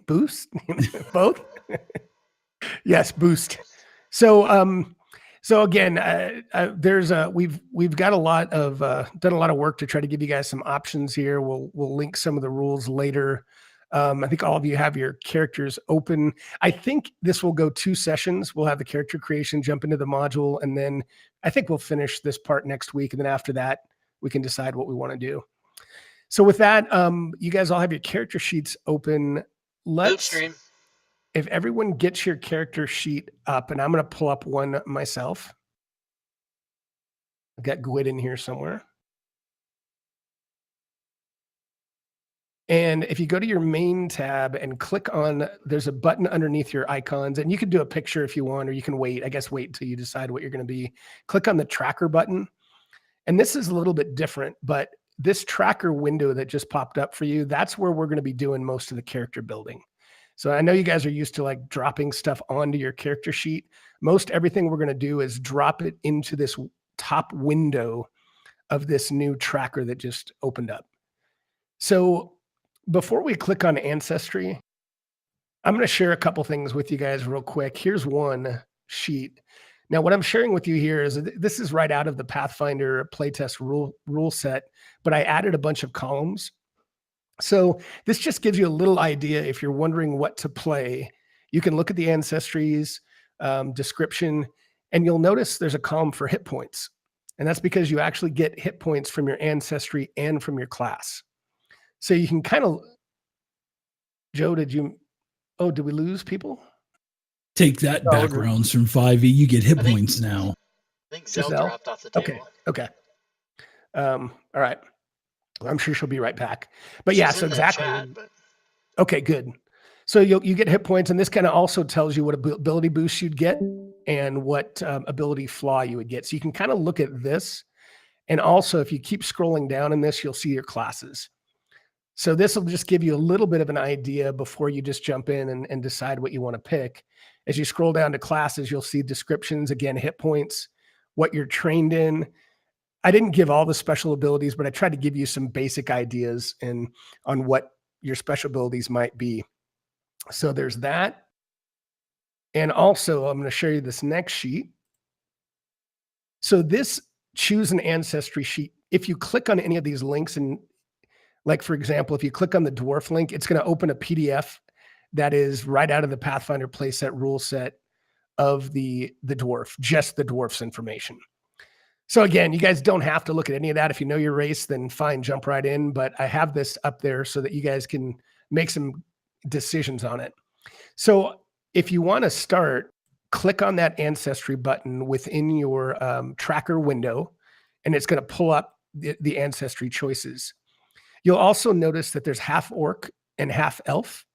Boost? Both? Yes, boost. So, so again, we've got a lot of done a lot of work to try to give you guys some options here. We'll link some of the rules later. I think all of you have your characters open. I think this will go 2 sessions. We'll have the character creation, jump into the module, and then I think we'll finish this part next week. And then after that, we can decide what we want to do. So with that, you guys all have your character sheets open. Stream. If everyone gets your character sheet up, and I'm going to pull up one myself. I've got Gwyd in here somewhere. And if you go to your main tab and click on, there's a button underneath your icons, and you can do a picture if you want, or you can wait, I guess, wait until you decide what you're going to be. Click on the tracker button. And this is a little bit different, but this tracker window that just popped up for you, that's where we're going to be doing most of the character building. So I know you guys are used to like dropping stuff onto your character sheet. Most everything we're going to do is drop it into this top window of this new tracker that just opened up. So before we click on Ancestry, I'm going to share a couple things with you guys real quick. Here's one sheet. Now, what I'm sharing with you here is this is right out of the Pathfinder playtest rule set, but I added a bunch of columns. So this just gives you a little idea. If you're wondering what to play, you can look at the ancestries description, and you'll notice there's a column for hit points. And that's because you actually get hit points from your ancestry and from your class. So you can kind of, Joe, did we lose people? Take that, backgrounds from 5e. You get hit points now. I think Zell dropped off the table. Okay. All right. I'm sure she'll be right back. But yeah, so exactly. Okay, good. So you get hit points, and this kind of also tells you what ability boost you'd get and what ability flaw you would get. So you can kind of look at this. And also, if you keep scrolling down in this, you'll see your classes. So this will just give you a little bit of an idea before you just jump in and decide what you want to pick. As you scroll down to classes, you'll see descriptions, again, hit points, what you're trained in. I didn't give all the special abilities, but I tried to give you some basic ideas on what your special abilities might be. So there's that. And also, I'm going to show you this next sheet. So this choose an ancestry sheet. If you click on any of these links, and like, for example, if you click on the dwarf link, it's going to open a PDF that is right out of the Pathfinder playset rule set of the dwarf, just the dwarf's information. So again, you guys don't have to look at any of that. If you know your race, then fine, jump right in. But I have this up there so that you guys can make some decisions on it. So if you want to start, click on that ancestry button within your tracker window, and it's going to pull up the ancestry choices. You'll also notice that there's half orc and half elf.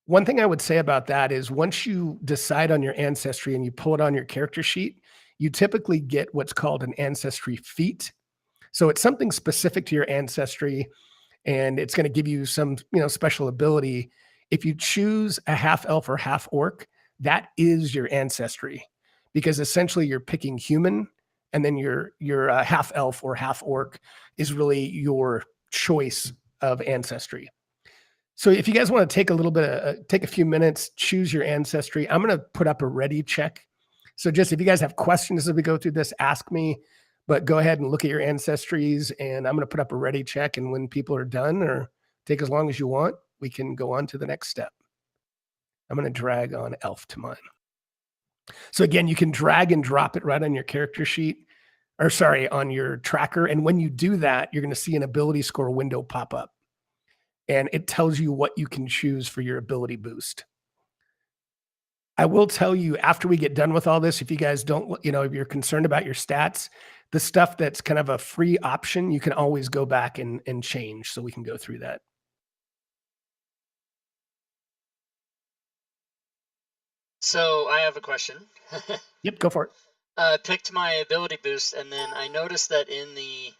One thing I would say about that is once you decide on your ancestry and you pull it on your character sheet, you typically get what's called an ancestry feat. So it's something specific to your ancestry, and it's going to give you some, special ability. If you choose a half elf or half orc, that is your ancestry, because essentially you're picking human, and then your half elf or half orc is really your choice of ancestry. So if you guys want to take a little bit, take a few minutes, choose your ancestry. I'm going to put up a ready check. So just if you guys have questions as we go through this, ask me, but go ahead and look at your ancestries, and I'm going to put up a ready check. And when people are done, or take as long as you want, we can go on to the next step. I'm going to drag on elf to mine. So again, you can drag and drop it right on your character sheet, or sorry, on your tracker. And when you do that, you're going to see an ability score window pop up, and it tells you what you can choose for your ability boost. I will tell you, after we get done with all this, if you guys don't, if you're concerned about your stats, the stuff that's kind of a free option, you can always go back and change. So we can go through that. So I have a question. Yep, go for it. I picked my ability boost, and then I noticed that in the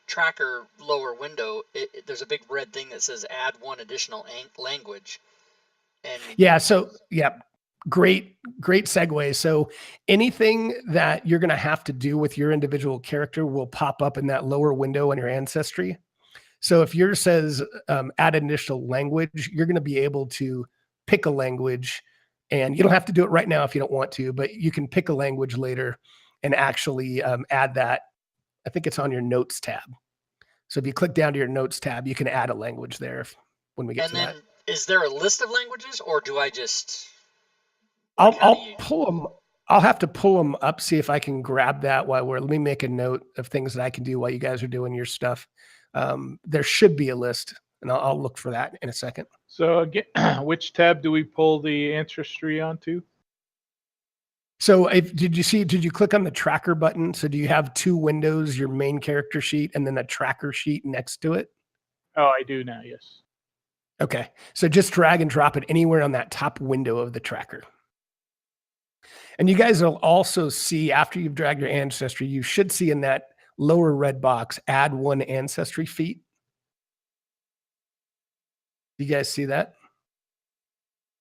tracker lower window, there's a big red thing that says add one additional language. And great segue. So anything that you're going to have to do with your individual character will pop up in that lower window in your ancestry. So if yours says add initial language, you're going to be able to pick a language, and you don't have to do it right now if you don't want to, but you can pick a language later and actually add that. I think it's on your notes tab. So if you click down to your notes tab, you can add a language there when we get to that. And then is there a list of languages, or do I just? I'll pull them. I'll have to pull them up, see if I can grab that while let me make a note of things that I can do while you guys are doing your stuff. There should be a list, and I'll look for that in a second. So again, which tab do we pull the ancestry onto? So did you click on the tracker button? So do you have two windows, your main character sheet and then a tracker sheet next to it? Oh, I do now, yes. Okay. So just drag and drop it anywhere on that top window of the tracker. And you guys will also see, after you've dragged your ancestry, you should see in that lower red box, add one ancestry feat. You guys see that?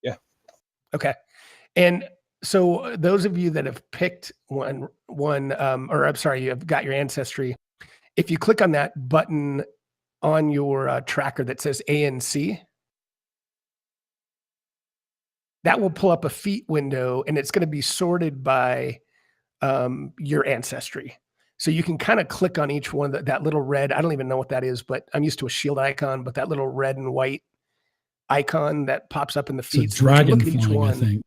Yeah. Okay. And so those of you that have picked you have got your ancestry. If you click on that button on your tracker that says ANC, that will pull up a feat window, and it's going to be sorted by your ancestry. So you can kind of click on each one, that little red, I don't even know what that is, but I'm used to a shield icon, but that little red and white icon that pops up in the feed. It's a dragon flying, I think.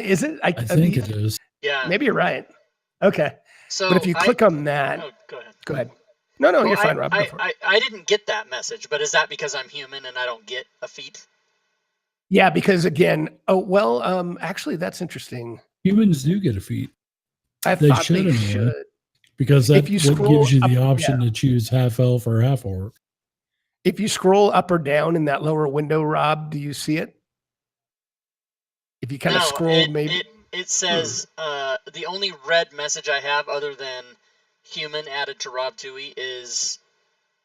Is it? I think it is. Yeah. Maybe you're right. Okay. So but if you click on that, go ahead. Go ahead. No, Well, you're fine, Rob. I didn't get that message, but is that because I'm human and I don't get a feat? Yeah, because again, actually, that's interesting. Humans do get a feat. They should. Because that's what gives you the option to choose half elf or half orc. If you scroll up or down in that lower window, Rob, do you see it? If you kind of scroll, maybe it says the only red message I have other than human added to Rob Tui is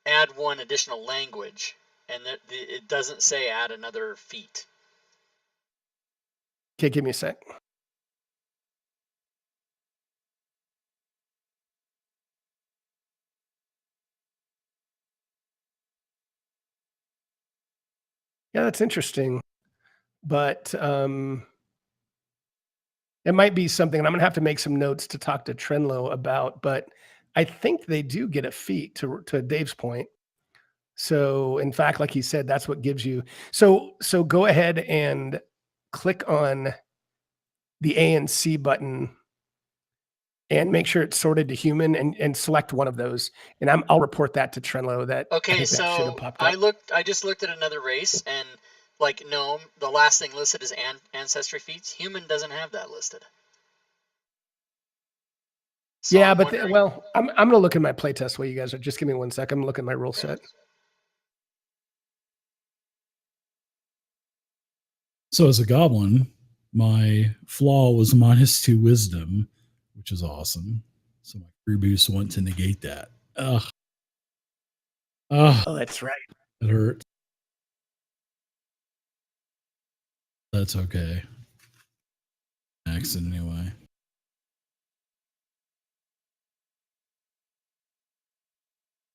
add one additional language, and it doesn't say add another feat. Okay, give me a sec. Yeah, that's interesting. But it might be something, and I'm going to have to make some notes to talk to Trenlo about, but I think they do get a feat, to Dave's point. So in fact, like he said, that's what gives you. So go ahead and click on the ANC button and make sure it's sorted to human and select one of those. And I'll report that to Trenlo that. Okay, so I just looked at another race, and like gnome, the last thing listed is ancestry feats. Human doesn't have that listed. So yeah, but I'm gonna look at my playtest while you guys are. Just give me 1 sec. I'm gonna look at my rule set. So as a goblin, my flaw was -2 wisdom, which is awesome. So my free boost went to negate that. Oh, that's right. It hurt. That's okay. Accident anyway.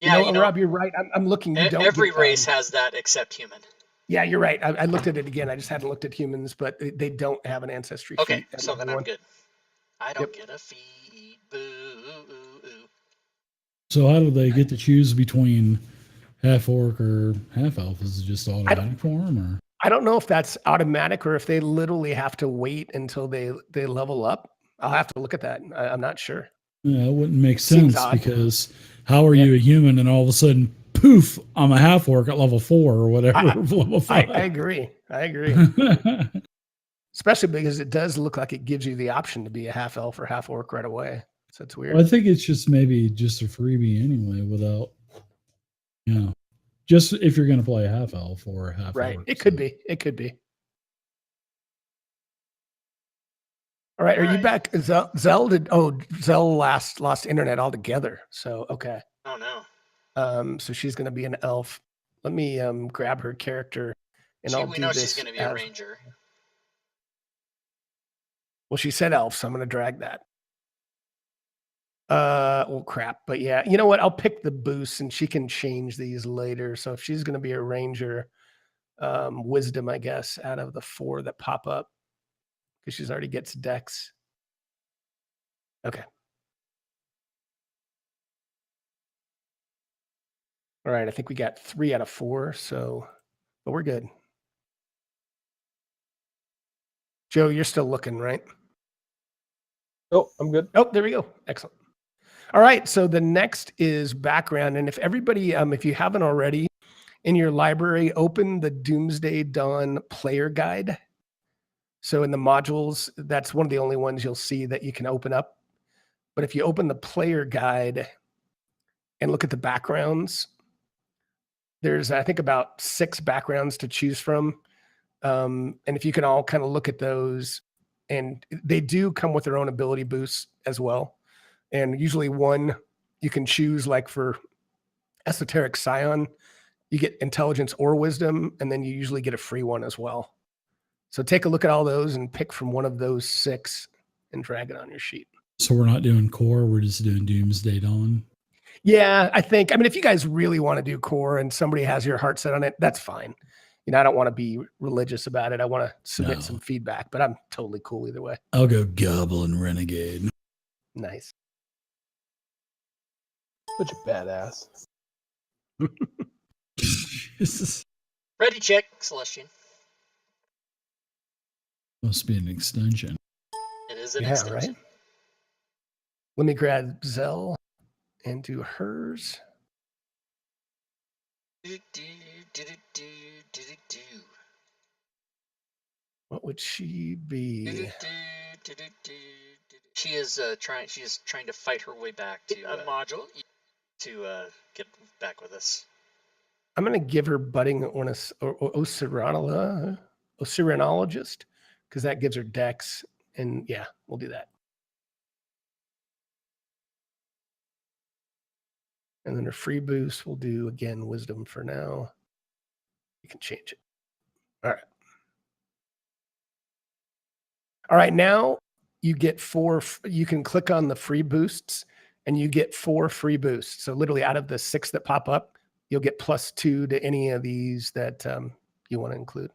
Yeah, Rob, you're right. I'm looking. Every race has that except human. Yeah, you're right. I looked at it again. I just hadn't looked at humans, but they don't have an ancestry feat. Okay, so then I'm good. I don't get a feat. Boo. So how do they get to choose between half orc or half elf? Is it just automatic for them, or? I don't know if that's automatic or if they literally have to wait until they level up. I'll have to look at that. I'm not sure. Yeah, it wouldn't make sense because how are you a human and all of a sudden, poof, I'm a half orc at level 4 or whatever. Level 5. I agree. Especially because it does look like it gives you the option to be a half elf or half orc right away. So it's weird. Well, I think it's just maybe just a freebie anyway, without, just if you're going to play a half elf or a half right. orc. It could be. All right. Are you back? Zell lost internet altogether. So, okay. Oh no. So she's going to be an elf. Let me grab her character and I'll do this. We know she's going to be a ranger. Well, she said elf, so I'm going to drag that. Well, crap. But yeah, you know what? I'll pick the boost and she can change these later. So if she's going to be a ranger, wisdom, I guess, out of the 4 that pop up because she's already gets dex. Okay. All right. I think we got 3 out of 4. So, but we're good. Joe, you're still looking, right? Oh, I'm good. Oh, there we go. Excellent. All right. So the next is background. And if everybody, if you haven't already in your library, open the Doomsday Dawn player guide. So in the modules, that's one of the only ones you'll see that you can open up. But if you open the player guide and look at the backgrounds, there's, I think, about 6 backgrounds to choose from. And if you can all kind of look at those, and they do come with their own ability boosts as well. And usually one you can choose, like for Esoteric Scion, you get intelligence or wisdom, and then you usually get a free one as well. So take a look at all those and pick from one of those 6 and drag it on your sheet. So we're not doing core. We're just doing Doomsday Dawn. Yeah, I mean, if you guys really want to do core and somebody has your heart set on it, that's fine. You know, I don't want to be religious about it. I want to submit some feedback, but I'm totally cool either way. I'll go Goblin Renegade. Nice. Such a badass. Ready, check, Celestian. Must be an extension. It is an extension. Right? Let me grab Zell and do hers. What would she be? She is trying to fight her way back to a module to get back with us. I'm going to give her budding Osirenologist because that gives her dex. And yeah, we'll do that. And then her free boost, we'll do, again, wisdom for now. You can change it. All right. All right, now you get 4. You can click on the free boosts and you get 4 free boosts. So literally out of the 6 that pop up, you'll get +2 to any of these that you want to include.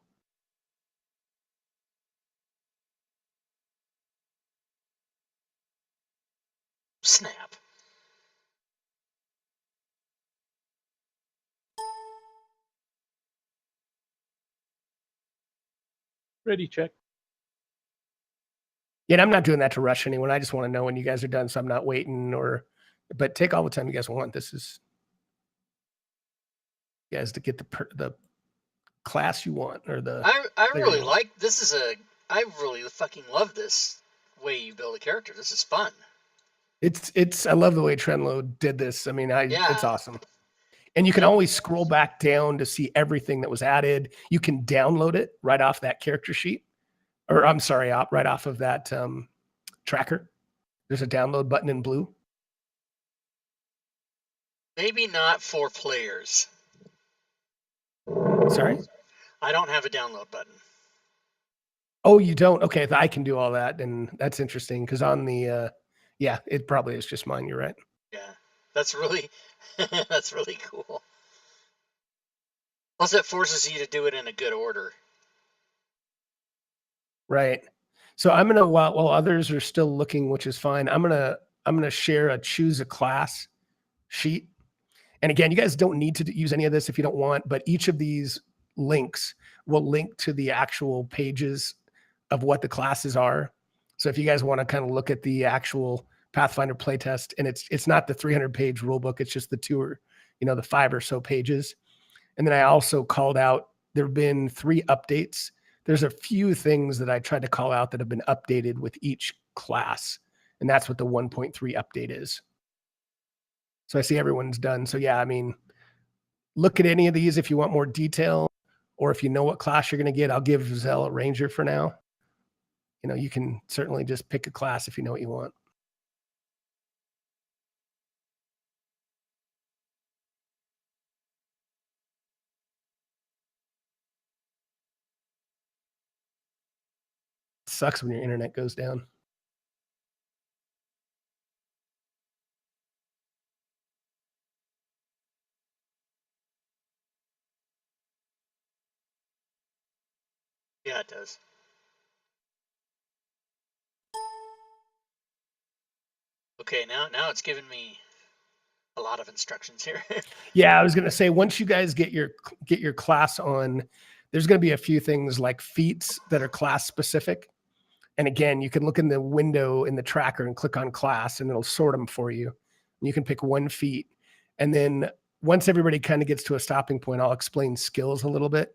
Snap. Ready, check. Yeah, and I'm not doing that to rush anyone. I just want to know when you guys are done, so I'm not waiting. But take all the time you guys want. This is you guys to get the class you want or the. I really like this. I really fucking love this way you build a character. This is fun. It's I love the way Trenlo did this. I mean, it's awesome. And you can always scroll back down to see everything that was added. You can download it right off that character sheet. Or I'm sorry, right off of that tracker. There's a download button in blue. Maybe not for players. Sorry? I don't have a download button. Oh, you don't? Okay, I can do all that. And that's interesting because on the, yeah, it probably is just mine. You're right. Yeah, that's really cool. Plus, it forces you to do it in a good order. Right. So I'm gonna while others are still looking, which is fine. I'm gonna share a choose a class sheet. And again, you guys don't need to use any of this if you don't want, but each of these links will link to the actual pages of what the classes are. So if you guys want to kind of look at the actual Pathfinder playtest, and it's not the 300-page rule book, it's just the 5 or so pages. And then I also called out, there have been 3 updates. There's a few things that I tried to call out that have been updated with each class. And that's what the 1.3 update is. So I see everyone's done. So yeah, I mean, look at any of these if you want more detail, or if you know what class you're going to get. I'll give Zell a ranger for now. You know, you can certainly just pick a class if you know what you want. It sucks when your internet goes down. it does. Okay, now it's giving me a lot of instructions here. Yeah, I was going to say, once you guys get your class on, there's going to be a few things like feats that are class specific. And again, you can look in the window in the tracker and click on class, and it'll sort them for you. You can pick one feat. And then once everybody kind of gets to a stopping point, I'll explain skills a little bit.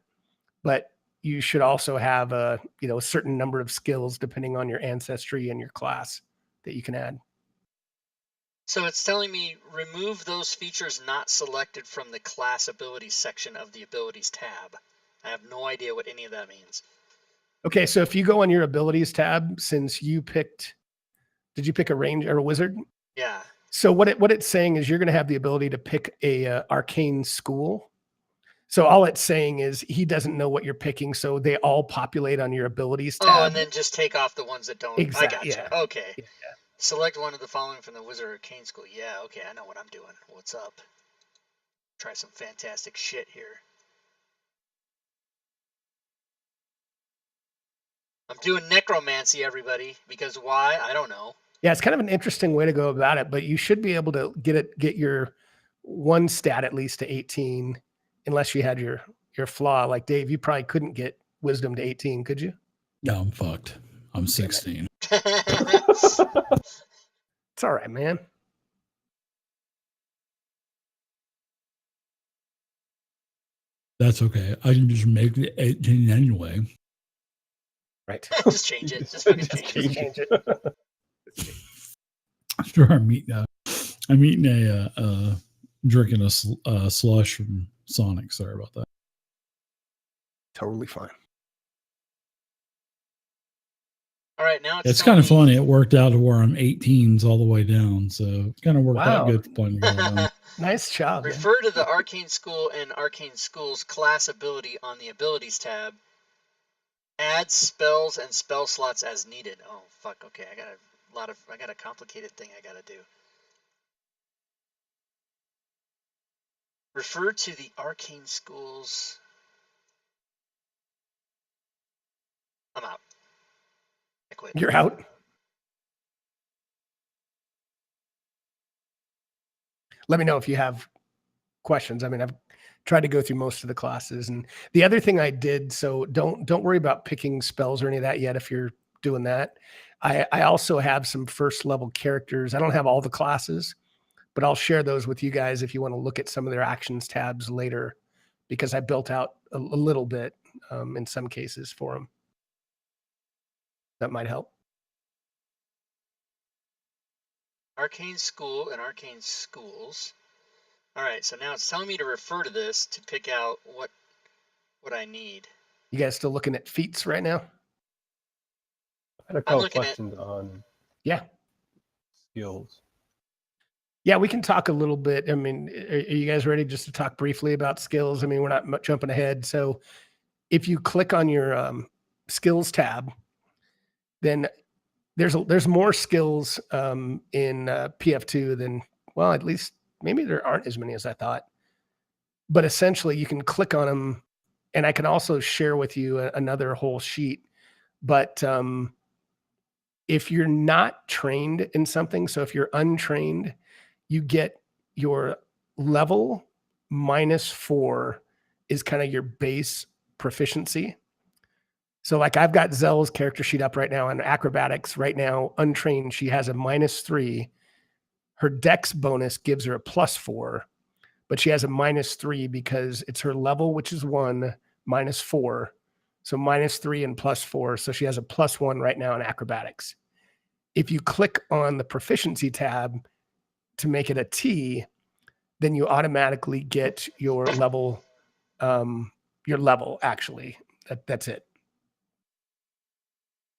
But you should also have a certain number of skills depending on your ancestry and your class that you can add. So it's telling me remove those features not selected from the class abilities section of the abilities tab. I have no idea what any of that means. Okay, so if you go on your abilities tab, since you picked, did you pick a ranger or a wizard? Yeah. So what it's saying is you're going to have the ability to pick a arcane school. So all it's saying is he doesn't know what you're picking, so they all populate on your abilities tab. Oh, and then just take off the ones that don't. Exactly. I gotcha. Yeah. Okay. Yeah. Select one of the following from the wizard or arcane school. Yeah, okay, I know what I'm doing. What's up? Try some fantastic shit here. I'm doing necromancy, everybody. Because why? I don't know. Yeah, it's kind of an interesting way to go about it, but you should be able to get your one stat at least to 18, unless you had your flaw. Like Dave, you probably couldn't get wisdom to 18, could you? No, I'm fucked. I'm 16. It's all right, man. That's okay. I can just make it 18 anyway. Right. Just change it. Just fucking change it. Sure, I'm eating drinking a slush from Sonic. Sorry about that. Totally fine. All right, now It's kind of funny. It worked out to where I'm 18s all the way down, so it kind of worked out good for playing together. Nice job. Refer to the Arcane School and Arcane School's class ability on the Abilities tab. Add spells and spell slots as needed. Oh fuck. Okay, I got a complicated thing I gotta do. Refer to the Arcane School's. I'm out. I quit. You're out. Let me know if you have questions. I mean, I've tried to go through most of the classes, and the other thing I did, so don't worry about picking spells or any of that yet if you're doing that. I also have some first level characters. I don't have all the classes, but I'll share those with you guys if you want to look at some of their actions tabs later, because I built out a little bit in some cases for them. That might help. Arcane School and Arcane Schools. All right, so now it's telling me to refer to this to pick out what I need. You guys still looking at feats right now? I had a couple questions on skills. Yeah, we can talk a little bit. I mean, are you guys ready just to talk briefly about skills? I mean, we're not jumping ahead. So if you click on your skills tab, then there's more skills in PF2 than, well, at least maybe there aren't as many as I thought. But essentially, you can click on them, and I can also share with you another whole sheet. But if you're not trained in something, so if you're untrained, you get your level -4 is kind of your base proficiency. So like I've got Zell's character sheet up right now on acrobatics right now, untrained. She has a -3. Her dex bonus gives her a +4, but she has a -3 because it's her level, which is 1 -4. So -3 and +4. So she has a +1 right now in acrobatics. If you click on the proficiency tab to make it a T, then you automatically get your level. Actually, that's it.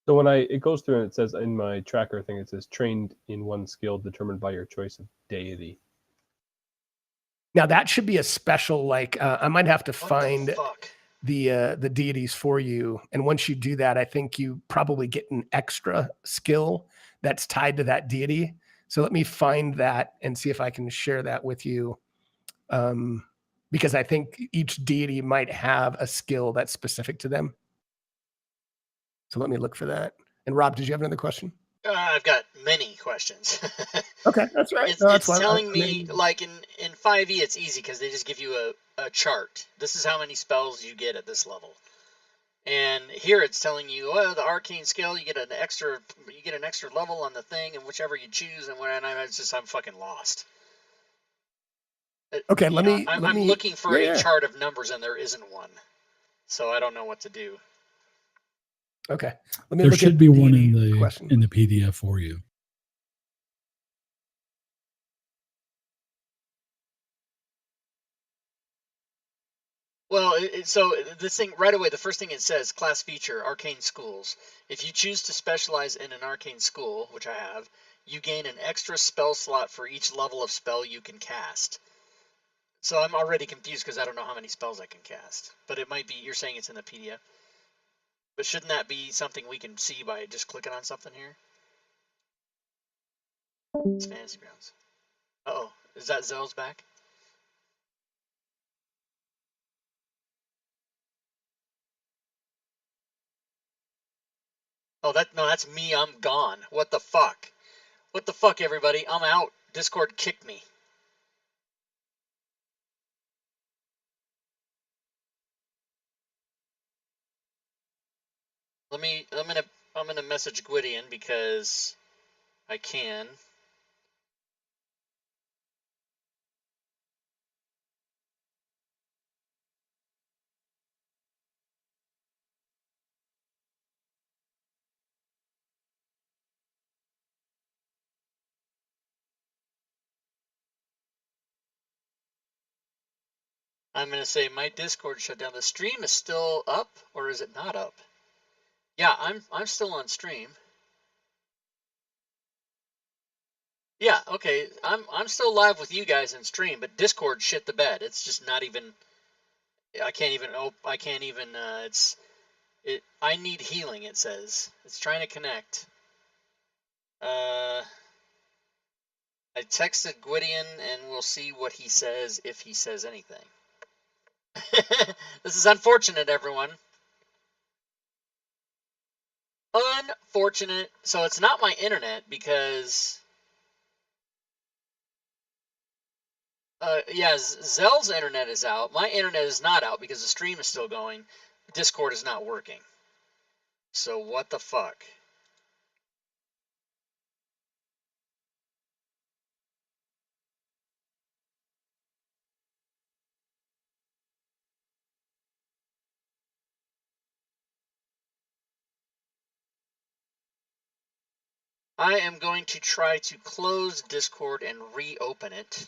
So when it goes through and it says in my tracker thing, it says trained in one skill determined by your choice of deity. Now that should be a special, like I might have to find the deities for you. And once you do that, I think you probably get an extra skill that's tied to that deity. So let me find that and see if I can share that with you. Because I think each deity might have a skill that's specific to them. So let me look for that. And Rob, did you have another question? I've got many questions. Okay, that's right. No, that's It's fine. telling me, like in 5e, it's easy because they just give you a chart. This is how many spells you get at this level. And here it's telling you, oh, the arcane skill, you get an extra level on the thing, and whichever you choose, and I'm fucking lost. Okay, I'm looking for a yeah. chart of numbers, and there isn't one, so I don't know what to do. Okay, let me There look should at be one in question. the PDF for you. Well, so this thing right away, the first thing it says, class feature, arcane schools. If you choose to specialize in an arcane school, which I have, you gain an extra spell slot for each level of spell you can cast. So I'm already confused because I don't know how many spells I can cast. But it might be, you're saying it's in the PDF. But shouldn't that be something we can see by just clicking on something here? It's Fantasy Grounds. Uh-oh, is that Zell's back? Oh, that's me. I'm gone. What the fuck? What the fuck, everybody? I'm out. Discord kicked me. I'm gonna message Gwydion because I can. I'm gonna say my Discord shut down. The stream is still up, or is it not up? Yeah, I'm still on stream. Yeah, okay. I'm still live with you guys in stream, but Discord shit the bed. It's just not even. I can't even. Oh, I can't even. I need healing. It says it's trying to connect. I texted Gwydion, and we'll see what he says if he says anything. This is unfortunate, everyone. Unfortunate. So it's not my internet because. Yeah, Zell's internet is out. My internet is not out because the stream is still going. Discord is not working. So what the fuck? I am going to try to close Discord and reopen it to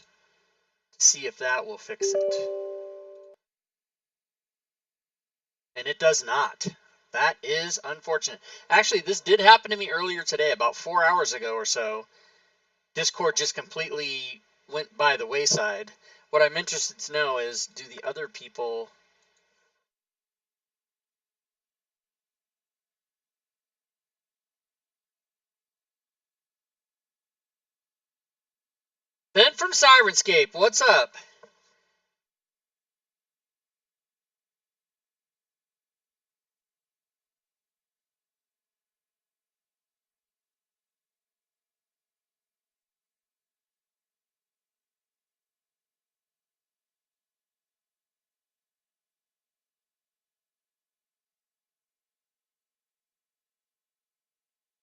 see if that will fix it. And it does not. That is unfortunate. Actually, this did happen to me earlier today, about 4 hours ago or so. Discord just completely went by the wayside. What I'm interested to know is, do the other people... Ben from Sirenscape, what's up?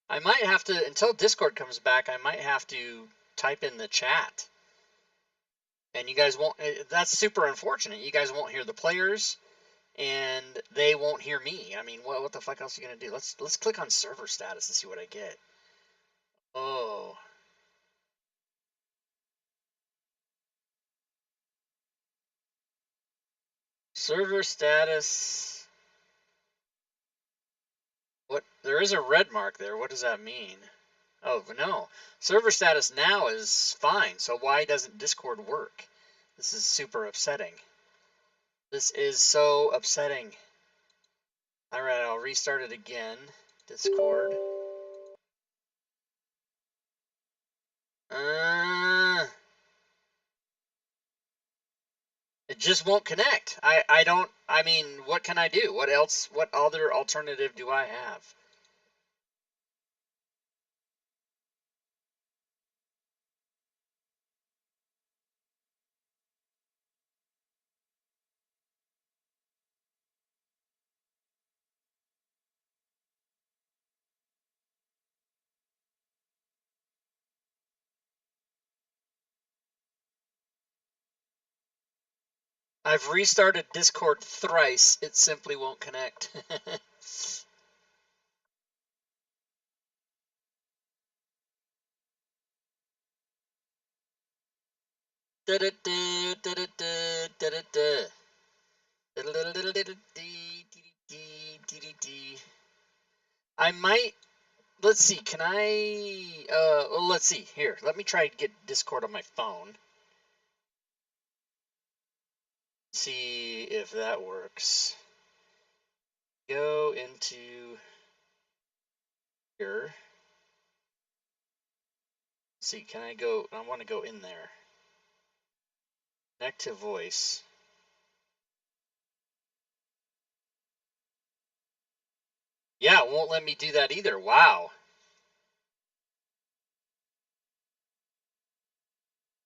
I might have to, until Discord comes back, I might have to type in the chat. And you guys won't, that's super unfortunate. You guys won't hear the players, and they won't hear me. I mean, what the fuck else are you going to do? Let's click on server status and see what I get. Oh. Server status. What? There is a red mark there. What does that mean? Oh, no. Server status now is fine, so why doesn't Discord work? This is super upsetting. This is so upsetting. Alright, I'll restart it again. Discord. It just won't connect. I mean, what can I do? What else? What other alternative do I have? I've restarted Discord thrice. It simply won't connect. I might. Let's see. Can I? Well, let's see. Here, let me try to get Discord on my phone. See if that works. Go into here. Let's see, can I go? I want to go in there. Connect to voice. Yeah, it won't let me do that either. Wow.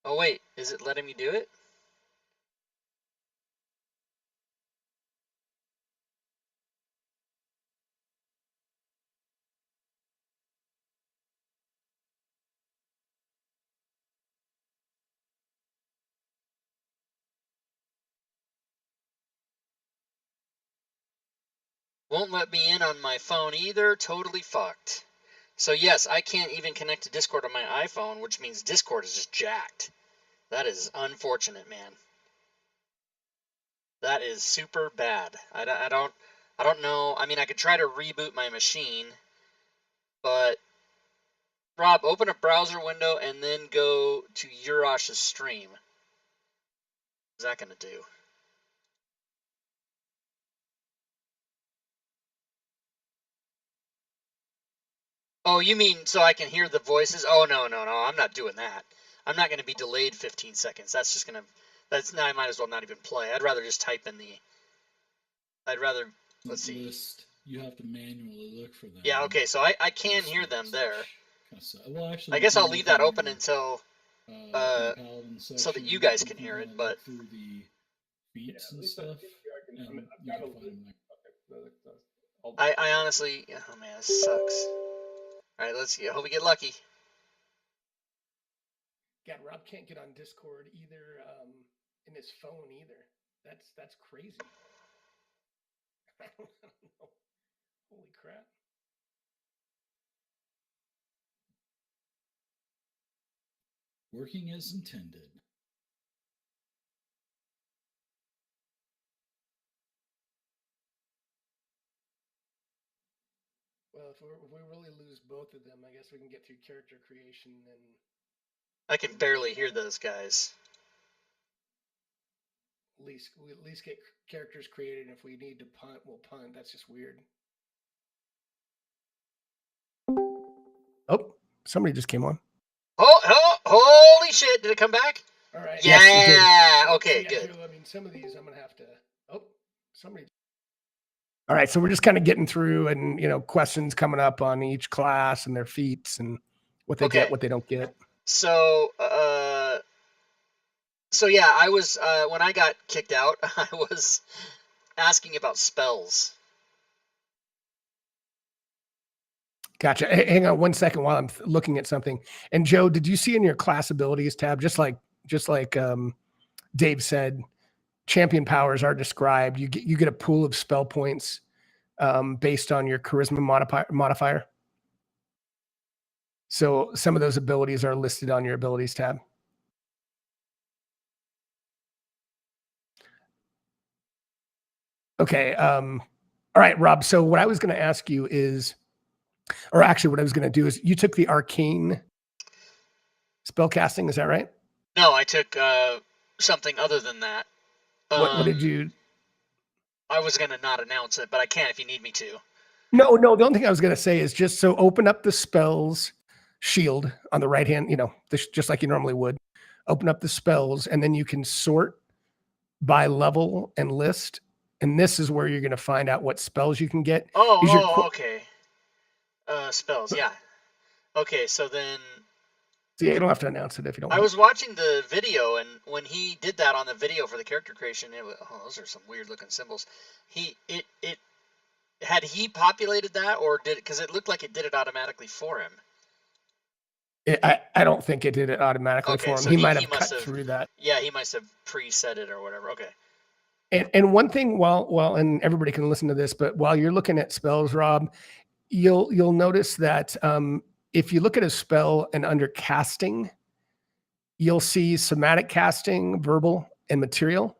Oh wait, is it letting me do it? Won't let me in on my phone either. Totally fucked. So yes, I can't even connect to Discord on my iPhone, which means Discord is just jacked. That is unfortunate, man. That is super bad. I don't know. I mean, I could try to reboot my machine, but Rob, open a browser window and then go to Urosh's stream. What's that gonna do? Oh, you mean so I can hear the voices? Oh, no, I'm not doing that. I'm not going to be delayed 15 seconds. That's just going to, I might as well not even play. I'd rather just type in let's see. List. You have to manually look for them. Yeah, okay, so I can hear them there. Well, actually, I guess I'll leave that open until, so so that you guys can hear it, but. Through the feeds and stuff. I honestly, oh man, this sucks. All right, let's see. I hope we get lucky. God, Rob can't get on Discord either, in his phone either. That's crazy. I don't know. Holy crap. Working as intended. Well, if we really lose both of them, I guess we can get through character creation and. I can barely hear those guys. We at least get characters created. If we need to punt, we'll punt. That's just weird. Oh, somebody just came on. Oh, holy shit! Did it come back? All right. Yeah. Yes, okay. Yeah, good. Joe, I mean, some of these I'm gonna have to. Oh, somebody. All right, so we're just kind of getting through, and questions coming up on each class and their feats and what they get, what they don't get. So, yeah, I was when I got kicked out, I was asking about spells. Gotcha. Hey, hang on 1 second while I'm looking at something. And Joe, did you see in your class abilities tab, just like Dave said, champion powers are described. You get a pool of spell points based on your charisma modifier. So some of those abilities are listed on your abilities tab. Okay. All right, Rob. So what I was going to ask you is, or actually what I was going to do is, you took the arcane spellcasting. Is that right? No, I took something other than that. What did you? I was going to not announce it, but I can if you need me to. No. The only thing I was going to say is just so open up the spells shield on the right hand, just like you normally would. Open up the spells, and then you can sort by level and list. And this is where you're going to find out what spells you can get. Okay. Spells, yeah. Okay, so then. So yeah, you don't have to announce it if you don't want. I was watching the video, and when he did that on the video for the character creation, those are some weird looking symbols. Had he populated that, or did it? Because it looked like it did it automatically for him. I don't think it did it automatically for him. So he might have cut through that. Yeah, he must have preset it or whatever. Okay. And one thing, and everybody can listen to this, but while you're looking at spells, Rob, you'll notice that if you look at a spell and under casting, you'll see somatic casting, verbal, and material.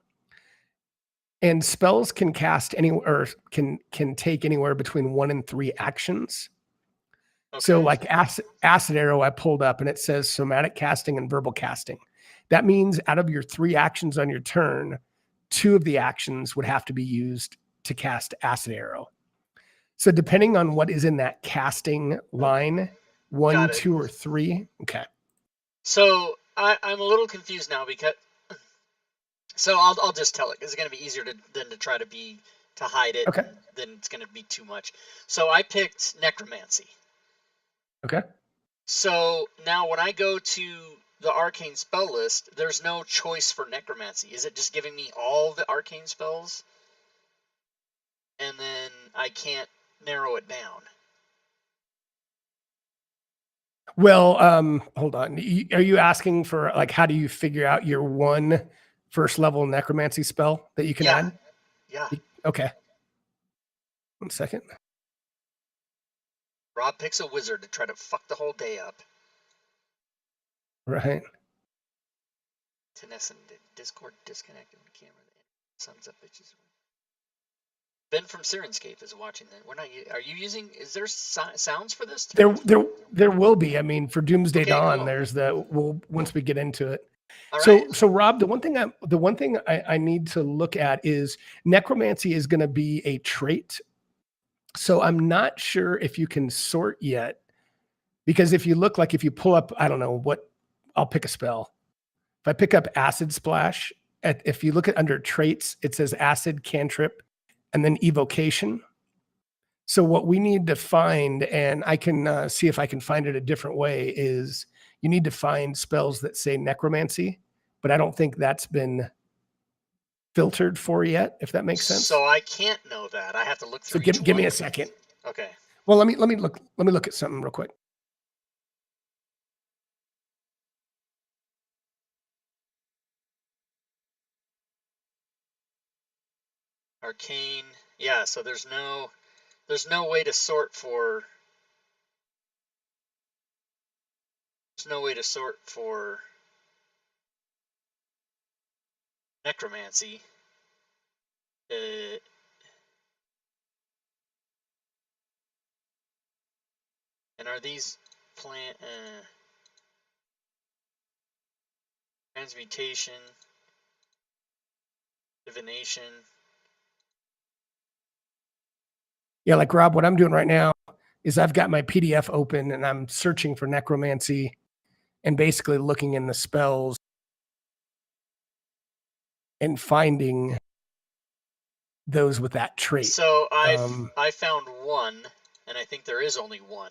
And spells can cast anywhere, or can take anywhere between 1 and 3 actions. Okay. So like acid arrow, I pulled up and it says somatic casting and verbal casting. That means out of your 3 actions on your turn, 2 of the actions would have to be used to cast acid arrow. So depending on what is in that casting line, 1, 2, or 3. Okay. So I'm a little confused now because. So I'll just tell it because it's going to be easier than to try to hide it. Okay. Then it's going to be too much. So I picked necromancy. Okay. So now when I go to the arcane spell list, there's no choice for necromancy. Is it just giving me all the arcane spells? And then I can't narrow it down. Well, hold on. Are you asking for like how do you figure out your 1 first level necromancy spell that you can add? Yeah. Okay. 1 second. Rob picks a wizard to try to fuck the whole day up. Right. Tennyson did Discord disconnected the camera. Sons of bitches. Ben from Sirenscape is watching that. We're not. Are you using? Is there sounds for this? There will be. I mean, for Doomsday Dawn, cool. there's once we get into it. All so right. So Rob, the one thing I need to look at is necromancy is going to be a trait. So I'm not sure if you can sort yet, because if you pull up, I don't know what, I'll pick a spell. If I pick up Acid Splash, if you look at under traits, it says acid, cantrip, and then evocation. So what we need to find, and I can see if I can find it a different way, is you need to find spells that say necromancy, but I don't think that's been filtered for yet, if that makes sense. So I can't know that. I have to look through. So give me a second. Okay. Well, let me look at something real quick. Arcane. Yeah, so there's no way to sort for. There's no way to sort for necromancy. And are these plant transmutation, divination? Yeah, like Rob, what I'm doing right now is I've got my PDF open and I'm searching for necromancy and basically looking in the spells and finding those with that trait. So I found 1, and I think there is only 1.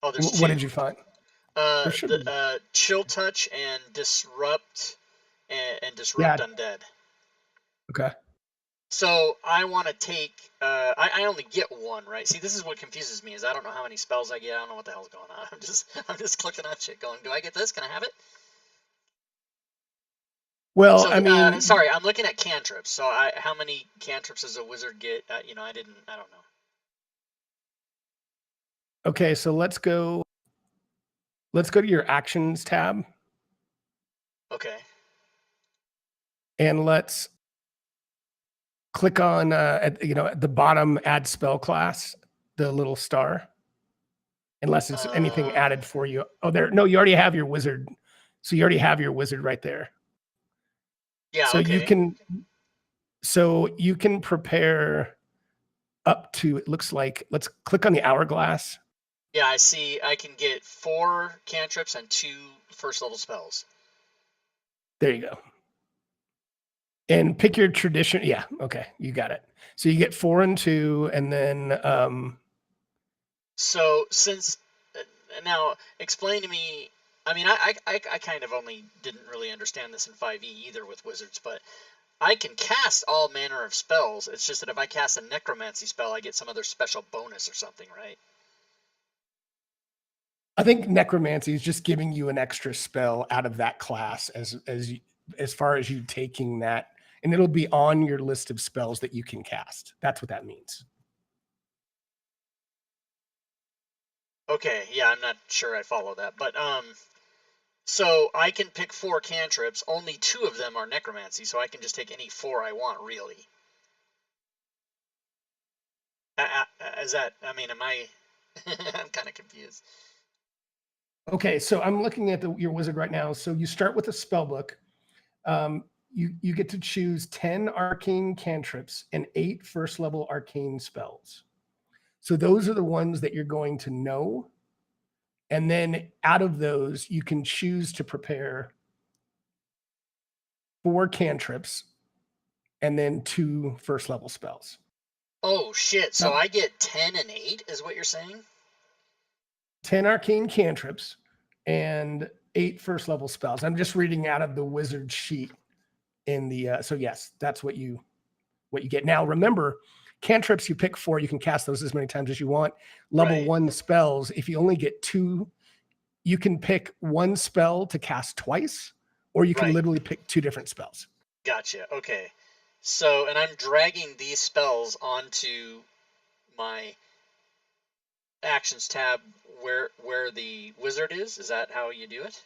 Oh, there's 2. What did you find? Chill touch and disrupt and disrupt undead. Okay. So I want to take. I only get 1, right? See, this is what confuses me is I don't know how many spells I get. I don't know what the hell's going on. I'm just clicking on shit, going, do I get this? Can I have it? Well, so, I mean, sorry, I'm looking at cantrips. So how many cantrips does a wizard get? I don't know. Okay, so let's go to your actions tab. Okay. And let's click on at the bottom, add spell class, the little star. Unless it's anything added for you. Oh, no, you already have your wizard. So you already have your wizard right there. Yeah. So okay. you can prepare up to, it looks like, let's click on the hourglass. Yeah, I see. I can get 4 cantrips and 2 first level spells. There you go. And pick your tradition. Yeah. Okay. You got it. So you get 4 and 2, and then. So since now, explain to me. I mean, I kind of only didn't really understand this in 5e either with wizards, but I can cast all manner of spells. It's just that if I cast a necromancy spell, I get some other special bonus or something, right? I think necromancy is just giving you an extra spell out of that class as far as you taking that, and it'll be on your list of spells that you can cast. That's what that means. Okay, yeah, I'm not sure I follow that, but so I can pick 4 cantrips. Only 2 of them are necromancy, so I can just take any 4 I want, really. Is that? I mean, am I? I'm kind of confused. Okay, so I'm looking at your wizard right now. So you start with a spell book. You get to choose 10 arcane cantrips and 8 first level arcane spells. So those are the ones that you're going to know. And then out of those, you can choose to prepare 4 cantrips and then 2 first level spells. Oh shit! So No. I get 10 and 8, is what you're saying? 10 arcane cantrips and 8 first level spells. I'm just reading out of the wizard sheet in the so yes, that's what you get. Now remember, cantrips you pick 4, you can cast those as many times as you want. Level Right. 1 spells, if you only get 2, you can pick 1 spell to cast twice, or you can Right. literally pick 2 different spells. Gotcha. Okay. So, and I'm dragging these spells onto my actions tab where the wizard is. Is that how you do it?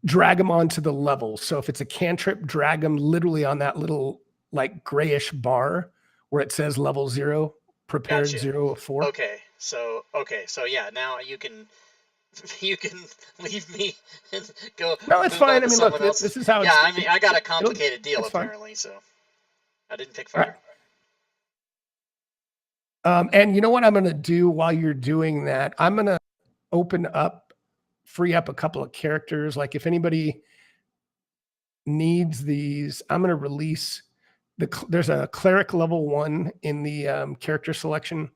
Drag them onto the level. So if it's a cantrip, drag them literally on that little like grayish bar where it says level 0, prepared Gotcha. 0 of 4. Okay. So yeah, now you can leave me and go. No, it's move fine. on I to mean, look, someone else. this is how Yeah, it's. I mean, I got a complicated deal it's fine. apparently, so I didn't pick All fire. right. And you know what I'm going to do while you're doing that? I'm going to free up a couple of characters. Like if anybody needs these, I'm going to release there's a cleric level 1 in the character selection.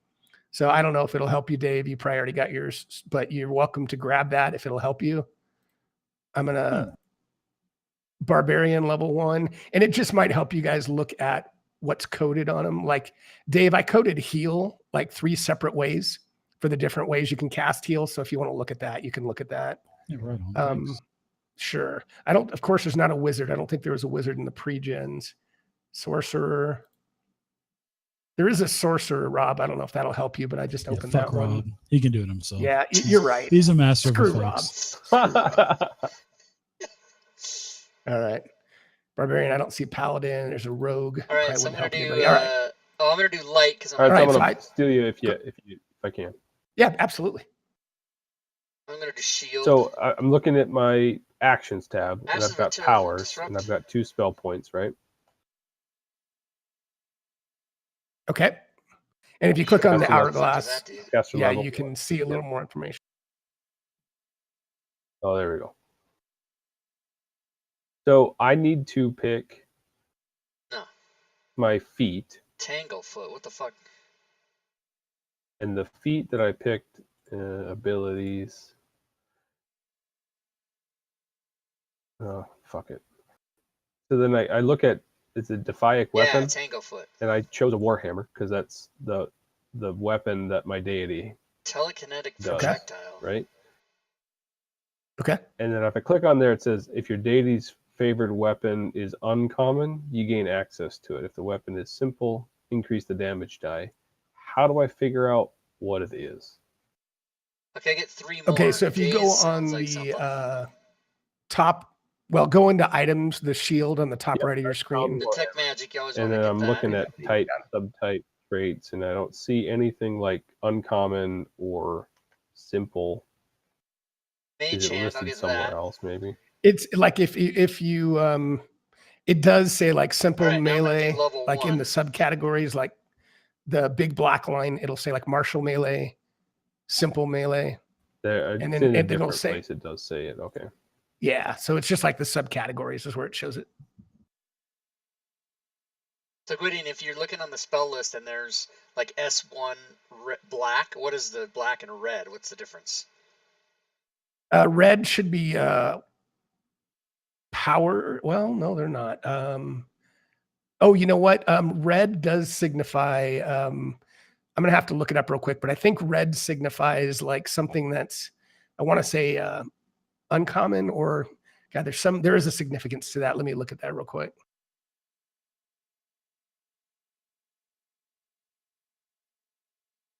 So I don't know if it'll help you, Dave. You probably already got yours, but you're welcome to grab that if it'll help you. I'm going to barbarian level 1, and it just might help you guys look at what's coded on them. Like Dave, I coded heal like 3 separate ways for the different ways you can cast heal. So if you want to look at that, you can look at that. Yeah, right on. Sure. Of course, there's not a wizard. I don't think there was a wizard in the pre-gens. Sorcerer. There is a sorcerer, Rob. I don't know if that'll help you, but I just opened that Rob. one. He can do it himself. Yeah, you're right. He's a master Screw of Rob. effects. All right. Barbarian, I don't see paladin. There's a rogue. All right, Probably so I'm wouldn't gonna help do. anybody. All right. I'm gonna do light because All right, so I'm so gonna steal you if I can. Yeah, absolutely. I'm gonna do shield. So I'm looking at my actions tab, and Actions I've got until powers, disrupt. and I've got 2 spell points, right? Okay. And if you click on the Custom hourglass, Caster yeah, level. you can see a little more information. Oh, there we go. So I need to pick No. my feet, Tanglefoot. What the fuck? and the feet that I picked, abilities. Oh, fuck it. So then I look at, it's a Defiant weapon, Yeah, Tanglefoot. and I chose a Warhammer because that's the weapon that my deity Telekinetic does, projectile. right? Okay. And then if I click on there, it says if your deity's favored weapon is uncommon, you gain access to it. If the weapon is simple, increase the damage die. How do I figure out what it is? Okay, I get 3 more. Okay, so if you go Days on sounds like the something. top, well, go into items, the shield on the top Yep, right of your screen. The tech magic, you always And want to then get I'm that. looking at type, subtype traits, and I don't see anything like uncommon or simple. Mage Is it hand, I'll listed get somewhere that. else, maybe? It's like if you it does say like simple All right, now I'm gonna do melee, level like in 1. the subcategories, like the big black line, it'll say like martial melee, simple melee. There, And it's then in a it'll different say- place. It does say it. Okay. Yeah. So it's just like the subcategories is where it shows it. So Gwydion, if you're looking on the spell list and there's like S1 black, what is the black and red? What's the difference? Red should be power. Well, no, they're not. Oh, you know what? Red does signify. I'm gonna have to look it up real quick, but I think red signifies like something that's I want to say uncommon, or God, there is a significance to that. Let me look at that real quick.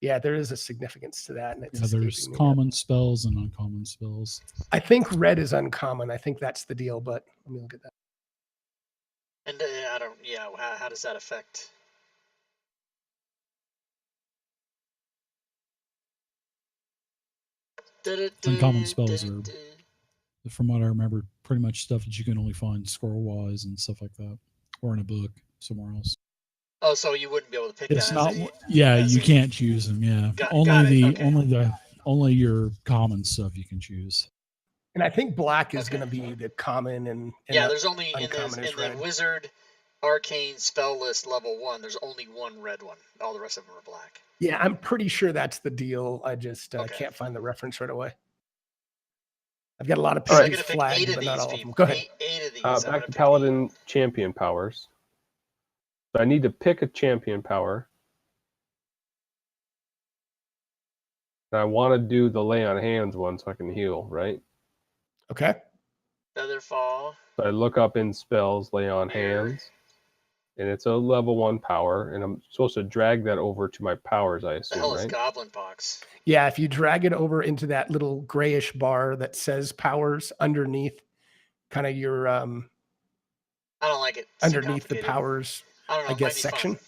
Yeah, there is a significance to that, and it's there's common spells and uncommon spells. I think red is uncommon. I think that's the deal, but let me look at that. And I don't. Yeah, how does that affect? Uncommon spells are, from what I remember, pretty much stuff that you can only find scroll-wise and stuff like that, or in a book somewhere else. Oh, so you wouldn't be able to pick It's that. not. You can't choose them. Yeah, only your common stuff you can choose. And I think black is going to be the common, and yeah, there's only in the the wizard arcane spell list level 1. There's only one red one. All the rest of them are black. Yeah, I'm pretty sure that's the deal. I just can't find the reference right away. I've got a lot of pages flagged, but not all of them. Go ahead. Eight of these. Back to Paladin champion powers. So I need to pick a champion power. And I want to do the lay on hands one so I can heal, right? Okay. Featherfall. So I look up in spells, lay on hands. And it's a level 1 power, and I'm supposed to drag that over to my powers, I assume, the hell is right? Goblin Pox? Yeah, if you drag it over into that little grayish bar that says powers underneath kind of your I don't like it. It's underneath the powers, I don't know, I guess, section.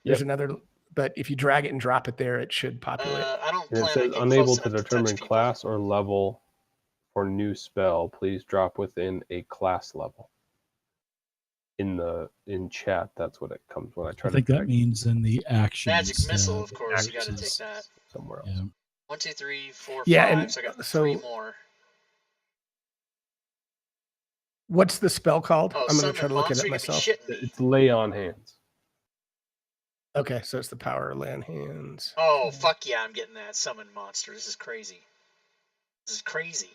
There's another, but if you drag it and drop it there, it should populate. I don't and it says unable to determine class or level for new spell, please drop within a class level. In chat, that's what it comes when I try to. I think that means in the actions. Magic missile, of course. You got to take that somewhere else. Yeah. 1, 2, 3, 4, 5. Yeah, and so I got 3 more. What's the spell called? Oh, I'm going to try to look at it myself. It's lay on hands. Okay, so it's the power of lay on hands. Oh, fuck yeah, I'm getting that summon monster. This is crazy. This is crazy.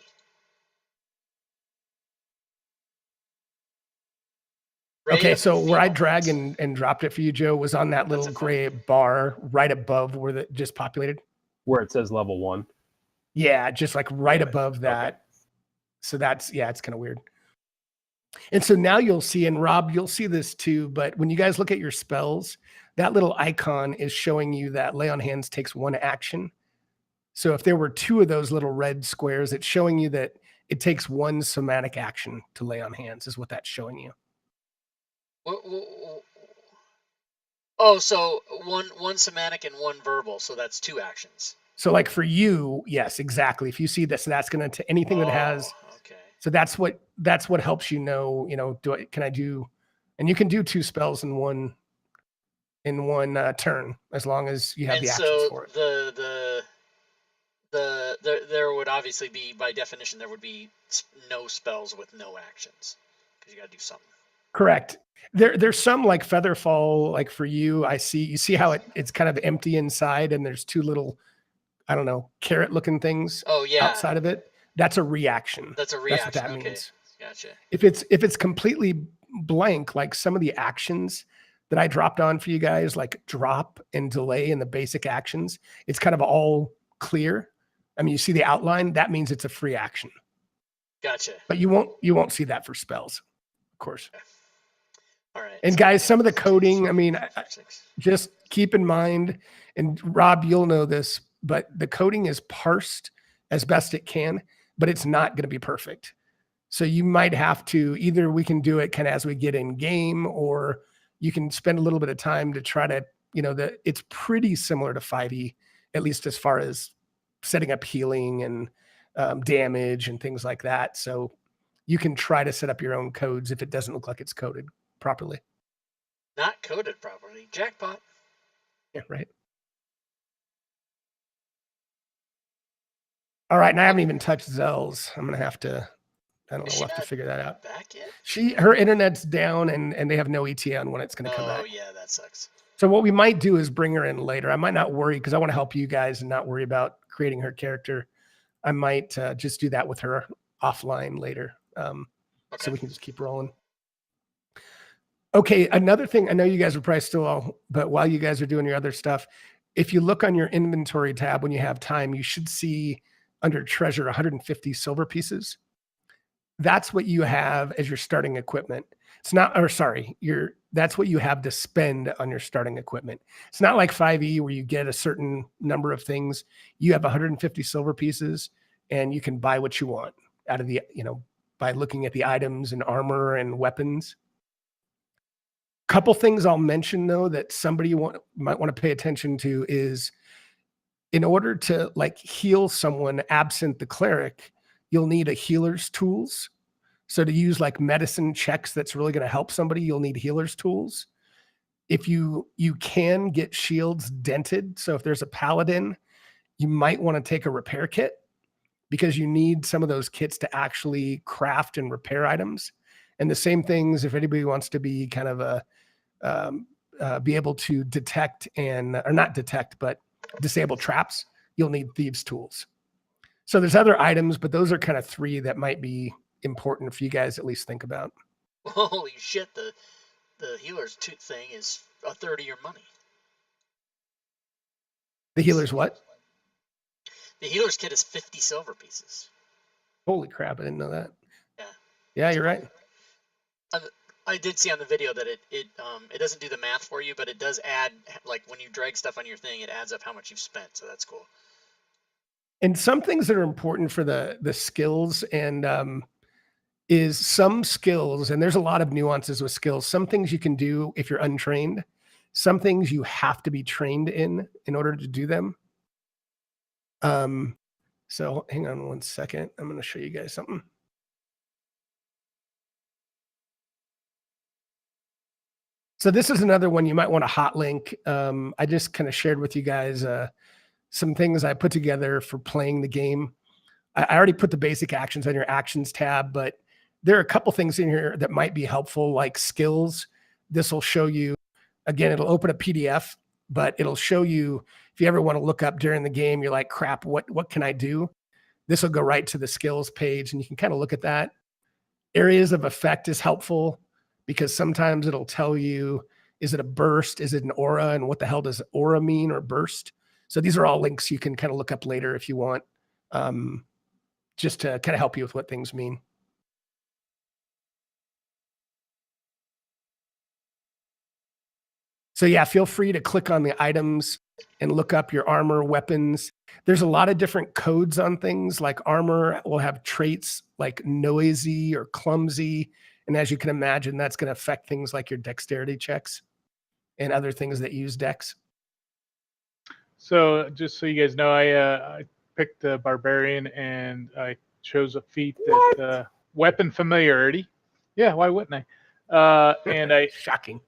Okay, so where I dragged and dropped it for you, Joe, was on that little gray bar right above where it just populated. Where it says level 1. Yeah, just like right above that. Okay. So that's, it's kind of weird. And so now you'll see, and Rob, you'll see this too, but when you guys look at your spells, that little icon is showing you that lay on hands takes 1 action. So if there were 2 of those little red squares, it's showing you that it takes 1 somatic action to lay on hands, is what that's showing you. Oh, so one somatic and 1 verbal, so that's 2 actions. So like for you, yes, exactly. If you see this, that's going to anything that has. Okay. So that's what helps you know. Can I do? And you can do 2 spells in one turn as long as you have the actions for it. There would obviously be, by definition, there would be no spells with no actions because you got to do something. Correct. There's some like Featherfall, like for you, you see how it's kind of empty inside and there's 2 little, I don't know, carrot looking things outside of it. That's a reaction. That's a reaction. That's what that means. Gotcha. If it's completely blank, like some of the actions that I dropped on for you guys, like drop and delay and the basic actions, it's kind of all clear. I mean, you see the outline, that means it's a free action. Gotcha. But you won't see that for spells, of course. Okay. All right. And guys, some of the coding, I mean, just keep in mind, and Rob, you'll know this, but the coding is parsed as best it can, but it's not going to be perfect. So you might have to, either we can do it kind of as we get in game, or you can spend a little bit of time to try to, it's pretty similar to 5e, at least as far as setting up healing and damage and things like that. So you can try to set up your own codes if it doesn't look like it's coded properly. Not coded properly. Jackpot. Yeah, right. All right, and I haven't even touched Zell's. I'm gonna have to. I don't know. We'll have to figure that out. Back yet? Her internet's down, and they have no ETA on when it's gonna come back. Oh yeah, that sucks. So what we might do is bring her in later. I might not worry because I want to help you guys and not worry about creating her character. I might just do that with her offline later, so we can just keep rolling. Okay, another thing, I know you guys are probably still all, but while you guys are doing your other stuff, if you look on your inventory tab when you have time, you should see under treasure 150 silver pieces. That's what you have as your starting equipment. It's not, or sorry, that's what you have to spend on your starting equipment. It's not like 5e where you get a certain number of things. You have 150 silver pieces and you can buy what you want out of the, by looking at the items and armor and weapons. Couple things I'll mention though that somebody might want to pay attention to is, in order to like heal someone absent the cleric, you'll need a healer's tools. So to use like medicine checks that's really going to help somebody, you'll need healer's tools. If you can get shields dented. So if there's a paladin, you might want to take a repair kit because you need some of those kits to actually craft and repair items. And the same things, if anybody wants to be kind of be able to detect or not detect, but disable traps, you'll need thieves' tools. So there's other items, but those are kind of three that might be important for you guys to at least think about. Holy shit, the healer's thing is a third of your money. The healer's what? The healer's kit is 50 silver pieces. Holy crap, I didn't know that. Yeah. Yeah, you're right. I did see on the video that it doesn't do the math for you, but it does add, like when you drag stuff on your thing, it adds up how much you've spent, so that's cool. And some things that are important for the skills and is some skills, and there's a lot of nuances with skills. Some things you can do if you're untrained. Some things you have to be trained in order to do them. So hang on one second. I'm going to show you guys something. So this is another one you might want to hot link. I just kind of shared with you guys some things I put together for playing the game. I already put the basic actions on your actions tab, but there are a couple things in here that might be helpful, like skills. This will show you, again, it'll open a PDF, but it'll show you if you ever want to look up during the game, you're like, crap, what can I do? This will go right to the skills page and you can kind of look at that. Areas of effect is helpful because sometimes it'll tell you, is it a burst? Is it an aura? And what the hell does aura mean or burst? So these are all links you can kind of look up later if you want, just to kind of help you with what things mean. So yeah, feel free to click on the items and look up your armor, weapons. There's a lot of different codes on things, like armor will have traits like noisy or clumsy. And as you can imagine, that's going to affect things like your dexterity checks and other things that use dex. So just so you guys know, I picked the barbarian and I chose a feat that weapon familiarity. Yeah, why wouldn't I? And Shocking.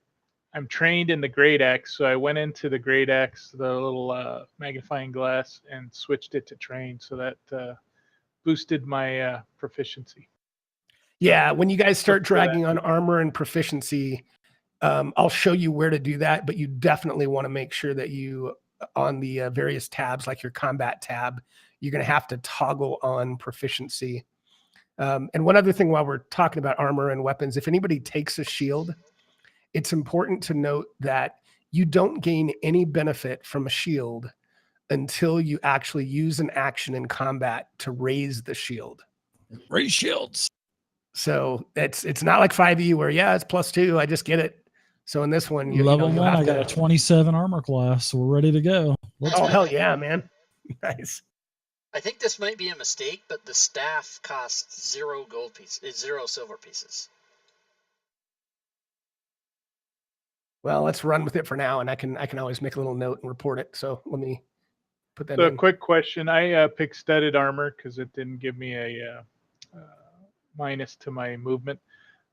I'm trained in the great axe, so I went into the great axe, the little magnifying glass, and switched it to trained, so that boosted my proficiency. Yeah, when you guys start dragging on armor and proficiency, I'll show you where to do that, but you definitely want to make sure that you, on the various tabs, like your combat tab, you're going to have to toggle on proficiency. And one other thing while we're talking about armor and weapons, if anybody takes a shield, it's important to note that you don't gain any benefit from a shield until you actually use an action in combat to raise the shield. Raise shields. So it's not like 5e where, yeah, it's +2. I just get it. So in this one, level 1, I got a 27 armor class. So we're ready to go. Oh, hell yeah, man. Nice. I think this might be a mistake, but the staff costs 0 gold pieces, 0 silver pieces. Well, let's run with it for now, and I can always make a little note and report it. So let me put that So in. a quick question. I picked studded armor because it didn't give me a minus to my movement.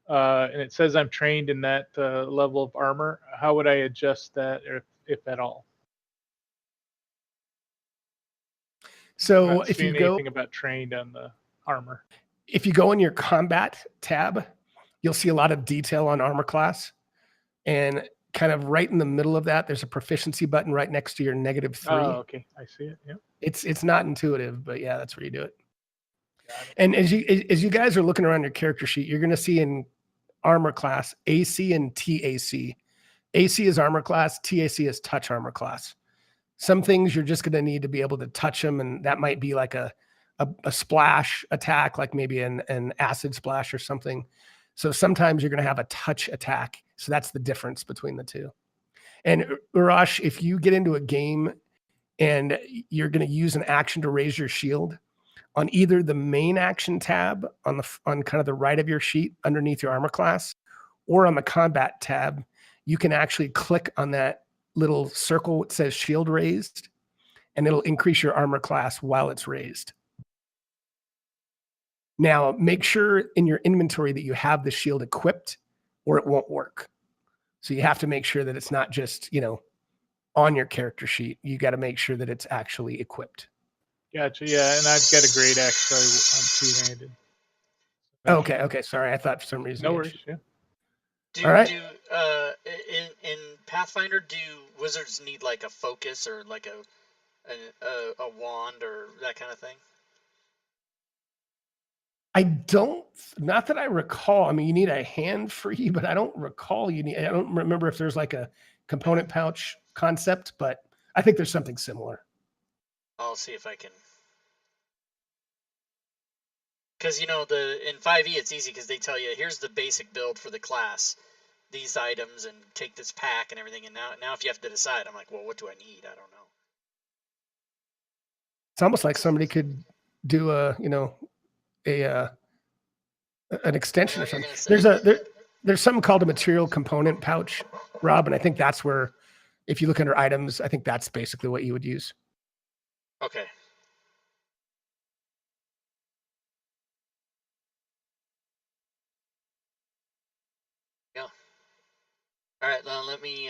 And it says I'm trained in that level of armor. How would I adjust that, if at all? So if you go, anything about trained on the armor. If you go in your combat tab, you'll see a lot of detail on armor class. And kind of right in the middle of that, there's a proficiency button right next to your -3. Oh, okay. I see it. Yeah. It's not intuitive, but yeah, that's where you do it. And as you guys are looking around your character sheet, you're going to see in armor class AC and TAC. AC is armor class, TAC is touch armor class. Some things you're just going to need to be able to touch them, and that might be like a a splash attack, like maybe an acid splash or something. So sometimes you're going to have a touch attack. So that's the difference between the two. And Urash, if you get into a game and you're going to use an action to raise your shield, on either the main action tab on kind of the right of your sheet underneath your armor class, or on the combat tab, you can actually click on that little circle that says shield raised, and it'll increase your armor class while it's raised. Now, make sure in your inventory that you have the shield equipped, or it won't work. So you have to make sure that it's not just, on your character sheet. You got to make sure that it's actually equipped. Gotcha. Yeah, and I've got a great axe, so I'm two-handed. Okay. Sorry, I thought for some reason. No worries. Yeah. All right. In Pathfinder, do wizards need like a focus or like a wand or that kind of thing? I don't, not that I recall. I mean, you need a hand free, but I don't recall I don't remember if there's like a component pouch concept, but I think there's something similar. I'll see if I can. Because, in 5e, it's easy because they tell you, here's the basic build for the class, these items, and take this pack and everything. And now if you have to decide, I'm like, well, what do I need? I don't know. It's almost like somebody could do an extension or something. There's something called a material component pouch, Rob, and I think that's where, if you look under items, I think that's basically what you would use. Okay. Yeah. All right, now let me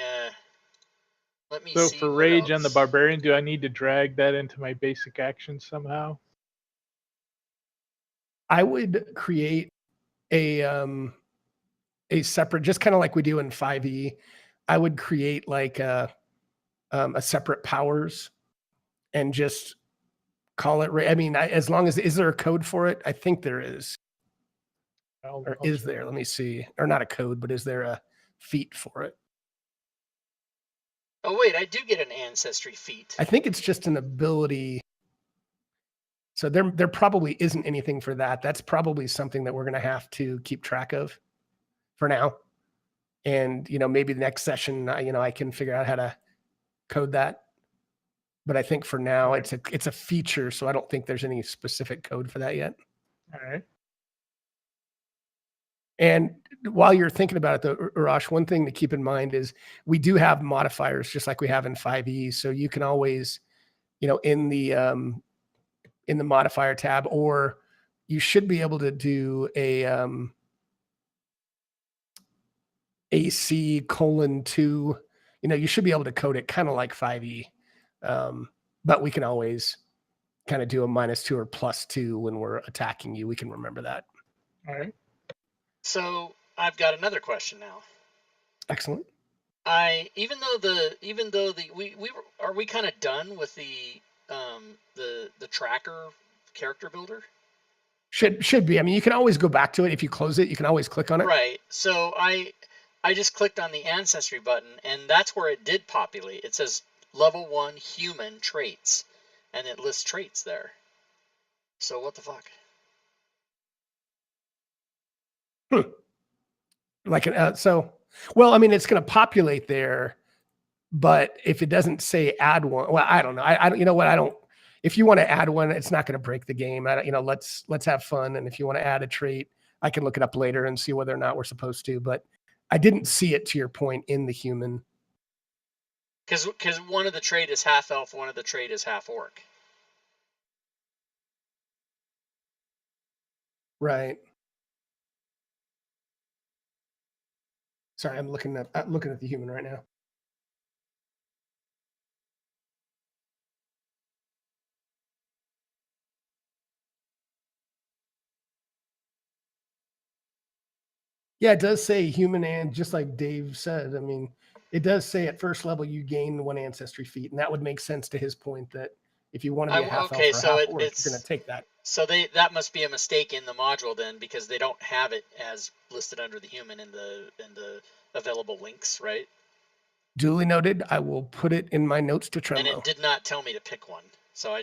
So see for what rage else. on the barbarian, do I need to drag that into my basic action somehow? I would create a separate, just kind of like we do in 5e. I would create like a separate powers and just call it. I mean, as long as, is there a code for it? I think there is. Or is there? Let me see. Or not a code, but is there a feat for it? Oh wait, I do get an ancestry feat. I think it's just an ability. So there probably isn't anything for that. That's probably something that we're going to have to keep track of for now. And, maybe the next session, I can figure out how to code that. But I think for now, it's a feature. So I don't think there's any specific code for that yet. All right. And while you're thinking about it, though, Urash, one thing to keep in mind is we do have modifiers just like we have in 5e. So you can always, in the modifier tab, or you should be able to do a AC:2. You should be able to code it kind of like 5e. But we can always kind of do a -2 or +2 when we're attacking you. We can remember that. All right. So I've got another question now. Excellent. Even though are we kind of done with the tracker character builder? Should be. I mean, you can always go back to it. If you close it, you can always click on it. Right. So I just clicked on the ancestry button, and that's where it did populate. It says level 1 human traits, and it lists traits there. So what the fuck? Like well, I mean, it's going to populate there, but if it doesn't say add one, well, I don't know. I don't. You know what? I don't. If you want to add one, it's not going to break the game. Let's have fun. And if you want to add a trait, I can look it up later and see whether or not we're supposed to. But I didn't see it, to your point, in the human. Because one of the trait is half elf, one of the trait is half orc. Right. Sorry, I'm looking at the human right now. Yeah, it does say human, and just like Dave said, I mean, it does say at first level you gain 1 ancestry feat, and that would make sense to his point that if you want to be a half elf or a half orc, you're going to take that. So that must be a mistake in the module then, because they don't have it as listed under the human in the available links, right? Duly noted. I will put it in my notes to Trello. And it did not tell me to pick one. So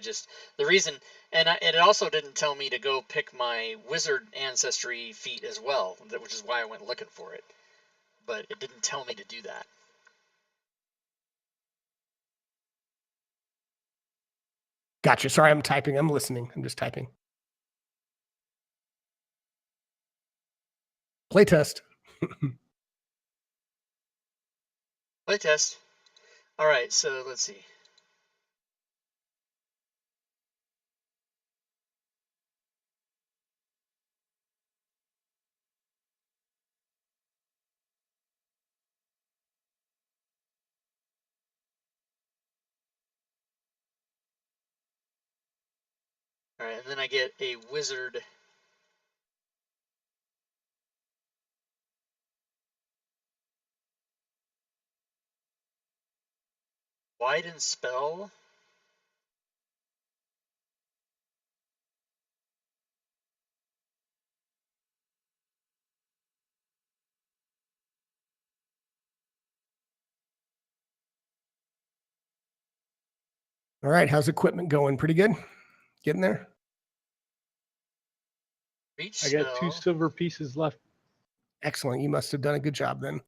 the reason, And it also didn't tell me to go pick my wizard ancestry feat as well, which is why I went looking for it. But it didn't tell me to do that. Gotcha. Sorry, I'm typing. I'm listening. I'm just typing. Playtest. Playtest. All right, so let's see. All right, and then I get a wizard. Widen spell. All right. How's equipment going? Pretty good? Getting there? Reach I spell. got 2 silver pieces left. Excellent. You must have done a good job then.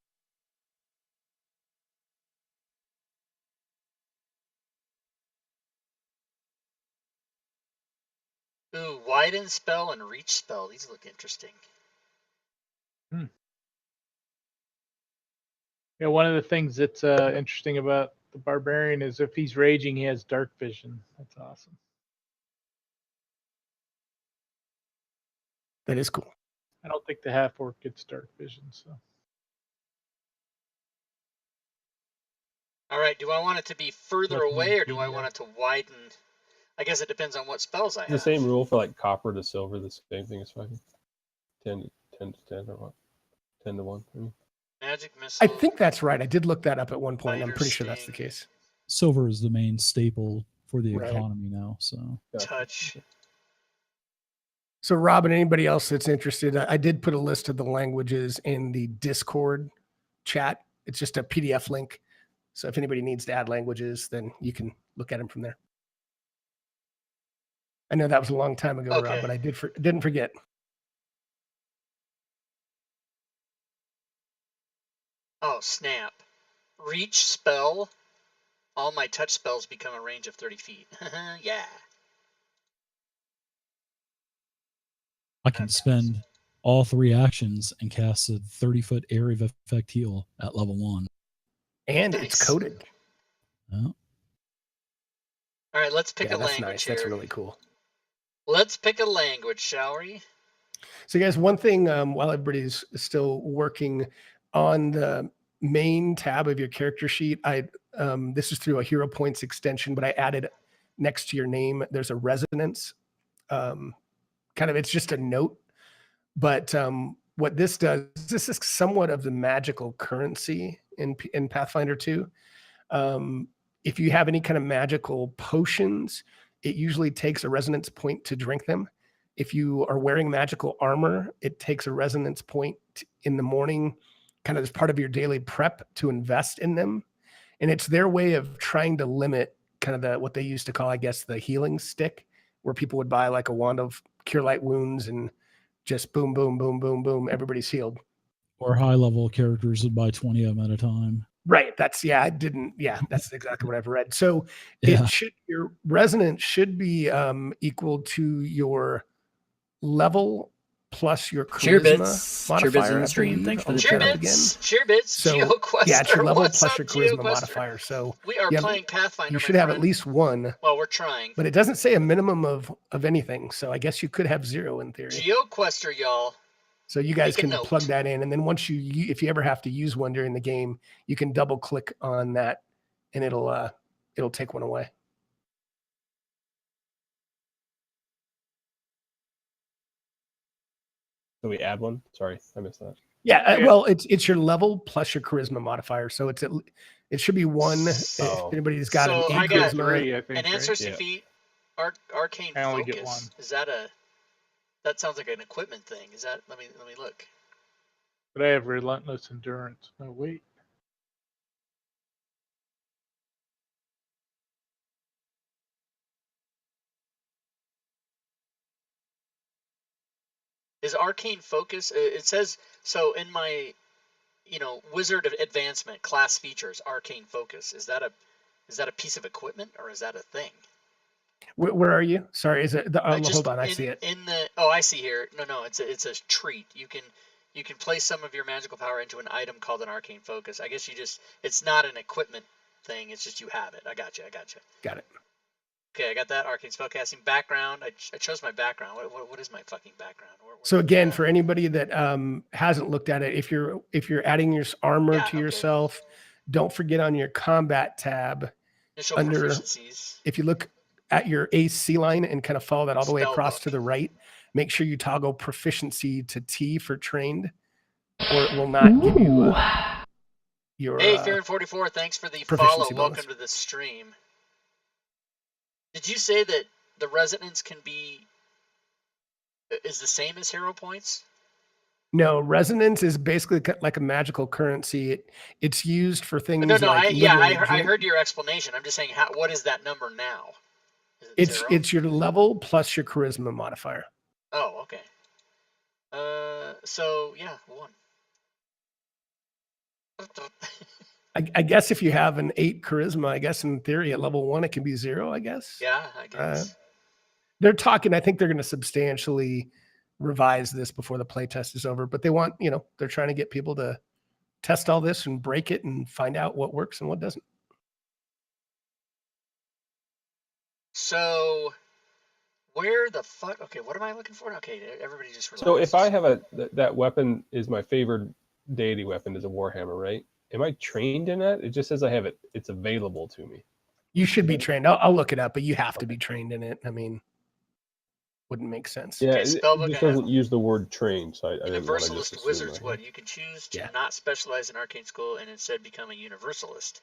Ooh, widen spell and reach spell. These look interesting. Yeah, one of the things that's interesting about the barbarian is if he's raging, he has dark vision. That's awesome. That is cool. I don't think the half orc gets dark vision, so. All right, do I want it to be further Nothing away or do in I PDF. want it to widen? I guess it depends on what spells I have. The same rule for like copper to silver. The same thing as fucking 10 to 10 or what? 10 to 1. I mean. Magic missile. I think that's right. I did look that up at one point. I'm Spider pretty sure that's the sting. case. Silver is the main staple for the Right. economy now. So Touch. So, Rob and anybody else that's interested, I did put a list of the languages in the Discord chat. It's just a PDF link. So, if anybody needs to add languages, then you can look at them from there. I know that was a long time ago, Okay. Rob, but I didn't forget. Oh, snap. Reach spell. All my touch spells become a range of 30 feet. Yeah. I can spend all 3 actions and cast a 30-foot area of effect heal at level 1. And Nice. it's coded. Oh, All right, let's pick Yeah, a that's language nice. here. That's really cool. Let's pick a language, shall we? So, guys, one thing while everybody's still working on the main tab of your character sheet, this is through a Hero Points extension, but I added next to your name, there's a resonance. It's just a note. But what this does, this is somewhat of the magical currency in Pathfinder 2. If you have any kind of magical potions, it usually takes a resonance point to drink them. If you are wearing magical armor, it takes a resonance point in the morning, kind of as part of your daily prep to invest in them. And it's their way of trying to limit kind of what they used to call, I guess, the healing stick, where people would buy like a wand of cure light wounds and just boom, boom, boom, boom, boom, everybody's healed. or high level characters would buy 20 of them at a time. Right. That's exactly what I've read. So Yeah. your resonance should be equal to your level plus your charisma modifier. Cheer bits in the stream. Thanks for the Cheer chat. bits. Cheer bits. So GeoQuester. yeah, it's your level What's plus up, your charisma GeoQuester? modifier. So we are playing Pathfinder. You should have at least one. Well, we're trying. But it doesn't say a minimum of anything. So I guess you could have 0 in theory. GeoQuester, y'all. So you guys can plug that in, and then once if you ever have to use one during the game, you can double click on that, and it'll take one away. So we add one. Sorry, I missed that. Yeah, well, it's your level plus your charisma modifier, so it should be 1. If anybody's got an 8 charisma, 3, I think, an ancestry feat, arcane I only focus. get 1. Is that that sounds like an equipment thing? Is that? Let me look. But I have relentless endurance. Oh wait. Is arcane focus? It says so in my, wizard of advancement class features. Arcane focus. Is that a piece of equipment or is that a thing? Where are you? Sorry, is it? Hold on, I see it. I see here. No, it's a treat. You can place some of your magical power into an item called an arcane focus. I guess it's not an equipment thing. It's just you have it. I got you. Got it. Okay, I got that. Arcane spellcasting background. I chose my background. What is my fucking background? So again, for anybody that hasn't looked at it, if you're adding your armor to yourself, don't forget on your combat tab initial under proficiencies. If you look at your AC line and kind of follow that all the way across to the right, make sure you toggle proficiency to T for trained, or it will not give you your. Hey, Farron44, thanks for the follow. Welcome to the stream. Did you say that the resonance is the same as hero points? No, resonance is basically like a magical currency. It's used for things. No. I heard your explanation. I'm just saying, what is that number now? It's your level plus your charisma modifier. Oh, okay. So yeah, 1. I guess if you have an 8 charisma, I guess in theory at level 1 it can be 0. I guess. Yeah, I guess. They're talking. I think they're going to substantially revise this before the playtest is over. But they want, they're trying to get people to test all this and break it and find out what works and what doesn't. So, where the fuck? Okay, what am I looking for? Okay, everybody just relax. So if I have that weapon is my favorite deity weapon is a warhammer, right? Am I trained in that? It just says I have it. It's available to me. You should be trained. I'll look it up, but you have to be trained in it. I mean, wouldn't make sense. Yeah, it just doesn't use the word trained, so I Universalist wizards. What you can choose to not specialize in arcane school and instead become a universalist.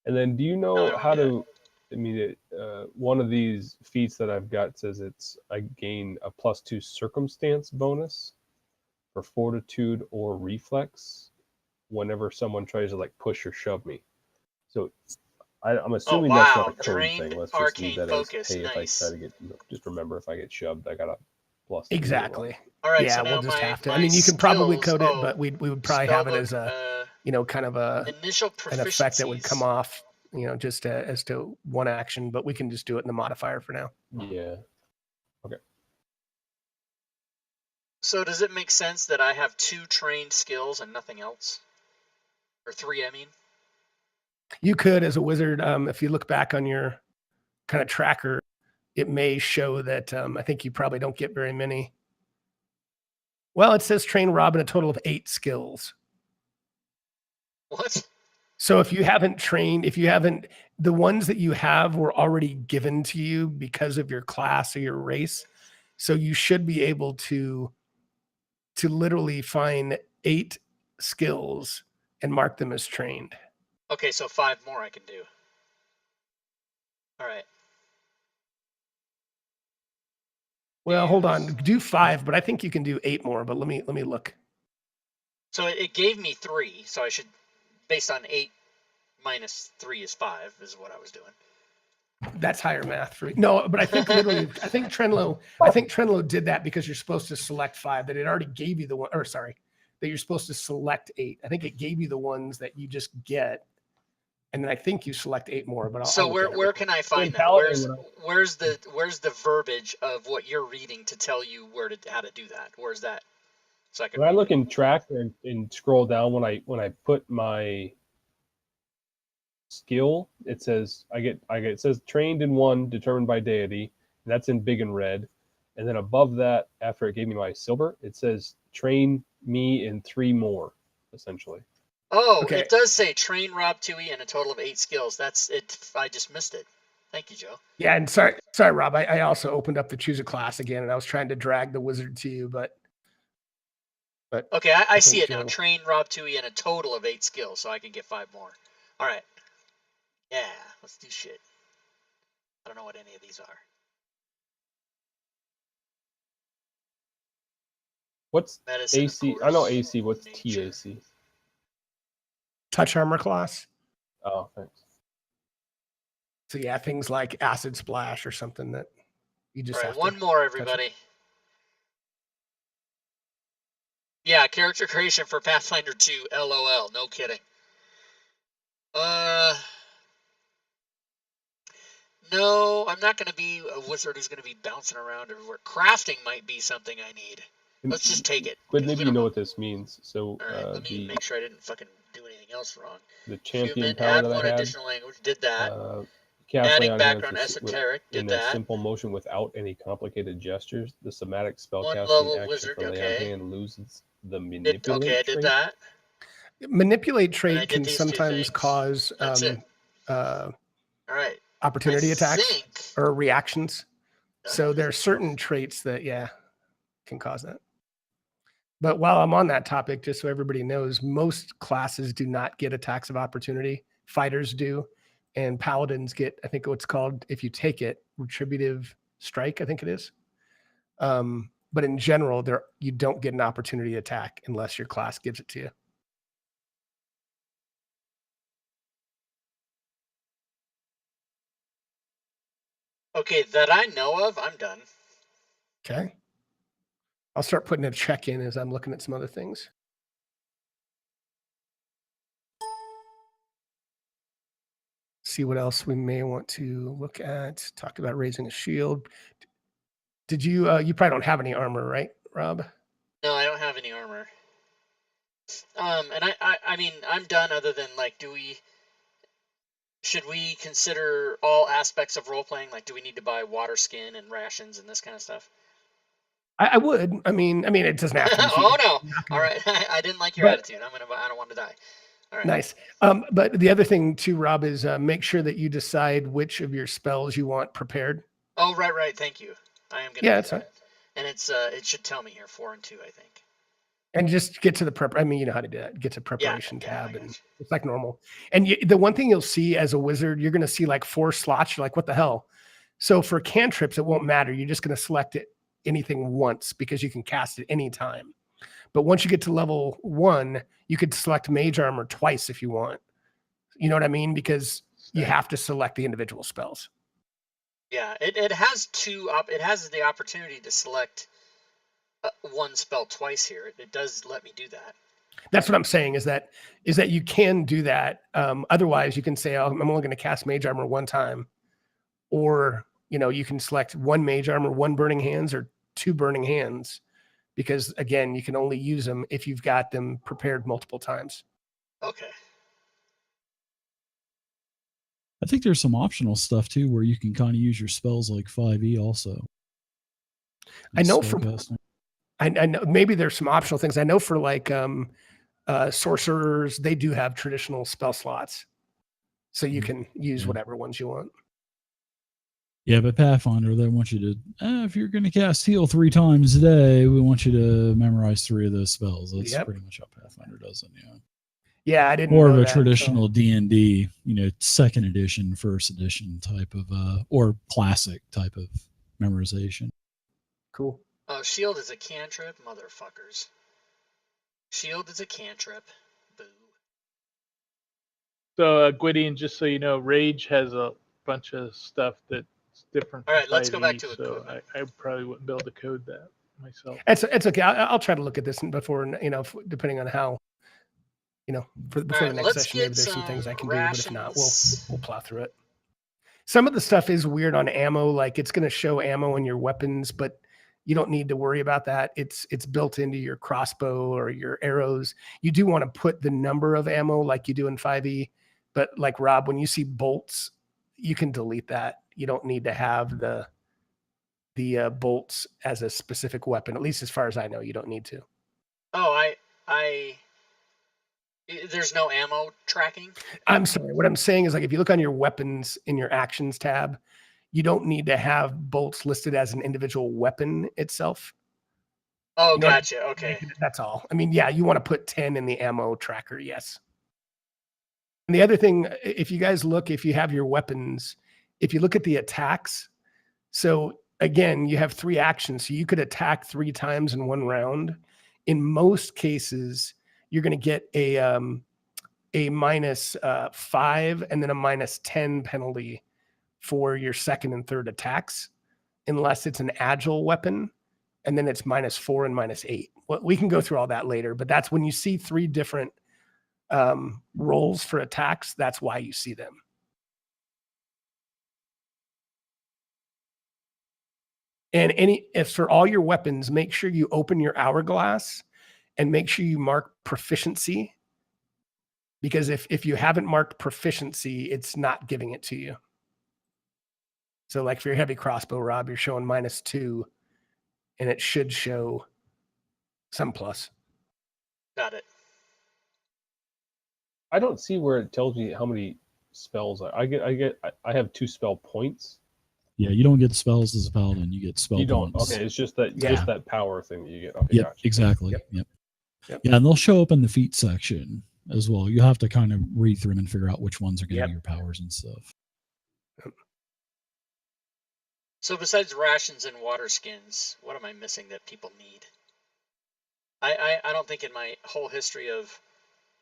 And then, do you know how to? I mean, one of these feats that I've got says I gain a +2 circumstance bonus for fortitude or reflex whenever someone tries to push or shove me. So I'm assuming that's not a code thing. Let's just leave that as, hey, if I try to get, just remember if I get shoved, I got a +2. Exactly. All right. Yeah, so we'll just have to. I mean, you can probably code it, but we would probably have it as a, kind of an effect that would come off, just as to one action, but we can just do it in the modifier for now. Yeah. Okay. So does it make sense that I have 2 trained skills and nothing else? Or 3, I mean? You could, as a wizard, if you look back on your kind of tracker, it may show that I think you probably don't get very many. Well, it says train Robin a total of 8 skills. What? So if you haven't trained, the ones that you have were already given to you because of your class or your race. So you should be able to literally find 8 skills and mark them as trained. Okay, so 5 more I can do. All right. Well, hold on. Do 5, but I think you can do 8 more. But let me look. So it gave me 3. So I should, based on 8 minus 3 is 5, is what I was doing. That's higher math for no, but I think literally, I think Trenlo did that because you're supposed to select 5. That it already gave you the one, or sorry, that you're supposed to select 8. I think it gave you the ones that you just get, and then I think you select 8 more. But so where can I find that? Where's the verbiage of what you're reading to tell you how to do that? Where's that? So when I look in tracker and scroll down, when I put my skill, it says it says trained in 1 determined by deity, and that's in big and red. And then above that, after it gave me my silver, it says train me in 3 more, essentially. Oh, okay. It does say train Rob Tui and a total of 8 skills. That's it. I just missed it. Thank you, Joe. Yeah, and sorry, Rob. I also opened up the choose a class again, and I was trying to drag the wizard to you, but okay, I see it now. Train Rob Tui and a total of 8 skills, so I can get 5 more. All right. Yeah, let's do shit. I don't know what any of these are. What's medicine, AC? I know AC. What's nature. TAC? Touch armor class. Oh, thanks. So yeah, things like acid splash or something that you just have one more, everybody. Yeah, character creation for Pathfinder 2. LOL. No kidding. No, I'm not going to be a wizard who's going to be bouncing around everywhere. Crafting might be something I need. Let's just take it. But 'cause maybe we you don't know what this means. So All right, let me make sure I didn't fucking do anything else wrong. the champion Human, power add that I one had, additional language. Did that. cast lay Adding on hands background with, esoteric. Did in a that. simple motion without any complicated gestures. The somatic One spellcasting level action wizard. from lay on Okay. hand loses the Okay, manipulate I did trait. that. Manipulate And I trait did can these two sometimes things. cause That's it. uh, All right. opportunity I attacks think. or reactions. So there are Jesus certain Christ. traits that, yeah, can cause that. But while I'm on that topic, just so everybody knows, most classes do not get attacks of opportunity. Fighters do. And paladins get, I think what's called, if you take it, retributive strike, I think it is. But in general, you don't get an opportunity attack unless your class gives it to you. Okay, that I know of, I'm done. Okay. I'll start putting a check in as I'm looking at some other things. See what else we may want to look at. Talked about raising a shield. Did you, you probably don't have any armor, right, Rob? No, I don't have any armor. And I mean, I'm done other than, like, should we consider all aspects of role-playing? Like, do we need to buy water skin and rations and this kind of stuff? I would. I mean, it doesn't have to be. Oh, no. All right. I didn't like your attitude. I don't want to die. All right. Nice. But the other thing too, Rob, is make sure that you decide which of your spells you want prepared. Oh, right. Thank you. I am going to do that. Right. And it should tell me here 4 and 2, I think. And just get to the prep. I mean, you know how to do that. Get to preparation tab, and it's like normal. And the one thing you'll see as a wizard, you're going to see like 4 slots. You're like, what the hell? So for cantrips, it won't matter. You're just going to select anything once because you can cast it anytime. But once you get to level 1, you could select mage armor twice if you want. You know what I mean? Because you have to select the individual spells. Yeah, it has it has the opportunity to select one spell twice here. It does let me do that. That's what I'm saying is that you can do that. Otherwise, you can say, oh, I'm only going to cast mage armor one time. Or, you can select 1 mage armor, 1 burning hands, or 2 burning hands. Because, again, you can only use them if you've got them prepared multiple times. Okay. I think there's some optional stuff, too, where you can kind of use your spells like 5e also. I know I know maybe there's some optional things. I know for like sorcerers, they do have traditional spell slots. So you can use whatever ones you want. Yeah, but Pathfinder, they want you to, if you're going to cast heal 3 times a day, we want you to memorize 3 of those spells. That's pretty much how Pathfinder does it. Yeah. Yeah, I didn't. More of a traditional D&D, 2nd edition, 1st edition type of, or classic type of memorization. Cool. Shield is a cantrip, motherfuckers. Shield is a cantrip. Boo. So, Gwydion, just so you know, Rage has a bunch of stuff that's different. All right, let's go back to it. So I probably wouldn't be able to code that myself. It's okay. I'll try to look at this before, depending on how, before the next session, maybe there's some things I can do, but if not, we'll plow through it. Some of the stuff is weird on ammo, like it's going to show ammo in your weapons, but you don't need to worry about that. It's built into your crossbow or your arrows. You do want to put the number of ammo like you do in 5e, but like Rob, when you see bolts, you can delete that. You don't need to have the bolts as a specific weapon. At least as far as I know, you don't need to. Oh, there's no ammo tracking? I'm sorry. What I'm saying is, like, if you look on your weapons in your actions tab, you don't need to have bolts listed as an individual weapon itself. Oh, gotcha. Okay. That's all. I mean, yeah, you want to put 10 in the ammo tracker. Yes. And the other thing, if you guys look, if you have your weapons, if you look at the attacks, so again, you have 3 actions. So you could attack 3 times in 1 round. In most cases, you're going to get a -5 and then a -10 penalty for your second and third attacks, unless it's an agile weapon. and then it's -4 and -8. Well, we can go through all that later, but that's when you see 3 different rolls for attacks. That's why you see them. And if for all your weapons, make sure you open your hourglass and make sure you mark proficiency. Because if you haven't marked proficiency, it's not giving it to you. So like for your heavy crossbow, Rob, you're showing -2, and it should show some plus. Got it. I don't see where it tells me how many spells I get. I have 2 spell points. Yeah, you don't get spells as a paladin. You get spell You don't. points. Okay, it's just that Yeah. power thing that you get. Okay, Yep, gotcha. exactly. Yep. Yep. Yep. Yeah, and they'll show up in the feat section as well. You have to kind of read through them and figure out which ones are getting Yep. your powers and stuff. So besides rations and water skins, what am I missing that people need? I don't think in my whole history of,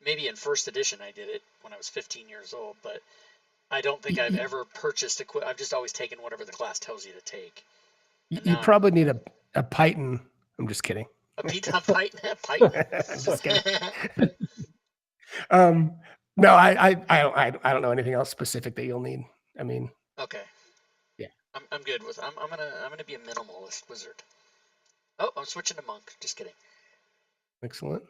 maybe in first edition I did it when I was 15 years old, but I don't think I've ever purchased I've just always taken whatever the class tells you to take. You probably need a Python. I'm just kidding. A Python. Just kidding. No, I don't know anything else specific that you'll need. I mean, Okay. Yeah. I'm good with. I'm gonna be a minimalist wizard. Oh, I'm switching to monk. Just kidding. excellent.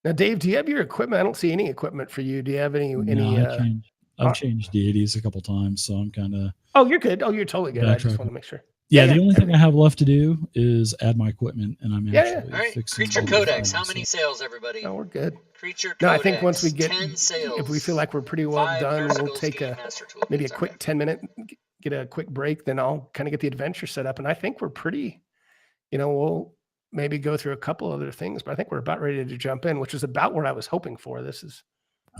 Now, Dave, do you have your equipment? I don't see any equipment for you. Do you have any? No, I've changed deities a couple times, so I'm kind of. Oh, you're good. Oh, you're totally good. I just want to make sure. Yeah, the only thing I have left to do is add my equipment, and I'm actually All right. fixing Creature all the Codex. phones, How many sales, everybody? No, we're good. Creature Codex. No, I think once we get, 10 sales. if we feel like we're pretty well 5 done, Nurse we'll Skills take Game a Master Toolkits. maybe a Okay. quick 10-minute, get a quick break. Then I'll kind of get the adventure set up, and I think we're pretty. We'll maybe go through a couple other things, but I think we're about ready to jump in, which is about what I was hoping for. This is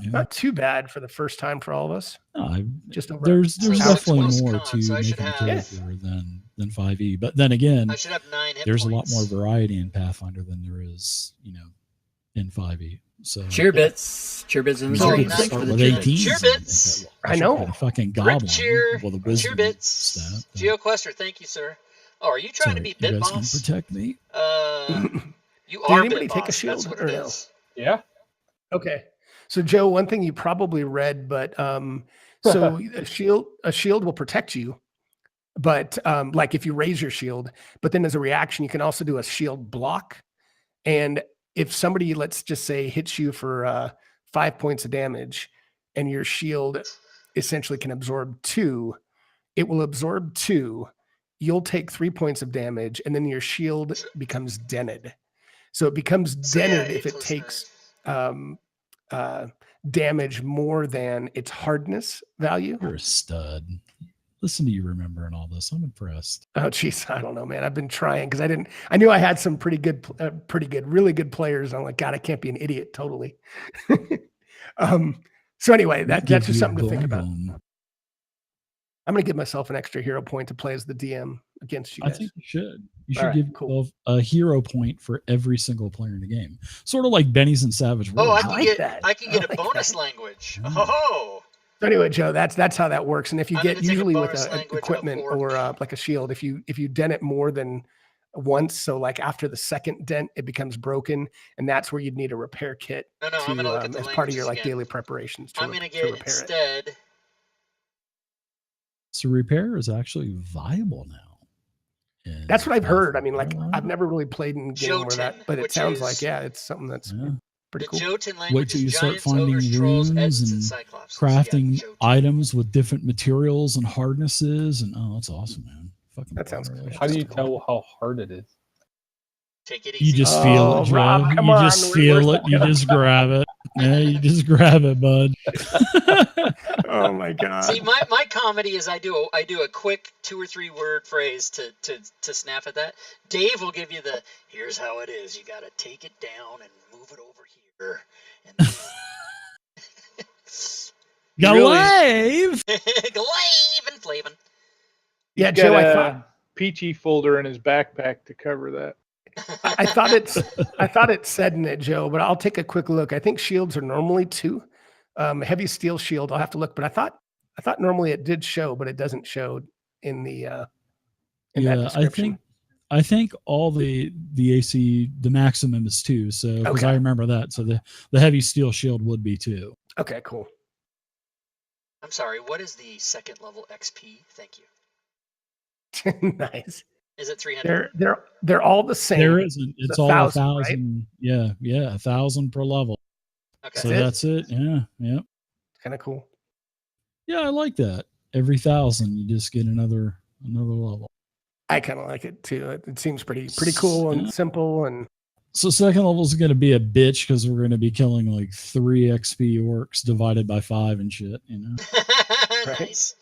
not too bad for the first time for all of us. Just over there's So definitely 6 more plus to con, so I should making a have- character than 5e. But then again, I should have 9 hit there's points. a lot more variety in Pathfinder than there is, in 5e. So Cheer bits in the you Oh, could streets. nice. start for with the 18s. cheer bits. I know. A fucking Brick goblin cheer. with a Cheer wisdom bits. stat. GeoQuester, thank you, sir. Oh, are you trying to be You Bit guys can Boss? protect me. You Did are anybody Bit take a Boss. shield That's what or it no? is. Yeah. Okay. So Joe, one thing you probably read, but so a shield will protect you, but like if you raise your shield, but then as a reaction, you can also do a shield block. And if somebody, let's just say, hits you for 5 points of damage, and your shield essentially can absorb 2, it will absorb 2. You'll take 3 points of damage, and then your shield becomes dented. So it becomes dented if it takes damage more than its hardness value. You're a stud. Listen to you remembering all this. I'm impressed. Oh, geez, I don't know, man. I've been trying because I knew I had some pretty good, really good players. I'm like, God, I can't be an idiot. Totally. So anyway, that's just something to think about. I'm going to give myself an extra hero point to play as the DM against you guys. I think you should. You All should right, give yourself a hero point for every single player in the game. Sort of like Benny's and Savage Oh, Worlds. I can get a bonus language. Oh. So anyway, Joe, that's how that works. And if you I'm get gonna take a usually with bonus a language of equipment orc. or like a shield, if you dent it more than once, so like after the second dent, it becomes broken, and that's where you'd need a repair kit No, I'm gonna look at the as part of your languages like again. daily preparations. I'm going to get repair it. instead. So repair is actually viable now. That's what I've heard. I mean, Pathfinder. like I've never really played in a game where that, Jotun, but it which sounds is- like it's something that's Yeah. pretty The cool. Jotun Wait language till you is start giants, finding ogres, trolls, runes Ents, and cyclops. So, yeah, crafting Jotun. items with different materials and hardnesses, and that's awesome, man. Fucking That sounds baller. cool. How do you tell how hard it is? Take it easy. You just Oh, feel it, Joe. Rob, come you on. just Where's feel that it. You coming just grab it. Yeah, you just grab it, bud. Oh my god! See, my comedy is I do a quick 2 or 3 word phrase to snap at that. Dave will give you the here's how it is. You got to take it down and move it over here. And Go Really? wave. Glaive and Flavin. Yeah, He's Joe, got I a thought peachy folder in his backpack to cover that. I thought it said in it, Joe, but I'll take a quick look. I think shields are normally 2. Heavy steel shield, I'll have to look, but I thought normally it did show, but it doesn't show in the in that Yeah, description. I think all the AC, the maximum is 2. So because I Okay. remember that, so the heavy steel shield would be 2. Okay, cool. I'm sorry. What is the second level XP? Thank you. Nice. Is it 300? They're all the same. There isn't. It's It's all 1,000, 1,000. right? Yeah, 1,000 per level. Okay. So that's it. Yeah, yeah, Kind of cool. yeah. I like that. Every 1,000, you just get another level. I kind of like it too. It seems pretty cool and Yeah. simple. And So second level is going to be a bitch because we're going to be killing like 3 XP orcs divided by 5 and shit. You know. Nice.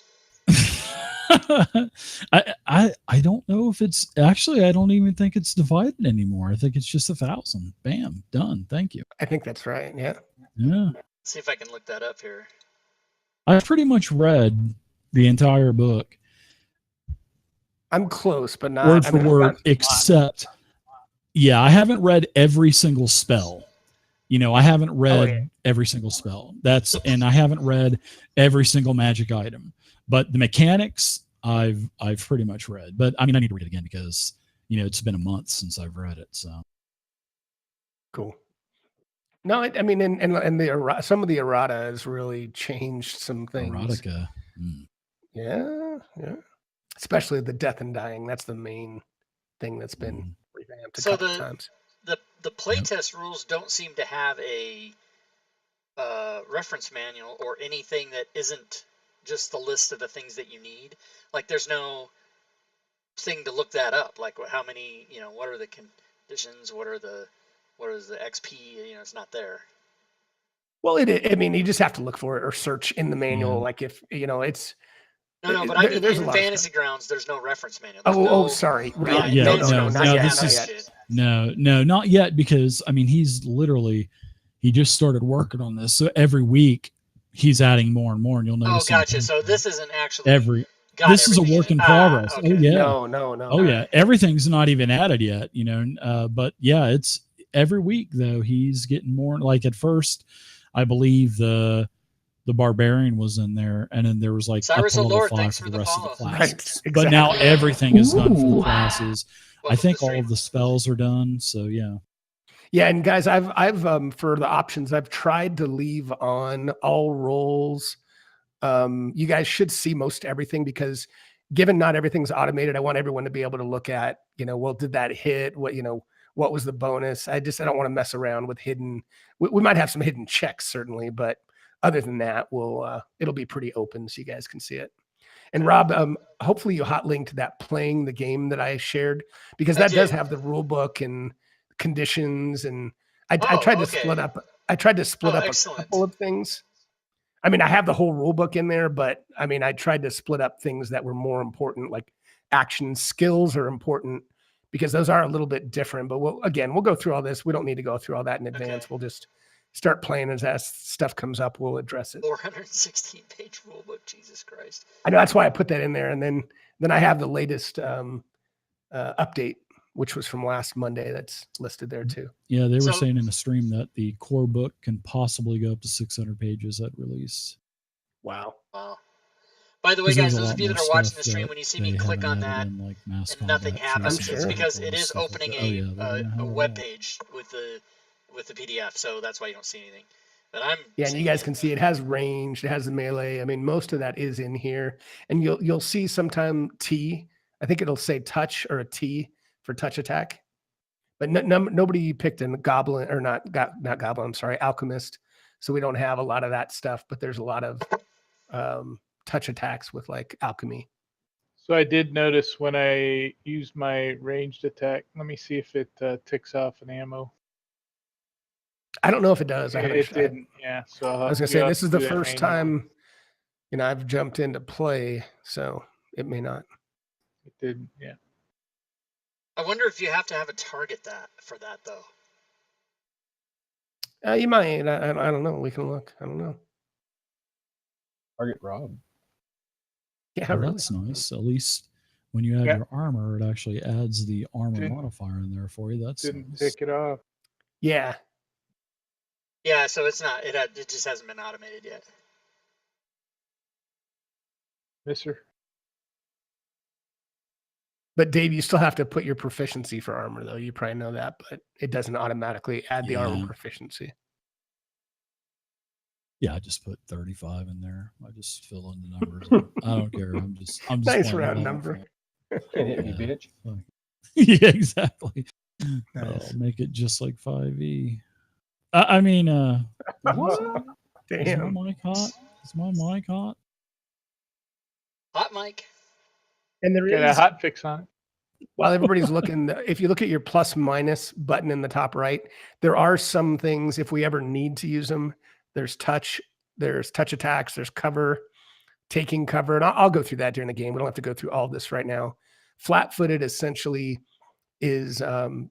I don't know if it's actually. I don't even think it's divided anymore. I think it's just 1,000. Bam, done. Thank you. I think that's right. Yeah. Yeah, See if I can look that up here. I pretty much read the entire book I'm close, but not word for I've word, gotten to a lot. except yeah, I haven't read every single spell. You know, I haven't read yeah. every single spell. And I haven't read every single magic item. But the mechanics I've pretty much read. But I mean, I need to read it again because you know it's been a month since I've read it. So Cool. No, I mean, and the some of the errata has really changed some things. erotica. Yeah, yeah. Especially the death and dying. That's the main thing that's been revamped a So couple times. the playtest rules don't seem to have a reference manual or anything that isn't just the list of the things that you need. Like there's no thing to look that up. Like how many, you know, what are the conditions? What is the XP? You know, it's not there. Well, I mean, you just have to look for it or search in the manual. Yeah. Like if you know, it's No, but I mean, there's a in lot of Fantasy stuff. Grounds, there's no reference manual. Sorry. Yeah, Yeah, Fantasy no, Grounds, no, doesn't this have is that shit. no, not yet because I mean he just started working on this. So every week he's adding more and more, and you'll Oh, notice. gotcha. So this isn't actually this is a work in progress. Okay. Oh yeah. No. Oh yeah. Right. Everything's not even added yet, you know. But yeah, it's every week though he's getting more. Like at first, I believe the barbarian was in there, and then there was like Cyrus up to level O'Lord, 5 thanks for for the the rest of the follow. classes. Right, exactly. But now everything is done for the Ooh. classes. I Welcome think to the all of the spells are done. So yeah. Yeah, and guys, I've for the options, I've tried to leave on all rolls. You guys should see most everything because given not everything's automated, I want everyone to be able to look at, you know, well, did that hit? What was the bonus? I don't want to mess around with hidden. We might have some hidden checks certainly, but other than that, it'll be pretty open so you guys can see it. And Rob, hopefully you hot linked that playing the game that I shared because that does have the rule book and conditions. And I tried to split up. I tried to split up a couple of things. I mean, I have the whole rule book in there, but I mean, I tried to split up things that were more important, like action skills are important because those are a little bit different. But we'll go through all this. We don't need to go through all that in advance. Okay. We'll just start playing as stuff comes up. We'll address it. 416-page rulebook, Jesus Christ! I know that's why I put that in there, and then I have the latest update, which was from last Monday. That's listed there too. Yeah, they were saying in the stream that the core book can possibly go up to 600 pages at release. Wow. By the way, guys, those of you that are watching the stream, when you see me click on that like and nothing happens, it's because it is opening a web page with the PDF, so that's why you don't see anything. But and you guys can see it has range, it has the melee. I mean, most of that is in here, and you'll see sometime T. I think it'll say touch or a T for touch attack, but nobody picked a goblin or not goblin. I'm sorry, alchemist. So we don't have a lot of that stuff, but there's a lot of touch attacks with like alchemy. So I did notice when I used my ranged attack. Let me see if it ticks off an ammo. I don't know if it does. It didn't. Yeah. So I was gonna say this is the first time, you know, I've jumped into play, so it may not. It didn't. Yeah. I wonder if you have to have a target for that though. You might. I don't know. We can look. I don't know. Target Rob. Yeah, well, really. That's nice. At least when you add your armor, it actually adds the armor modifier in there for you. That's didn't nice. tick it off. Yeah. Yeah, so it's not. It just hasn't been automated yet. Mister. But Dave, you still have to put your proficiency for armor, though. You probably know that, but it doesn't automatically add the armor Yeah. proficiency. Yeah, I just put 35 in there. I just fill in the numbers. I don't care. I'm just Nice playing round with number. Can't hit me, Yeah. bitch. Fuck. Yeah, exactly. Nice. I'll make it just like 5e. I mean, what? Is my Damn. mic hot? Is my mic hot? Hot mic. And there Get a is, hot fix on it. while everybody's looking, if you look at your plus minus button in the top right, there are some things, if we ever need to use them, there's touch attacks, there's cover, taking cover. And I'll go through that during the game. We don't have to go through all this right now. Flat-footed essentially is there's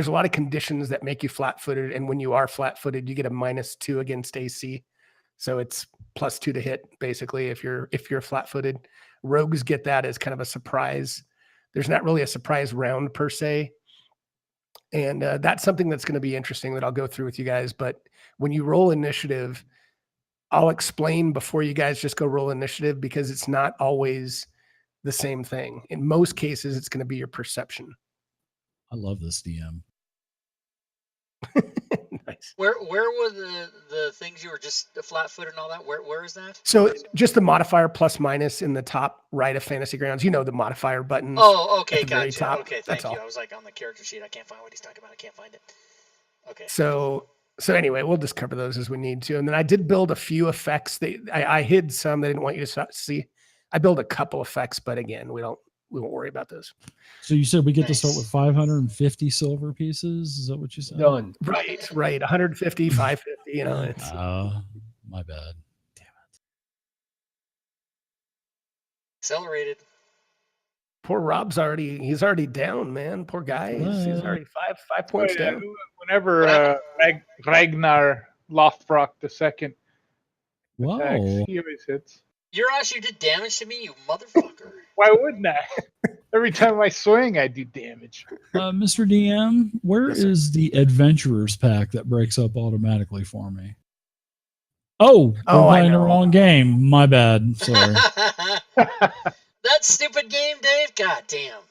a lot of conditions that make you flat-footed, and when you are flat-footed, you get a -2 against AC. So it's +2 to hit, basically, if you're flat-footed. Rogues get that as kind of a surprise. There's not really a surprise round per se. And that's something that's going to be interesting that I'll go through with you guys. But when you roll initiative, I'll explain before you guys just go roll initiative, because it's not always the same thing. In most cases, it's going to be your perception. I love this DM. Nice. Where were the things you were just flat-footed and all that? Where is that? So just the modifier plus minus in the top right of Fantasy Grounds. You know the modifier buttons. Oh, okay, at the very gotcha. top. Okay, That's thank you. all. I was like on the character sheet. I can't find what he's talking about. I can't find it. Okay. So anyway, we'll just cover those as we need to. And then I did build a few effects. I hid some that I didn't want you to see. I built a couple effects, but again, we won't worry about those. So you said we get to start Nice. with 550 silver pieces? Is that what you said? Done. Right. 150, 550, you know. It's, My bad. Damn it. Accelerated. poor Rob's he's already down, man. Poor guy. He's already five points down. Whenever Ragnar Lothbrok II Whoa. attacks, he always hits. Urash, you did damage to me, you motherfucker. Why wouldn't I? Every time I swing, I do damage. Mr. DM, where Yes, sir. is the Adventurers pack that breaks up automatically for me? Oh, we're I playing the know. wrong game. My bad. Sorry. That stupid game, Dave? God damn.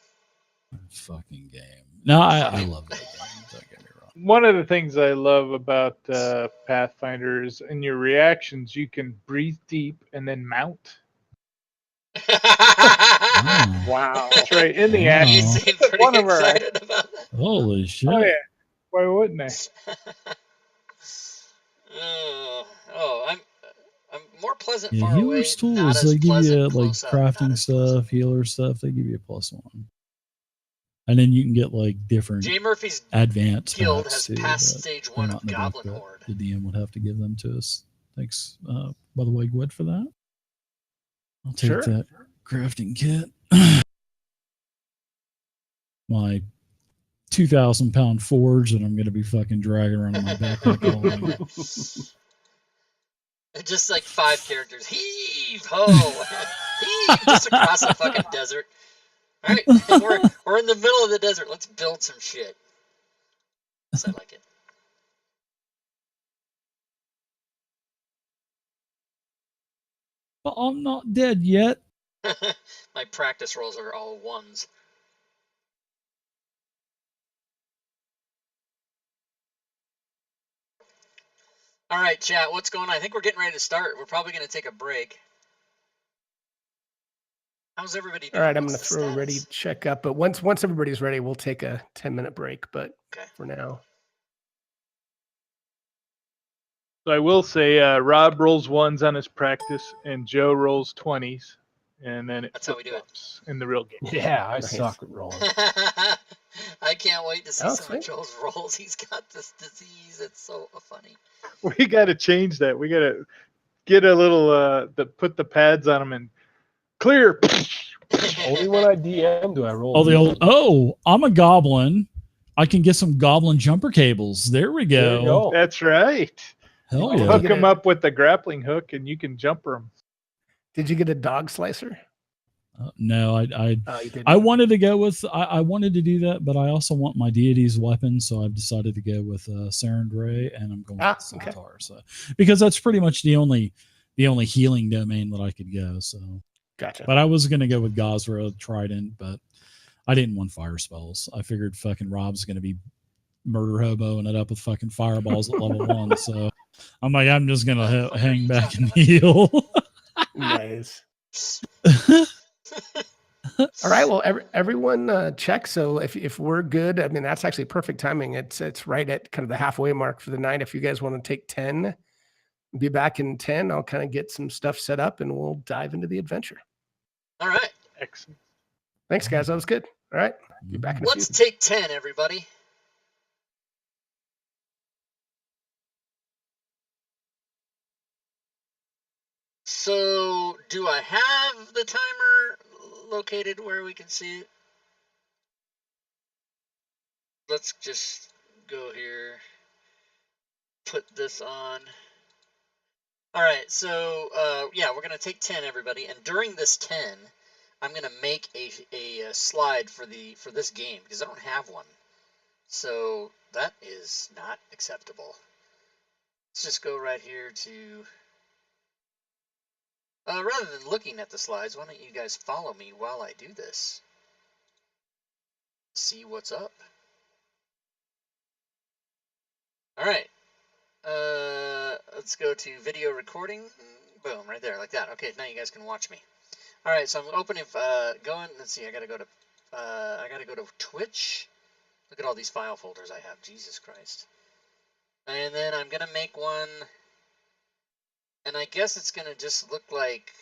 Fucking game. No, I love that game. Don't get me wrong. One of the things I love about Pathfinder is in your reactions, you can breathe deep and then mount. Oh, Wow. That's right. In the Wow. action. You seem pretty One of our- excited about that. holy shit. Oh, yeah. Why wouldn't I? I'm more pleasant Yeah, far away. healer's Not tools, as they give you pleasant like close up, not crafting as pleasant. stuff, healer stuff, they give you a +1. And then you can get like different J. Murphy's advanced guild packs has too, passed but stage they're 1 not of in the book Goblin yet. Horde. The DM would have to give them to us. Thanks, by the way, Gwed, for that. I'll take Sure. that crafting kit. My 2,000-pound forge that I'm going to be fucking dragging around in my backpack all night. Just like 5 characters. Heave ho! Heave! Just across the fucking desert. Alright, we're in the middle of the desert. Let's build some shit. Yes, I like it. But I'm not dead yet. My practice rolls are all 1s. All right, chat, what's going on? I think we're getting ready to start. We're probably going to take a break. How's everybody doing? All right, I'm going to What's the throw a ready status? check up. But once everybody's ready, we'll take a 10-minute break. But Okay. for now, So I will say Rob rolls 1s on his practice and Joe rolls 20s. And then That's how we do it. flip-flops in the real game. Yeah, I Nice. suck at rolling. I can't wait to see Oh, some of sweet. Joel's rolls. He's got this disease. It's so funny. We got to change that. We got to get a little, put the pads on them and clear. Only when I DM do I roll. Oh, the old, I'm a goblin. I can get some goblin jumper cables. There we There you go. go. That's right. Hell Oh, yeah. Hook get them it. up with the grappling hook and you can jumper them. did you get a dog slicer? No, I You did. I wanted to go with I wanted to do that, but I also want my deity's weapon, so I've decided to go with Sarandray, and I'm going with okay. Scimitar. So because that's pretty much the only healing domain that I could go. So Gotcha. But I was going to go with Gosra Trident, but I didn't want fire spells. I figured fucking Rob's going to be murder hoboing it up with fucking fireballs at level 1. So I'm like, I'm just going to hang back and heal. Nice. All right. Well, everyone check. So if we're good, I mean, that's actually perfect timing. It's right at kind of the halfway mark for the night. If you guys want to take 10, be back in 10, I'll kind of get some stuff set up and we'll dive into the adventure. All right. Excellent. Thanks, guys. That was good. All right. Be back in a few. Let's take 10, everybody. So, do I have the timer located where we can see it? Let's just go here. Put this on. All right, so yeah, we're gonna take 10, everybody, and during this 10, I'm gonna make a slide for this game because I don't have one. So that is not acceptable. Let's just go right here to. Rather than looking at the slides, why don't you guys follow me while I do this? See what's up. All right. Let's go to video recording. Boom, right there, like that. Okay, now you guys can watch me. All right, so I'm opening. Going. Let's see. I gotta go to Twitch. Look at all these file folders I have. Jesus Christ. And then I'm gonna make one. And I guess it's gonna just look like.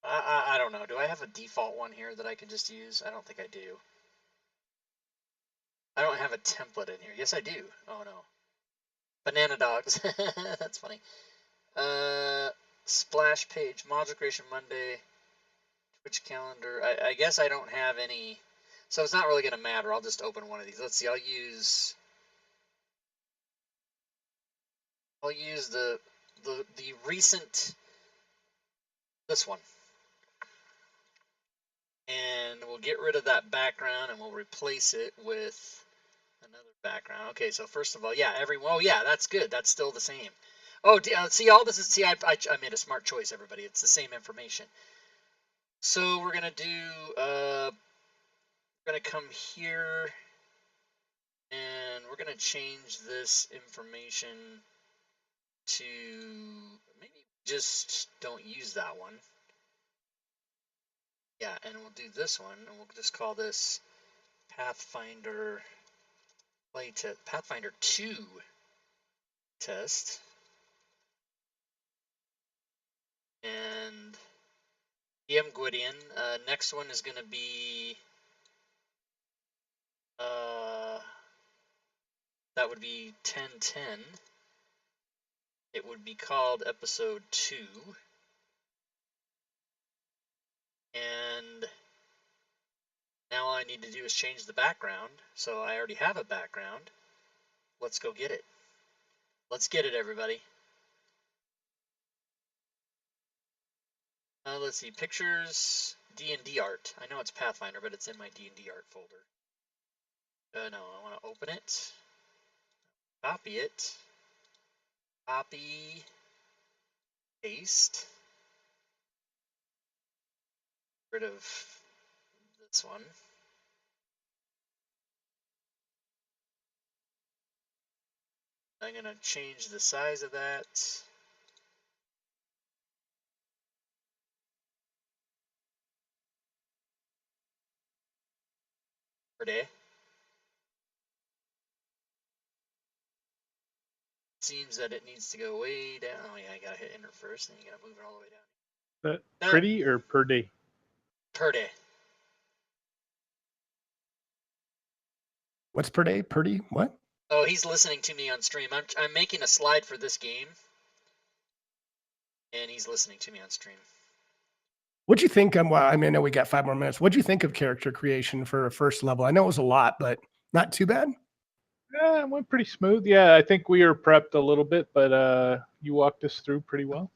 I don't know. Do I have a default one here that I can just use? I don't think I do. I don't have a template in here. Yes, I do. Oh no. Banana dogs. That's funny. Splash page, module creation Monday, Twitch calendar. I guess I don't have any, so it's not really gonna matter. I'll just open one of these. Let's see. I'll use the recent, this one, and we'll get rid of that background and we'll replace it with another background. Okay, so first of all, yeah, oh yeah, that's good. That's still the same. Oh, see, all this is, see, I made a smart choice, everybody. It's the same information. So we're gonna do, we're gonna come here, and we're gonna change this information to, maybe just don't use that one. Yeah, and we'll do this one, and we'll just call this Pathfinder playtest, Pathfinder 2 test. And DM Gwydion. Next one is going to be, that would be 1010. It would be called episode 2. And now all I need to do is change the background. So I already have a background. Let's go get it. Let's get it, everybody. Let's see, pictures, D&D art. I know it's Pathfinder, but it's in my D&D art folder. No, I want to open it, copy it, copy, paste, get rid of this one. I'm going to change the size of that. Per day. Seems that it needs to go way down. Oh yeah, I gotta hit enter first, and you gotta move it all the way down. That pretty or per day? Per day. What's per day? Per day? What? Oh, he's listening to me on stream. I'm making a slide for this game, and he's listening to me on stream. What'd you think? Well, I mean, I know we got 5 more minutes. What'd you think of character creation for a first level? I know it was a lot, but not too bad. Yeah, it went pretty smooth. Yeah, I think we were prepped a little bit, but you walked us through pretty well.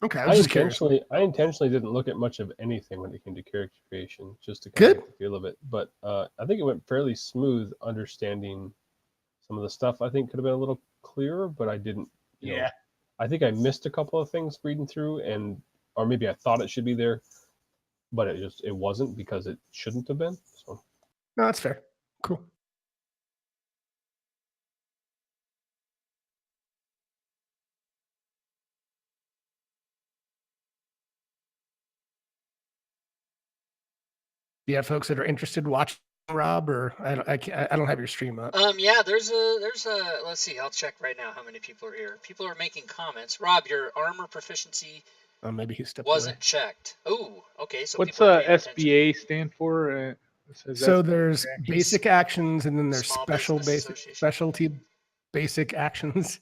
Okay, I was just curious. I intentionally didn't look at much of anything when it came to character creation, just to kind of get the feel of it. But I think it went fairly smooth. Understanding some of the stuff, I think, could have been a little clearer, but I didn't. You know, I think I missed a couple of things reading through, or maybe I thought it should be there, but it wasn't because it shouldn't have been. So No, that's fair. Cool. Do you have folks that are interested in watching, Rob, or I don't have your stream up. Yeah, there's a let's see, I'll check right now how many people are here. People are making comments. Rob, your armor proficiency Oh, maybe he stepped wasn't away. checked. Oh, okay, so What's people are paying attention. SBA stand for? It says So SBA there's actions. basic actions, and then there's Small Business Association. specialty basic actions.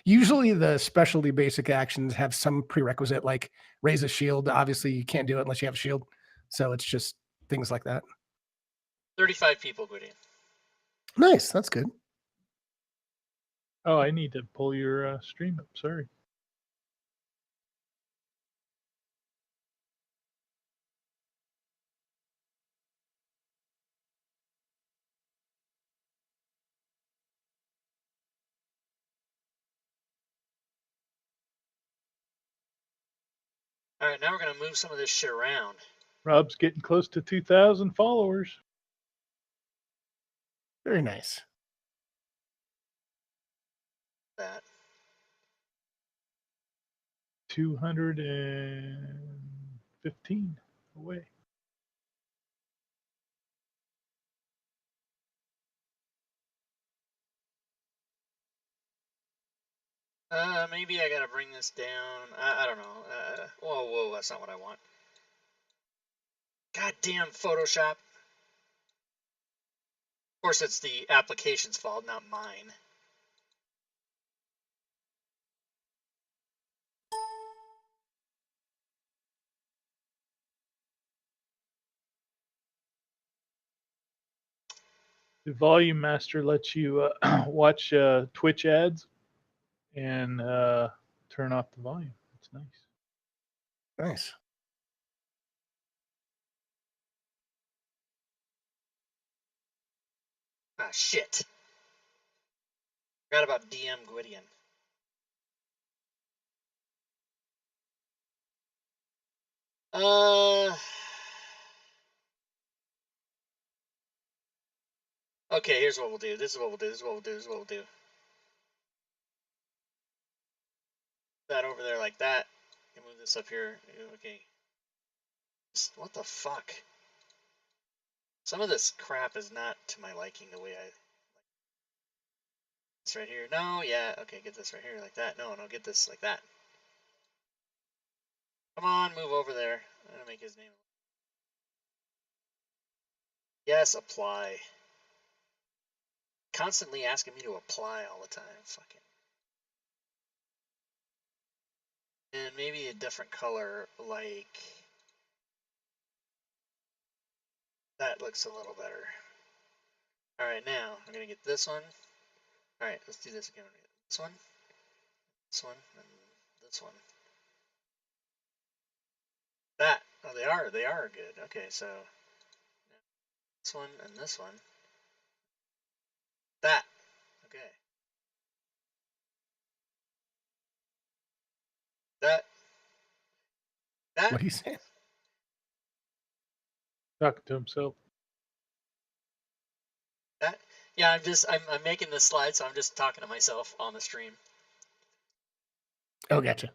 Usually the specialty basic actions have some prerequisite, like raise a shield. Obviously, you can't do it unless you have a shield. So it's just things like that. 35 people, Gwydion. Nice. That's good. Oh, I need to pull your stream up. Sorry. All right, now we're going to move some of this shit around. Rob's getting close to 2,000 followers. Very nice. That. 215 away. Maybe I gotta bring this down. I don't know. Whoa, that's not what I want. Goddamn Photoshop. Of course, it's the application's fault, not mine. The Volume Master lets you watch Twitch ads and turn off the volume. It's nice. Nice. Ah, shit. Forgot about DM Gwydion. Okay, here's what we'll do. This is what we'll do. That over there like that. You move this up here. Okay. What the fuck? Some of this crap is not to my liking the way I... This right here. No, yeah. Okay, get this right here like that. No, get this like that. Come on, move over there. I'm going to make his name... Yes, apply. Constantly asking me to apply all the time. Fucking. And maybe a different color, like... That looks a little better. Alright, now, I'm going to get this one. Alright, let's do this again. This one, and this one. That. Oh, they are good. Okay, so... This one and this one. That. Okay. That. What are you saying? Talking to himself. That. Yeah, I'm making this slide, so I'm just talking to myself on the stream. Oh, gotcha.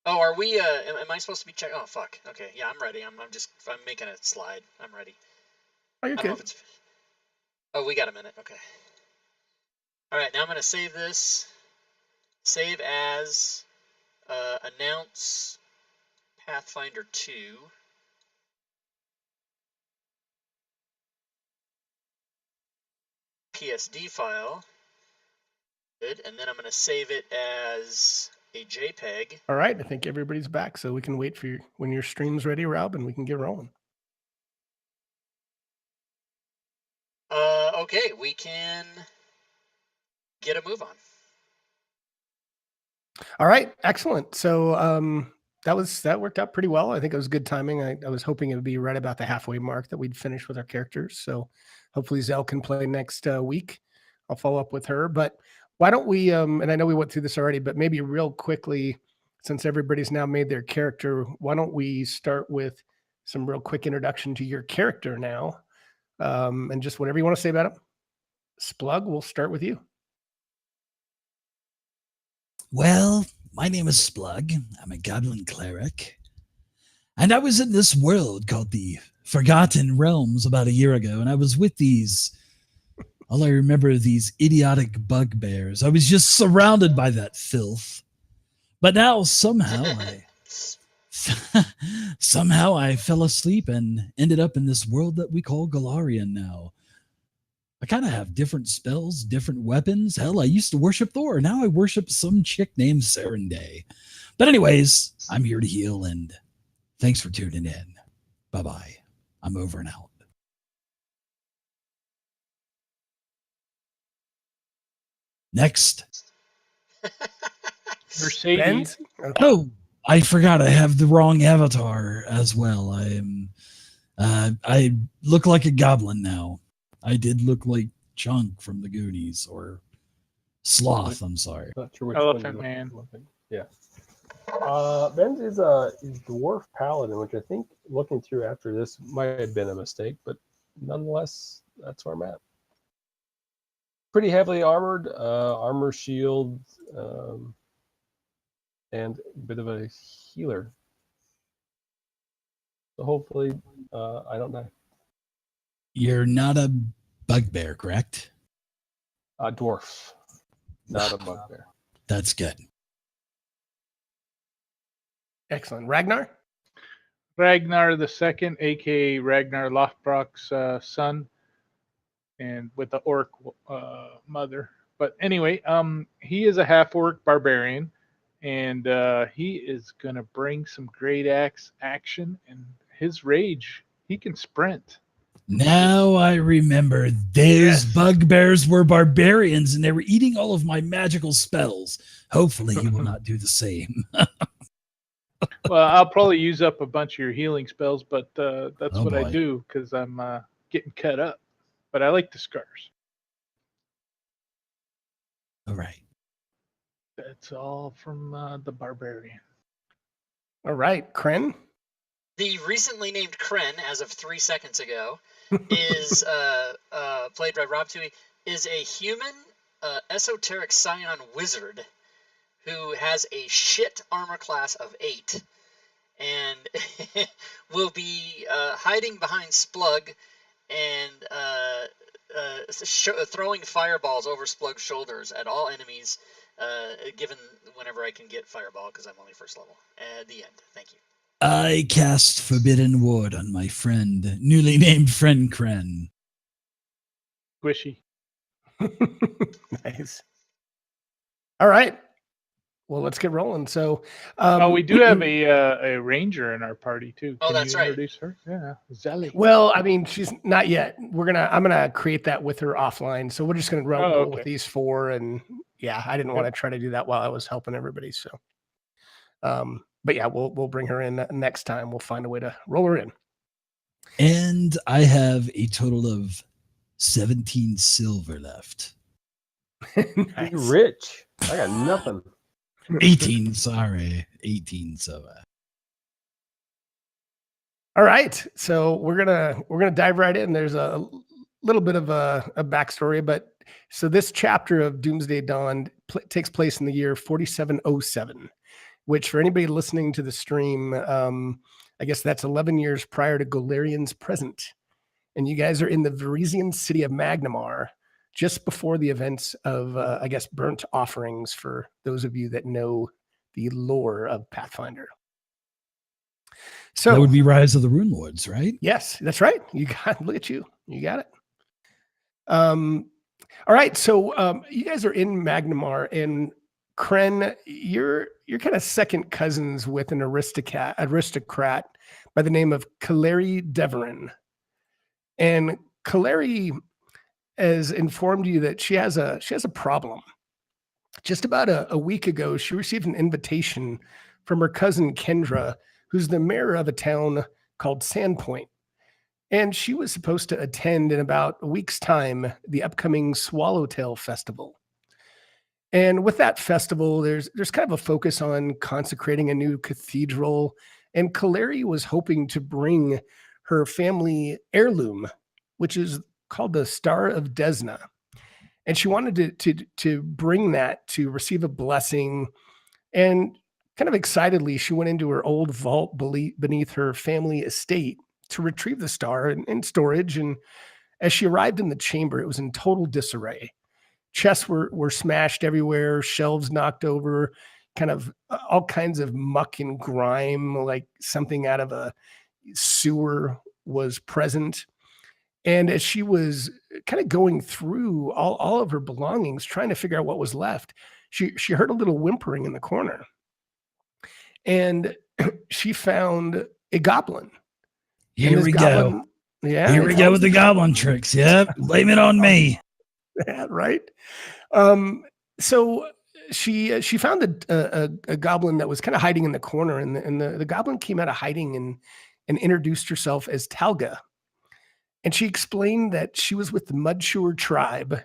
Oh, are we, am I supposed to be checking? Oh, fuck. Okay, yeah, I'm ready. I'm making a slide. I'm ready. Oh, you're I don't know good. if it's... Oh, we got a minute. Okay. Alright, now I'm going to save this. Save as, announce Pathfinder 2. PSD file. Good, and then I'm going to save it as a JPEG. All right. I think everybody's back, so we can wait for when your stream's ready, Rob, and we can get rolling. Okay, we can get a move on. All right. Excellent. So that worked out pretty well. I think it was good timing. I was hoping it would be right about the halfway mark that we'd finish with our characters. So hopefully Zell can play next week. I'll follow up with her. But Why don't we, and I know we went through this already, but maybe real quickly, since everybody's now made their character, why don't we start with some real quick introduction to your character now, and just whatever you want to say about it. Splug, we'll start with you. Well, my name is Splug. I'm a goblin cleric. And I was in this world called the Forgotten Realms about a year ago, and I was with all I remember are these idiotic bugbears. I was just surrounded by that filth. But now somehow I fell asleep and ended up in this world that we call Galarian now. I kind of have different spells, different weapons. Hell, I used to worship Thor. Now I worship some chick named Serendai. But anyways, I'm here to heal, and thanks for tuning in. Bye-bye. I'm over and out. Next. Mercedes. Oh, I forgot I have the wrong avatar as well. I look like a goblin now. I did look like Chunk from the Goonies, or Sloth, I'm sorry. Not sure which Elephant one Man. Yeah. Ben's is dwarf paladin, which I think looking through after this might have been a mistake, but nonetheless, that's where I'm at. Pretty heavily armored, armor shield, and a bit of a healer. So hopefully, I don't die. You're not a bugbear, correct? A dwarf, not a bugbear. That's good. Excellent. Ragnar? Ragnar the Second, aka Ragnar Lothbrok's son, and with the orc mother. But anyway, he is a half orc barbarian, and he is gonna bring some great action. And his rage, he can sprint. Now I remember those bugbears were barbarians and they were eating all of my magical spells. Hopefully he will not do the same. Well, I'll probably use up a bunch of your healing spells, but that's Oh, what I boy. do because I'm getting cut up. But I like the scars. All right. That's all from the barbarian. All right. Kren? The recently named Kren, as of 3 seconds ago, is played by Rob Toohey, is a human esoteric scion wizard who has a shit armor class of 8 and will be hiding behind Splug and throwing fireballs over Splug's shoulders at all enemies, given whenever I can get fireball because I'm only first level. The end. Thank you. I cast Forbidden Ward on my friend, newly named friend Kren. Squishy. Nice. All right. Well, let's get rolling. So, we do have a ranger in our party too. Oh, Can that's you right. introduce her? Yeah, Zelly. Well, I mean, she's not yet. I'm gonna create that with her offline. So we're just gonna roll with these 4, and yeah, I didn't want to try to do that while I was helping everybody. So, but yeah, we'll bring her in next time. We'll find a way to roll her in. And I have a total of 17 silver left. Nice. You're rich. I got nothing. 18, sorry. 18, so All right, so we're gonna dive right in. There's a little bit of a backstory, but so this chapter of Doomsday Dawn takes place in the year 4707, which for anybody listening to the stream, I guess that's 11 years prior to Golarian's present, and you guys are in the Varisian city of Magnamar, just before the events of I guess burnt offerings. For those of you that know the lore of Pathfinder. So that would be Rise of the Rune Lords, right? Yes, that's right. You got, look at you. You got it. All right. So you guys are in Magnamar, and Kren, you're kind of second cousins with an aristocrat by the name of Kaleri Deverin. And Kaleri has informed you that she has a problem. Just about a week ago, she received an invitation from her cousin Kendra, who's the mayor of a town called Sandpoint. And she was supposed to attend in about a week's time the upcoming Swallowtail Festival. And with that festival, there's kind of a focus on consecrating a new cathedral. And Kaleri was hoping to bring her family heirloom, which is called the Star of Desna. And she wanted to bring that to receive a blessing. And kind of excitedly, she went into her old vault beneath her family estate to retrieve the star in storage. And as she arrived in the chamber, it was in total disarray. Chests were smashed everywhere, shelves knocked over, kind of all kinds of muck and grime, like something out of a sewer was present. And as she was kind of going through all of her belongings, trying to figure out what was left, she heard a little whimpering in the corner. And she found a goblin. Here we go. Yeah. Here we go with the goblin tricks. Yep. Blame it on me. Yeah, right. So she found a goblin that was kind of hiding in the corner, and the goblin came out of hiding and introduced herself as Talga. And she explained that she was with the Mudshore tribe,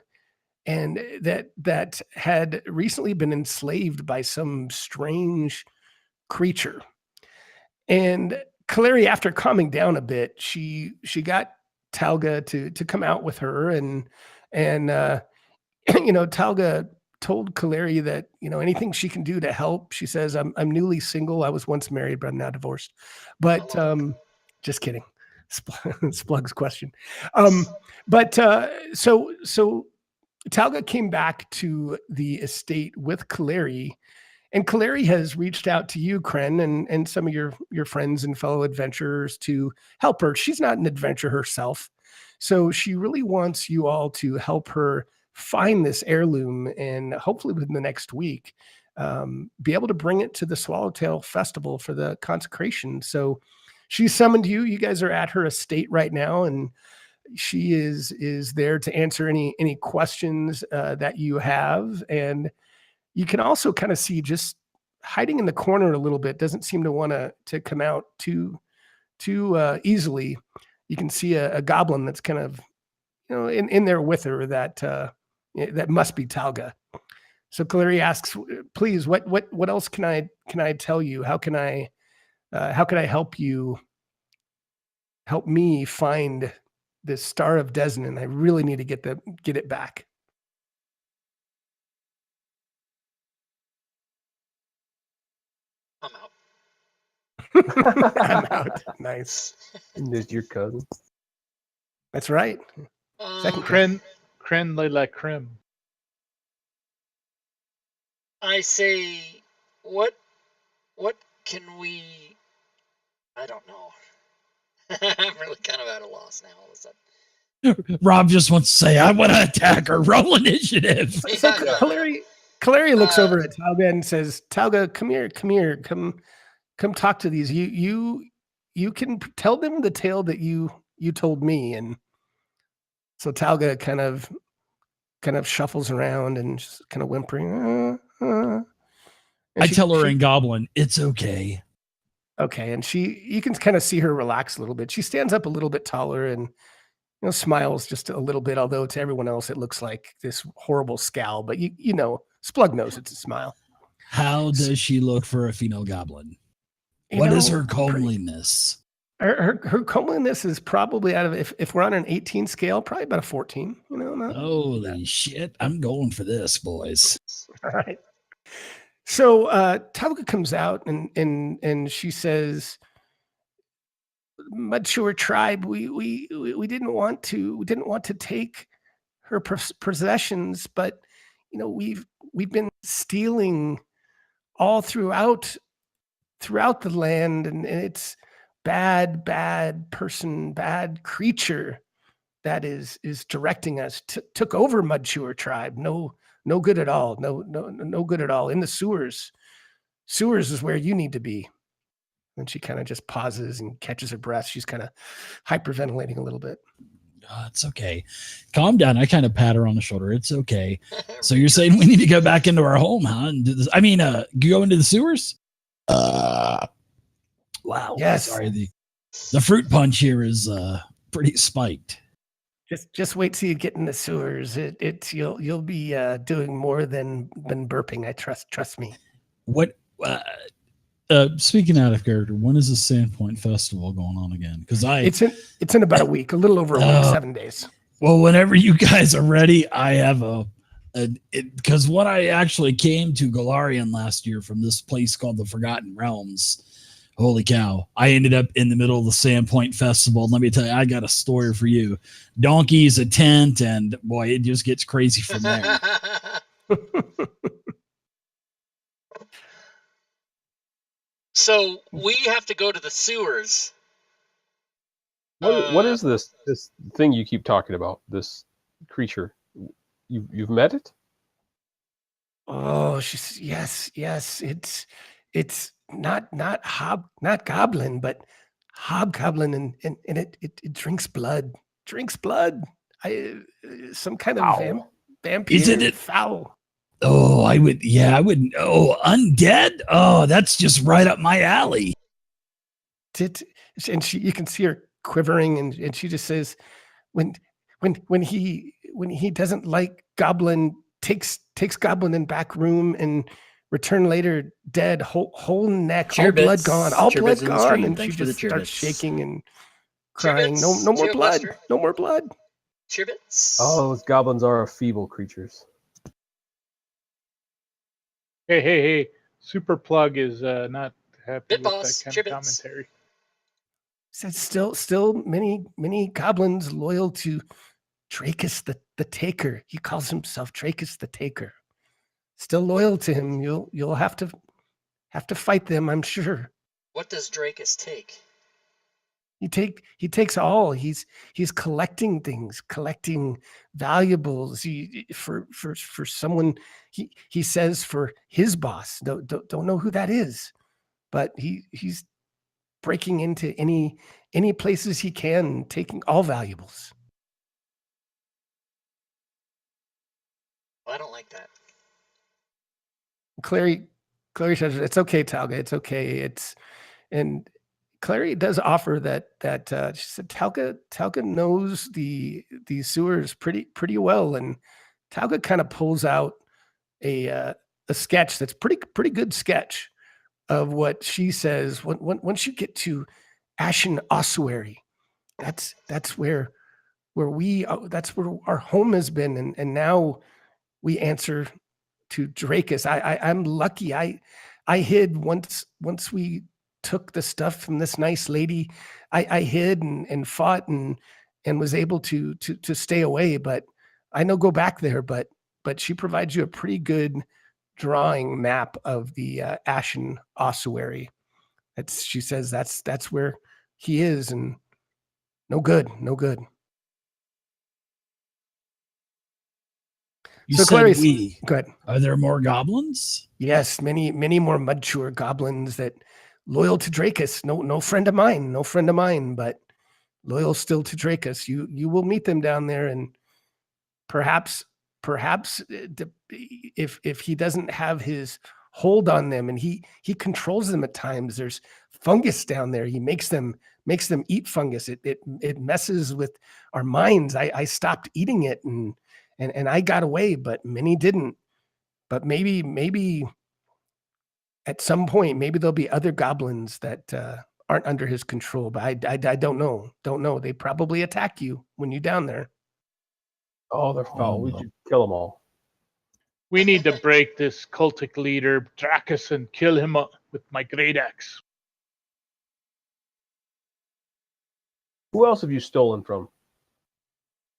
and that had recently been enslaved by some strange creature. And Kaleri, after calming down a bit, she got Talga to come out with her, and Talga told Kaleri that, anything she can do to help. She says, I'm newly single. I was once married, but I'm now divorced. But just kidding. Splug's question. So Talga came back to the estate with Kaleri, and Kaleri has reached out to you, Kren, and some of your friends and fellow adventurers to help her. She's not an adventurer herself, so she really wants you all to help her find this heirloom, and hopefully within the next week, be able to bring it to the Swallowtail Festival for the consecration. So she summoned you. You guys are at her estate right now, and she is there to answer any questions that you have. And you can also kind of see, just hiding in the corner a little bit, doesn't seem to want to come out too easily. You can see a goblin that's kind of in there with her, that must be Talga. So Kaleri asks, please, what else can I tell you? How can I help you? Help me find this Star of Desnan. I really need to get it back. I'm out. I'm out. Nice. There's your cousin. That's right. Second Creme de la creme. I say, what can we? I don't know. I'm really kind of at a loss now all of a sudden. Rob just wants to say, I want to attack her. Roll initiative. So Kaleri looks over at Talga and says, Talga, come here, come talk to these. You can tell them the tale that you told me. And so Talga kind of shuffles around and just kind of whimpering. I tell her in Goblin, it's okay. Okay, and you can kind of see her relax a little bit. She stands up a little bit taller and smiles just a little bit, although to everyone else it looks like this horrible scowl. But Splug knows it's a smile. How does she look for a female goblin? What is her comeliness? Her comeliness is probably out of, if we're on an 18 scale, probably about a 14. Holy shit! I'm going for this, boys. All right. So Talga comes out and she says, Mudshore tribe, we didn't want to take her possessions, but we've been stealing all throughout the land, and it's bad person, bad creature that is directing us. Took over Mudshore tribe. No good at all. No good at all. In the sewers. Sewers is where you need to be. And she kind of just pauses and catches her breath. She's kind of hyperventilating a little bit. It's okay. Calm down. I kind of pat her on the shoulder. It's okay. So you're saying we need to go back into our home, huh? And do this. I mean, go into the sewers? Wow. Yes. Sorry. The fruit punch here is pretty spiked. Just wait till you get in the sewers. You'll be doing more than burping. I trust me. What? Speaking out of character, when is the Sandpoint Festival going on again? Because it's in about a week, a little over a week, 7 days. Well, whenever you guys are ready, I have because when I actually came to Galarian last year from this place called the Forgotten Realms, holy cow, I ended up in the middle of the Sandpoint Festival. Let me tell you, I got a story for you. Donkeys, a tent, and boy, it just gets crazy from there. So we have to go to the sewers. What is this thing you keep talking about? This creature, you've met it? Oh, she's yes. It's not goblin, but hobgoblin, and it drinks blood. Drinks blood. Some kind of vampire. Isn't it foul? Oh, I would. Oh, undead. Oh, that's just right up my alley. And you can see her quivering, and she just says, when he doesn't like goblin, takes goblin in back room and return later dead, whole neck, all blood gone, and she just starts shaking and crying. No more blood, no more blood. Cheerbits. Oh, those goblins are feeble creatures. Hey! Super Plug is not happy Bit with boss, that kind of Cheerbits. commentary. Says still many goblins loyal to Drakus the Taker. He calls himself Drakus the Taker. Still loyal to him. You'll have to fight them, I'm sure. What does Drakus take? He takes all. He's collecting things, collecting valuables. For someone, he says for his boss. Don't know who that is, but he's breaking into any places he can, taking all valuables. Well, I don't like that. Clary says, "It's okay, Talga. It's okay. And Clary does offer that she said Talga knows the sewers pretty well, and Talga kind of pulls out a sketch that's pretty good sketch of what she says once you get to Ashen Ossuary, that's where that's where our home has been, and now we answer to Drakus. I'm lucky. I hid once we took the stuff from this nice lady. I hid and fought and was able to stay away. But I know go back there. But she provides you a pretty good drawing map of the Ashen Ossuary. She says that's where he is, and no good. You So said Clarice, we. go ahead. Are there more goblins? Yes, many more mature goblins that loyal to Drakus. No friend of mine, but loyal still to Drakus. You will meet them down there, and perhaps if he doesn't have his hold on them, and he controls them at times. There's fungus down there. He makes them eat fungus. It messes with our minds. I stopped eating it, and I got away, but many didn't. But maybe at some point, maybe there'll be other goblins that aren't under his control. But I don't know. Don't know. They probably attack you when you're down there. Oh, they're foul. We should kill them all. We need to break this cultic leader, Drakus, and kill him with my great axe. Who else have you stolen from?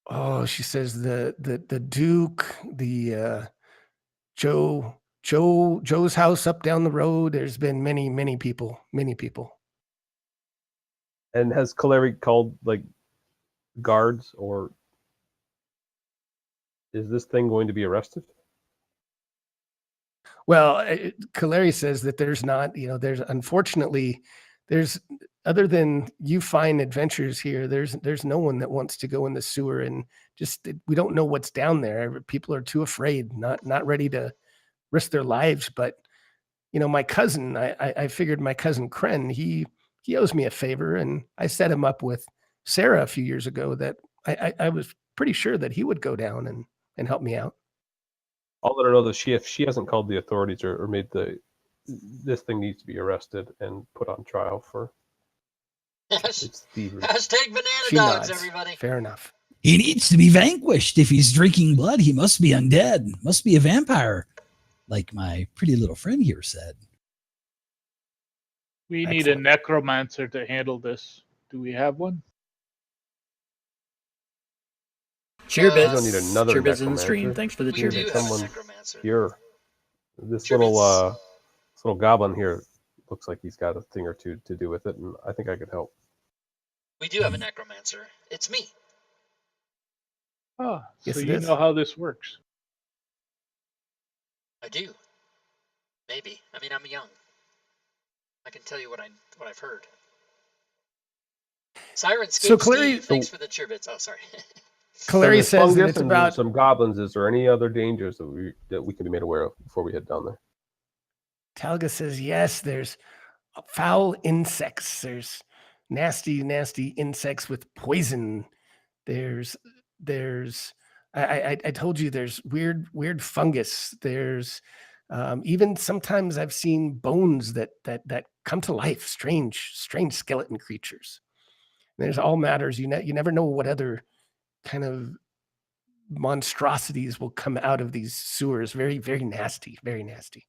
Oh, she says the Duke, the Joe's house up down the road. There's been many people. And has Kaleri called like guards, or is this thing going to be arrested? Well, Kaleri says that there's not, there's unfortunately, there's other than you find adventures here, there's no one that wants to go in the sewer, and just we don't know what's down there. People are too afraid, not ready to risk their lives. But my cousin, I figured my cousin Kren, he owes me a favor, and I set him up with Sarah a few years ago that I was pretty sure that he would go down and help me out. I'll let her know that if she hasn't called the authorities or made this thing needs to be arrested and put on trial for its thievery. Hashtag banana She dogs, nods. everybody. Fair enough. He needs to be vanquished. If he's drinking blood, he must be undead, must be a vampire, like my pretty little friend here said. We need a necromancer to handle this. Do we have one? We don't need another Cheerbits in the necromancer. stream. Thanks for the We do cheerbits. have a Someone necromancer. here. This Cheerbits. little goblin here looks like he's got a thing or two to do with it, and I think I could help. We do have a necromancer. It's me. Oh, Yes, so it you is. know how this works. I do. Maybe. I mean, I'm young. I can tell you what I've heard. Siren So Skate Clary- Steve, thanks for the cheerbits. Oh, sorry. Clary there's says that fungus it's and about some goblins. Is there any other dangers that we can be made aware of before we head down there? Talga says yes. There's foul insects. There's nasty insects with poison. There's I told you there's weird fungus. There's even sometimes I've seen bones that come to life. Strange skeleton creatures. There's all matters. You never know what other kind of monstrosities will come out of these sewers. Very nasty. Very nasty.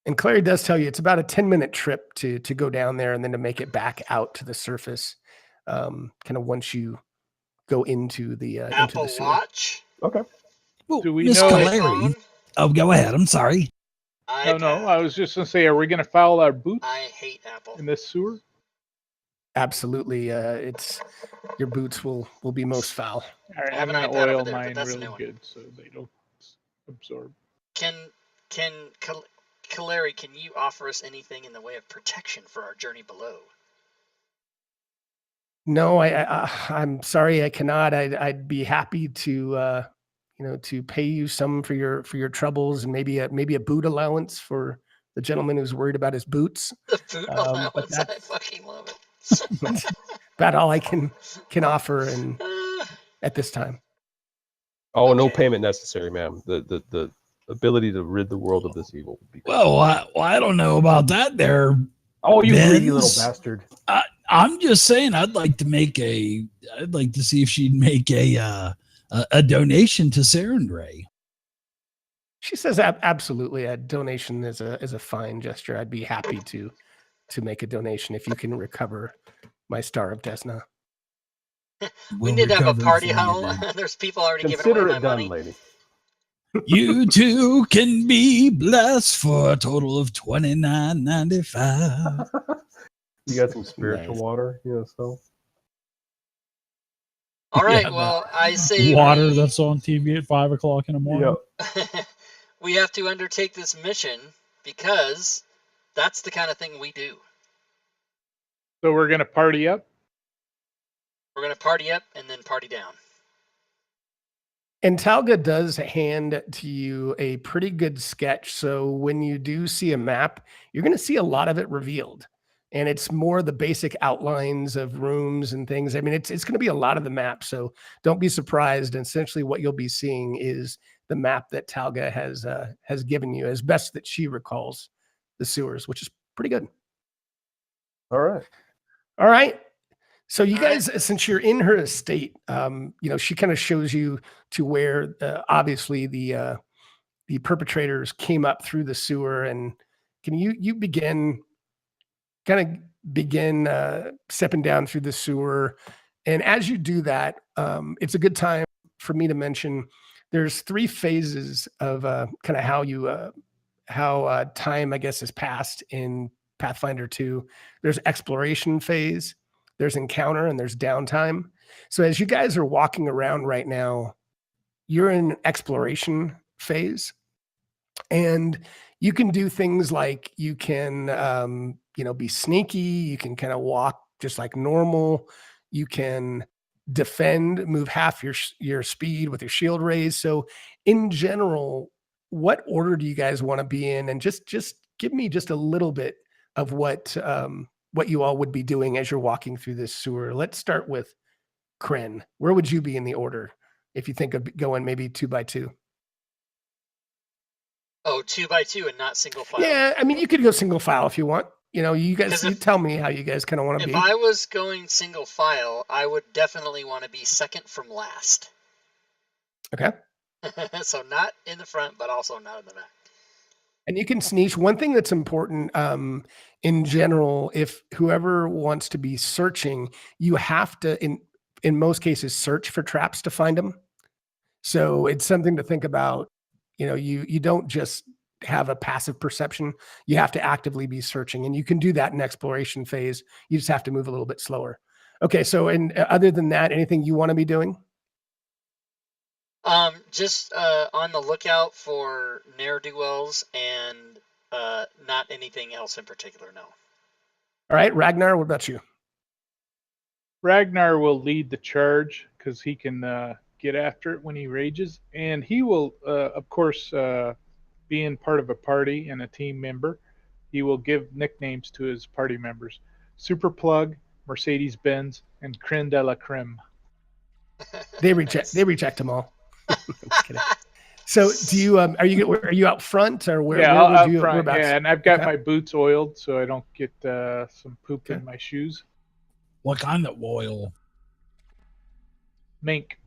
And Clary does tell you it's about a 10-minute trip to go down there and then to make it back out to the surface. Kind of once you go into the Apple sewer. Watch. Okay. Well, Do we Miss know- Caleri. iPhone? Oh, go ahead. I'm sorry. No, iPad. I was just going to say, are we going to foul our boots I hate Apple. in this sewer? Absolutely, it's your boots will be most foul. All right, I have I'm an going to iPad over oil there, but mine that's a really new one. good so they don't absorb. Caleri, can you offer us anything in the way of protection for our journey below? No, I'm sorry, I cannot. I'd be happy to to pay you some for your troubles and maybe a boot allowance for the gentleman who's worried about his boots. The boot But allowance. I that's- fucking love it. That's about all I can offer and at this time. Oh, no Okay. payment necessary, ma'am. The ability to rid the world of this evil would be great. Well, I don't know about that there. Oh, you greedy little Ben's- bastard. I'm just saying I'd like to see if she'd make a donation to Sarandray. She says absolutely. A donation is a fine gesture. I'd be happy to make a donation if you can recover my Star of Desna. We We'll need to have a recover it party for you hall. then. There's people already Consider giving away it my done, money. lady. You too can be blessed for a total of $29.95. You got some spiritual Nice. water, so. All right. Yeah, Well, I say Water we, that's on TV at 5 o'clock in the morning. we have to undertake this mission because that's the kind of thing we do. So we're going to party up? We're gonna party up and then party down. And Talga does hand to you a pretty good sketch. So when you do see a map, you're going to see a lot of it revealed. And it's more the basic outlines of rooms and things. I mean, it's going to be a lot of the map. So don't be surprised. And essentially what you'll be seeing is the map that Talga has given you as best that she recalls the sewers, which is pretty good. All right. All right. So you All right. guys, since you're in her estate, she kind of shows you to where obviously the perpetrators came up through the sewer, and can you begin stepping down through the sewer, and as you do that, it's a good time for me to mention there's 3 phases of kind of how time I guess has passed in Pathfinder 2. There's exploration phase, there's encounter, and there's downtime. So as you guys are walking around right now, you're in exploration phase, and you can do things like you can, be sneaky. You can kind of walk just like normal. You can defend, move half your speed with your shield raised. So in general, what order do you guys want to be in? And just give me just a little bit of what what you all would be doing as you're walking through this sewer. Let's start with Kryn. Where would you be in the order if you think of going maybe 2 by 2? Oh, 2 by 2 and not single file. Yeah, I mean, you could go single file if you want. You guys, you tell me how you guys kind of want to be. If I was going single file, I would definitely want to be second from last. Okay. So not in the front, but also not in the back. And you can sneeze. One thing that's important in general, if whoever wants to be searching, you have to, in most cases, search for traps to find them. So it's something to think about. You don't just have a passive perception. You have to actively be searching, and you can do that in exploration phase. You just have to move a little bit slower. Okay, so other than that, anything you want to be doing? Just on the lookout for ne'er-do-wells and not anything else in particular, no. All right, Ragnar, what about you? Ragnar will lead the charge because he can get after it when he rages, and he will, of course, being part of a party and a team member, he will give nicknames to his party members: Super Plug, Mercedes Benz, and Creme de la Creme. They reject them all. Just kidding. So, do you are you out front or where? Yeah, where would out you? front. Yeah, and I've got Okay. my boots oiled so I don't get some poop in my shoes. What kind of oil? Mink.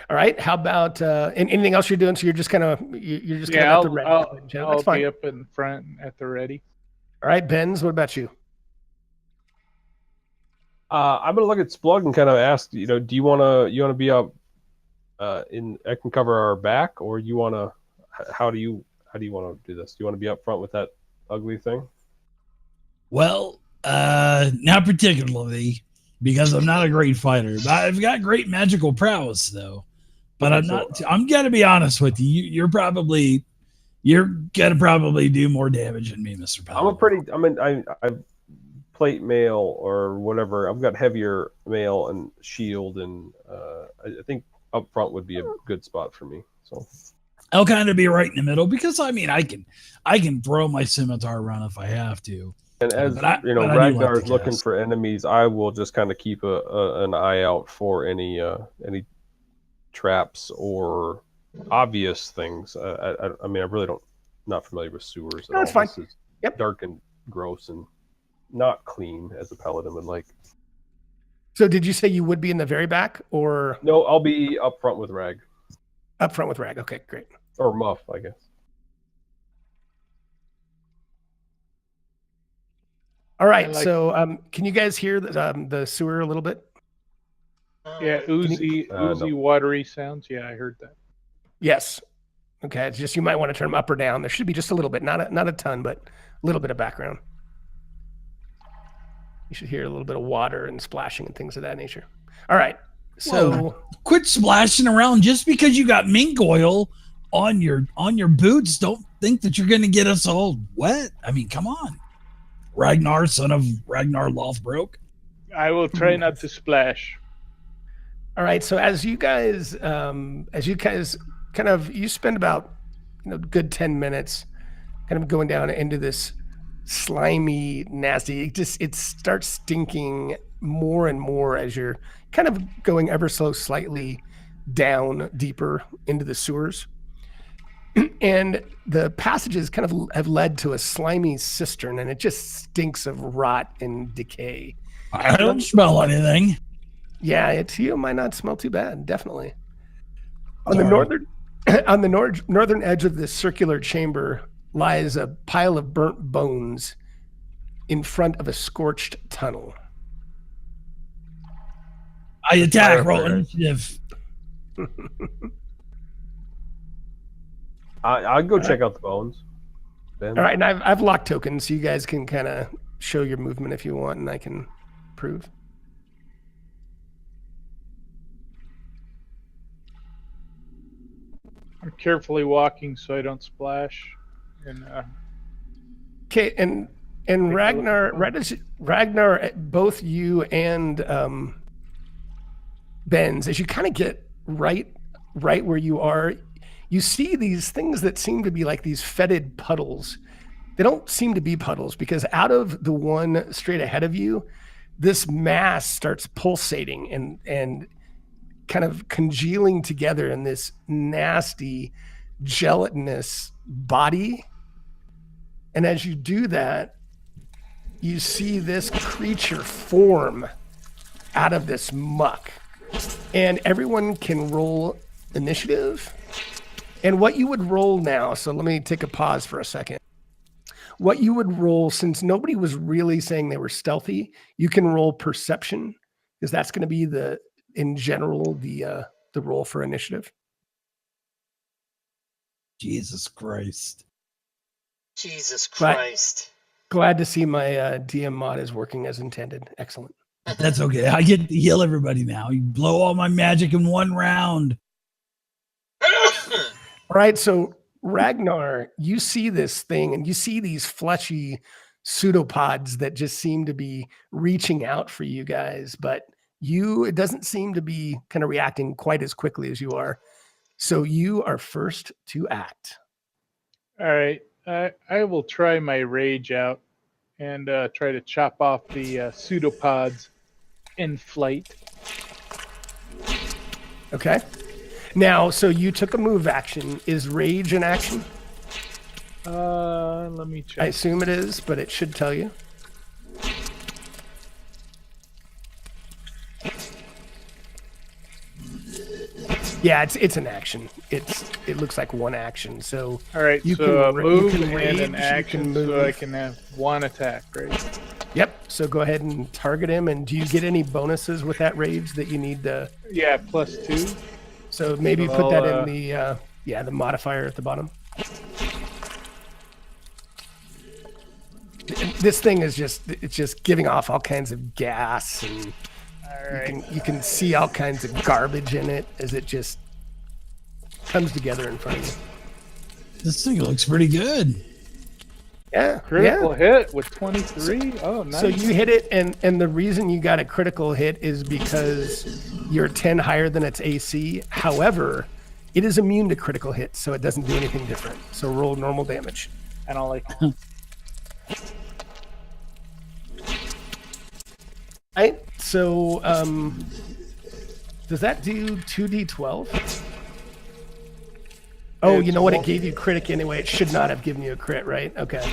All right. How about anything else you're doing? So you're just kind of at the ready. I'll be up in front at the ready. All right, Benz. What about you? I'm gonna look at Splug and kind of ask, do you wanna be up I can cover our back, or how do you want to do this? Do you want to be up front with that ugly thing? Well, not particularly, because I'm not a great fighter. But I've got great magical prowess, though. But I'm gonna be honest with you. You're gonna probably do more damage than me, Mr. Paladin. I've plate mail or whatever. I've got heavier mail and shield, and I think up front would be a good spot for me. So I'll kind of be right in the middle, because I can throw my scimitar around if I have to. And as Ragnar is looking for enemies, I will just kind of keep an eye out for any traps or obvious things. I really not familiar with sewers at all. That's fine. This is dark and gross and not clean, as a paladin would like. So did you say you would be in the very back, or? No, I'll be up front with Rag. Up front with Rag. Okay, great. Or Muff, I guess. All right. So can you guys hear the sewer a little bit? Yeah, oozy, watery sounds. Yeah, I heard that. Yes. Okay. It's just, you might want to turn them up or down. There should be just a little bit, not a ton, but a little bit of background. You should hear a little bit of water and splashing and things of that nature. All right. So whoa, quit splashing around. Just because you got mink oil on your boots, don't think that you're going to get us all wet. I mean, come on, Ragnar, son of Ragnar Lothbrok. I will try not to splash. All right. So as you guys kind of, you spend about good 10 minutes kind of going down into this slimy, nasty, it starts stinking more and more as you're kind of going ever so slightly down deeper into the sewers. And the passages kind of have led to a slimy cistern, and it just stinks of rot and decay. I don't smell anything. Yeah, you might not smell too bad, definitely. On the northern edge of this circular chamber lies a pile of burnt bones in front of a scorched tunnel. I attack. Roll initiative. I'll go check out the bones. Ben. All right, and I've locked tokens, so you guys can kind of show your movement if you want, and I can prove. I'm carefully walking so I don't splash. Okay, and Ragnar, Ragnar, both you and Benz, as you kind of get right where you are, you see these things that seem to be like these fetid puddles. They don't seem to be puddles because out of the one straight ahead of you, this mass starts pulsating and kind of congealing together in this nasty gelatinous body. And as you do that, you see this creature form out of this muck. And everyone can roll initiative. And what you would roll now, so let me take a pause for a second. What you would roll, since nobody was really saying they were stealthy, you can roll perception, because that's going to be in general the roll for initiative. Jesus Christ. Jesus Christ. Glad to see my DM mod is working as intended. Excellent. That's okay. I get to heal everybody now. You blow all my magic in one round. All right, so Ragnar, you see this thing and you see these fleshy pseudopods that just seem to be reaching out for you guys, but it doesn't seem to be kind of reacting quite as quickly as you are. So you are first to act. All right. I will try my rage out and try to chop off the pseudopods in flight. Okay. Now, so you took a move action. Is rage an action? Let me check. I assume it is, but it should tell you. Yeah, it's an action. It looks like one action. So all right, you so can move you can and rage, an action, move. so I can have one attack, right? Yep. So go ahead and target him. And do you get any bonuses with that rage that you need to? Yeah, +2. So maybe So put that in the modifier at the bottom. This thing is just giving off all kinds of gas, and All right. you can see all kinds of garbage in it as it just comes together in front of you. This thing looks pretty good. Yeah, Critical yeah. hit with 23. Oh, nice. So you hit it, and the reason you got a critical hit is because you're 10 higher than its AC. However, it is immune to critical hits, so it doesn't do anything different. So roll normal damage. I don't like. Right. So does that do 2d12? Oh, you know what? It gave you critic anyway. It should not have given you a crit, right? Okay.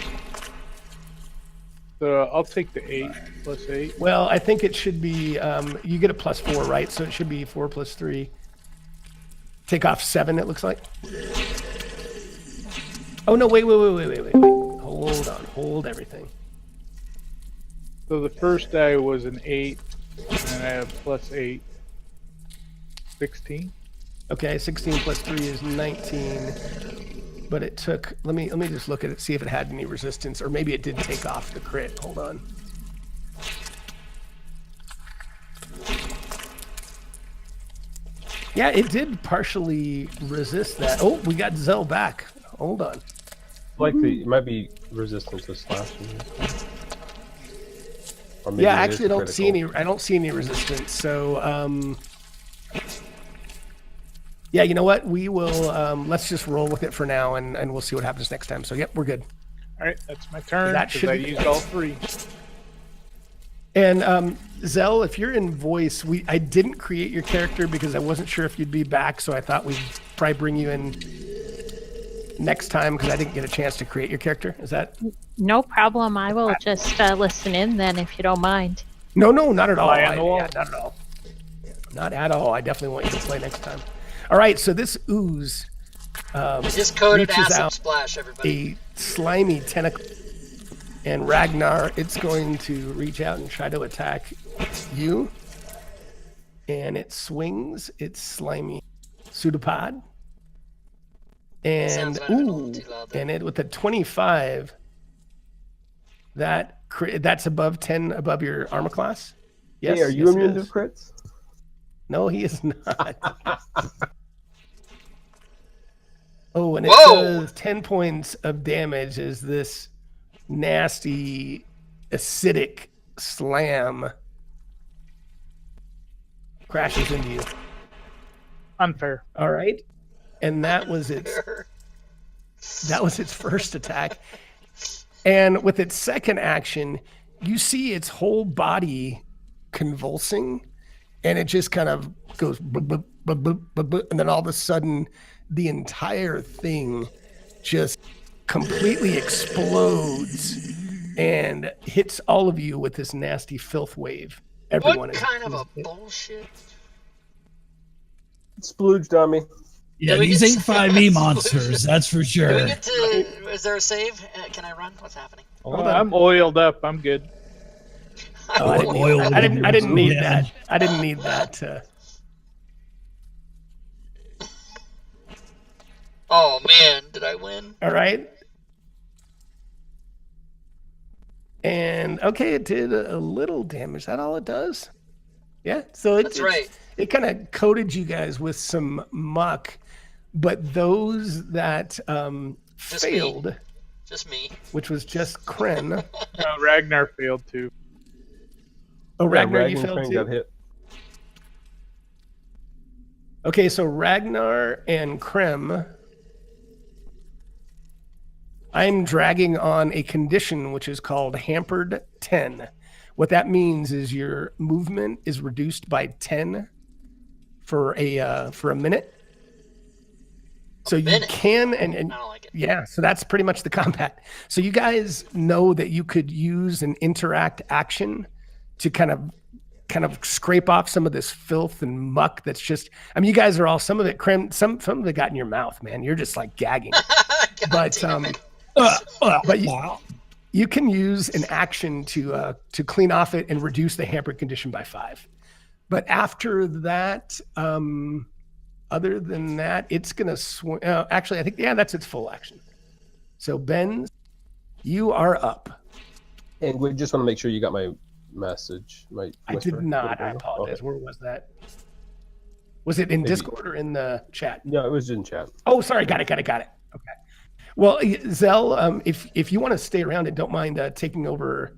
So I'll take the 8 +8. Well, I think it should be, you get a +4, right? So it should be 4 + 3. Take off 7, it looks like. Oh, no, wait. Hold on. Hold everything. So the first die was an 8, and I have +8. 16. Okay, 16 + 3 is 19. But it took, let me just look at it, see if it had any resistance, or maybe it did take off the crit. Hold on. Yeah, it did partially resist that. Oh, we got Zell back. Hold on. Likely, it might be resistant to slashing. Or maybe Yeah, it is actually, I don't see any resistance. So, yeah, you know what? We will. Let's just roll with it for now, and we'll see what happens next time. So, yep, we're good. All right, that's my turn. That Because should I be- used all 3. And Zell, if you're in voice, I didn't create your character because I wasn't sure if you'd be back, so I thought we'd probably bring you in next time because I didn't get a chance to create your character. Is that? No problem. I will just listen in then, if you don't mind. No, not at all. Fly on the wall? Yeah, not at all. Not at all. I definitely want you to play next time. All right, so this ooze Just coded reaches acid out splash, everybody. a slimy tentacle, and Ragnar, it's going to reach out and try to attack you. And it swings its slimy pseudopod. And Sounds like a little too loud there. and it with a 25, that's above 10 above your armor class. Yes, Hey, are you yes, it immune to is. crits? No, he is not. Oh, and it Whoa! does 10 points of damage as this nasty acidic slam crashes into you. Unfair. All right. and that was its first attack. And with its second action, you see its whole body convulsing, and it just kind of goes, blub, blub, blub, blub, blub, blub, and then all of a sudden, the entire thing just completely explodes and hits all of you with this nasty filth wave. Everyone What kind of a bullshit? Splooged on me. Yeah, Do we these get ain't to- 5e monsters, that's for Do sure. we get to? Is there a save? Can I run? What's happening? I'm oiled up. I'm good. Oh, I didn't, Oil I didn't need yeah. that. I didn't need that. Oh man, did I win? All right. And okay, it did a little damage. Is that all it does? Yeah. So That's right. It kind of coated you guys with some muck, but those that Just me. failed, Just me. which was just Kren. Ragnar failed too. Oh, Ragnar, you Ragnar failed Crane too? got hit. Okay, so Ragnar and Krem, I'm dragging on a condition which is called Hampered 10. What that means is your movement is reduced by 10 for a minute. So you minute? can and I don't like it. yeah, so that's pretty much the combat. So you guys know that you could use an interact action to kind of scrape off some of this filth and muck that's just, I mean, you guys are all, some of it of it got in your mouth, man. You're just like gagging. God But damn it. but you can use an action to clean off it and reduce the hampered condition by 5. But after that, other than that, it's gonna swing. Actually, I think that's its full action. So Ben, you are up. And we just want to make sure you got my message. I did not. I apologize. Okay. Where was that? Was it in Discord or in the chat? No, it was in chat. Oh, sorry. Got it. Okay. Well, Zell, if you want to stay around and don't mind taking over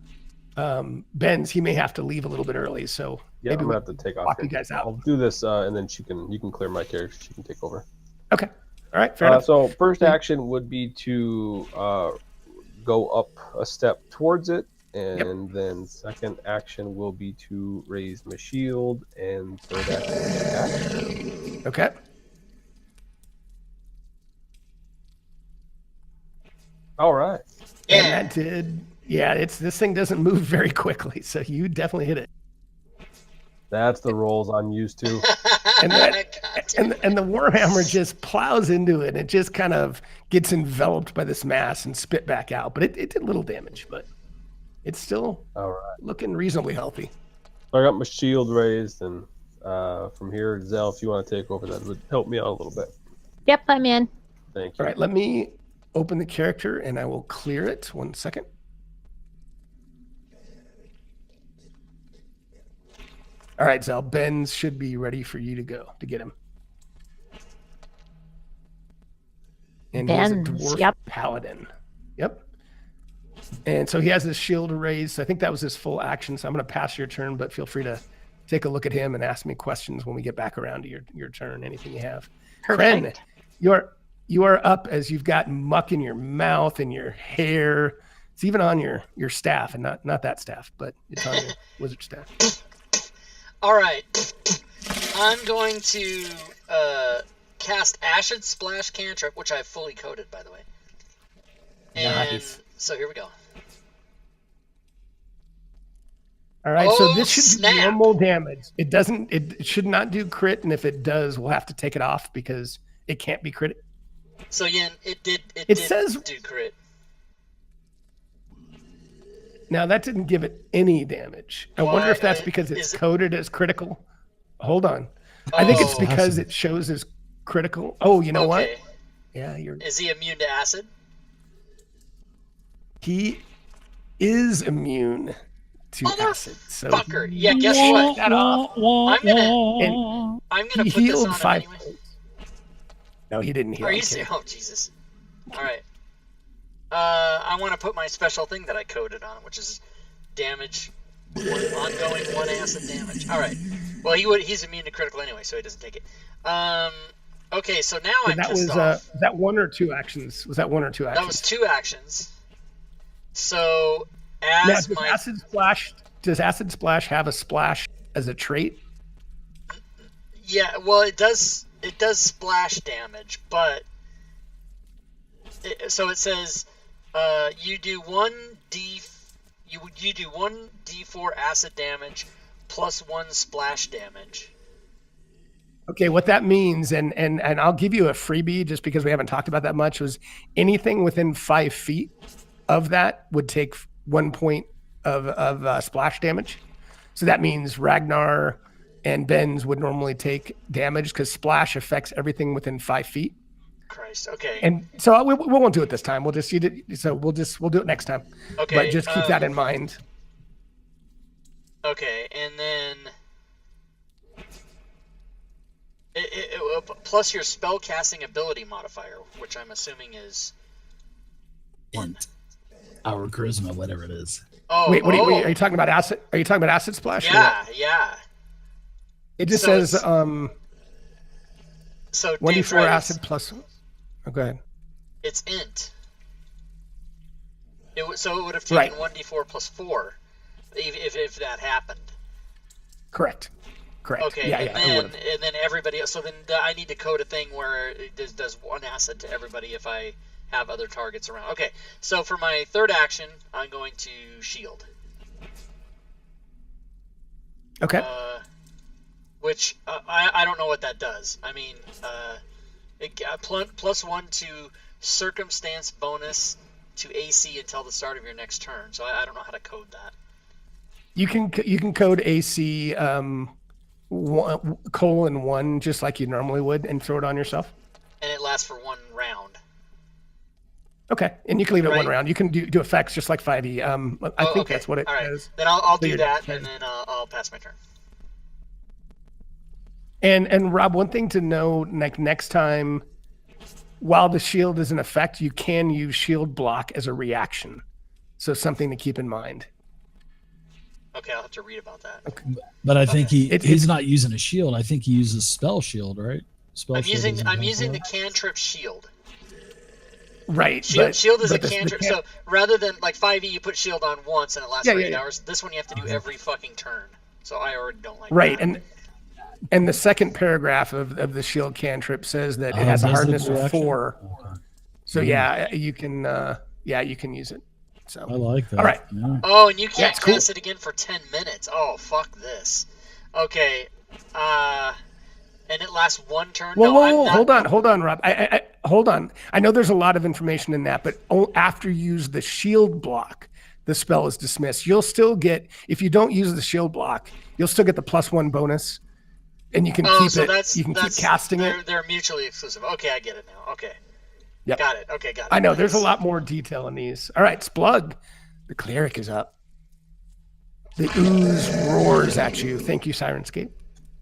Ben's, he may have to leave a little bit early. So Yeah, maybe I'm we gonna have to take off. walk here. you guys out. I'll do this, and then you can clear my character. She can take over. Okay. All right. Fair enough. So first action would be to go up a step towards it, and then second action will be to raise my shield, and third action attack. Okay. All right. Yeah. And that did. Yeah, this thing doesn't move very quickly, so you definitely hit it. That's the rolls I'm used to. And that, and the Warhammer just plows into it. And it just kind of gets enveloped by this mass and spit back out. But it did little damage, but it's still All right. looking reasonably healthy. So I got my shield raised, and from here, Zell, if you want to take over, that would help me out a little bit. Yep, I'm in. Thank you. All right, let me open the character and I will clear it. 1 second. All right, Zell, Ben should be ready for you to go to get him. And he's a Ben's, dwarf yep. paladin. Yep. And so he has his shield raised. I think that was his full action. So I'm going to pass your turn, but feel free to take a look at him and ask me questions when we get back around to your turn. Anything you have. Perfect. Kren, you are up as you've got muck in your mouth and your hair. It's even on your staff, and not that staff, but it's on your wizard staff. All right. I'm going to cast Acid Splash Cantrip, which I've fully coded, by the way. And Nice. so here we go. All right, Oh, so this should snap. be normal damage. It should not do crit, and if it does, we'll have to take it off because it can't be crit. So yeah, it did says- do crit. Now that didn't give it any damage. I wonder if that's because it's is it- coded as critical. Hold on. I think it's Oh. because it shows as critical. Oh, you know what? Okay. Yeah, Is he immune to acid? he is immune to acid. So Fucker. Yeah, guess what? that off. I'm gonna He put this healed on him 5 anyway. points. No, he didn't heal. Are I'm you kidding. serious? Oh Jesus! All right. I want to put my special thing that I coded on, which is damage, ongoing 1 acid damage. All right. Well, he's immune to critical anyway, so he doesn't take it. Okay, so now And I'm that pissed was off. was that 1 or 2 actions? Was that 1 or 2 actions? That was 2 actions. So Now, as my does acid splash have a splash as a trait? yeah, well it does splash damage, but so it says you do 1d4 acid damage plus 1 splash damage. Okay, what that means, and I'll give you a freebie just because we haven't talked about that much, was anything within 5 feet of that would take 1 point of splash damage. So that means Ragnar and Benz would normally take damage because splash affects everything within 5 feet. Christ. Okay. And so we won't do it this time. We'll just we'll do it next time. Okay. But just keep that in mind. Okay, and then plus your spell casting ability modifier, which I'm assuming is Int. Our charisma, whatever it is. Oh, wait, are you talking about acid? Are you talking about acid splash? Yeah, yeah. It just So says so 1d4 acid plus. Oh, go ahead. It's int. So it would have taken 1d4 plus 4 if that happened. Correct. Okay, Yeah, and then everybody else. So then I need to code a thing where it does 1 acid to everybody if I have other targets around. Okay, so for my third action, I'm going to shield. Okay. Which I don't know what that does. I mean, plus 1 to circumstance bonus to AC until the start of your next turn. So I don't know how to code that. You can code AC :1 just like you normally would and throw it on yourself. And it lasts for 1 round. Okay, and you can leave it 1 round. You can do effects just like 5e. I think that's what it is. Then I'll do that, and then I'll pass my turn. And Rob, one thing to know, like next time, while the shield is in effect, you can use shield block as a reaction. So something to keep in mind. Okay, I'll have to read about that. Okay. But I think he's not using a shield. I think he uses spell shield, right? I'm using the cantrip shield. Right. Shield is a cantrip. So rather than like 5e, you put shield on once and it lasts for 8 hours. This one you have to do every fucking turn. So I already don't like that. Right, and the second paragraph of the shield cantrip says that it has a hardness of 4. Okay. So you can use it. So I like that. All right. Yeah. Oh, and you can't cast it again for 10 minutes. Oh, fuck this. Okay. And it lasts 1 turn. Whoa, hold on, Rob. I hold on. I know there's a lot of information in that, but after you use the shield block, the spell is dismissed. You'll still get, if you don't use the shield block, you'll still get the +1 bonus, and you can keep it. You can keep casting it. They're mutually exclusive. Okay, I get it now. Okay. Yep. Got it. Okay, got it. I know there's a lot more detail in these. All right, Splug, the cleric is up. The ooze roars at you. Thank you, Sirenscape.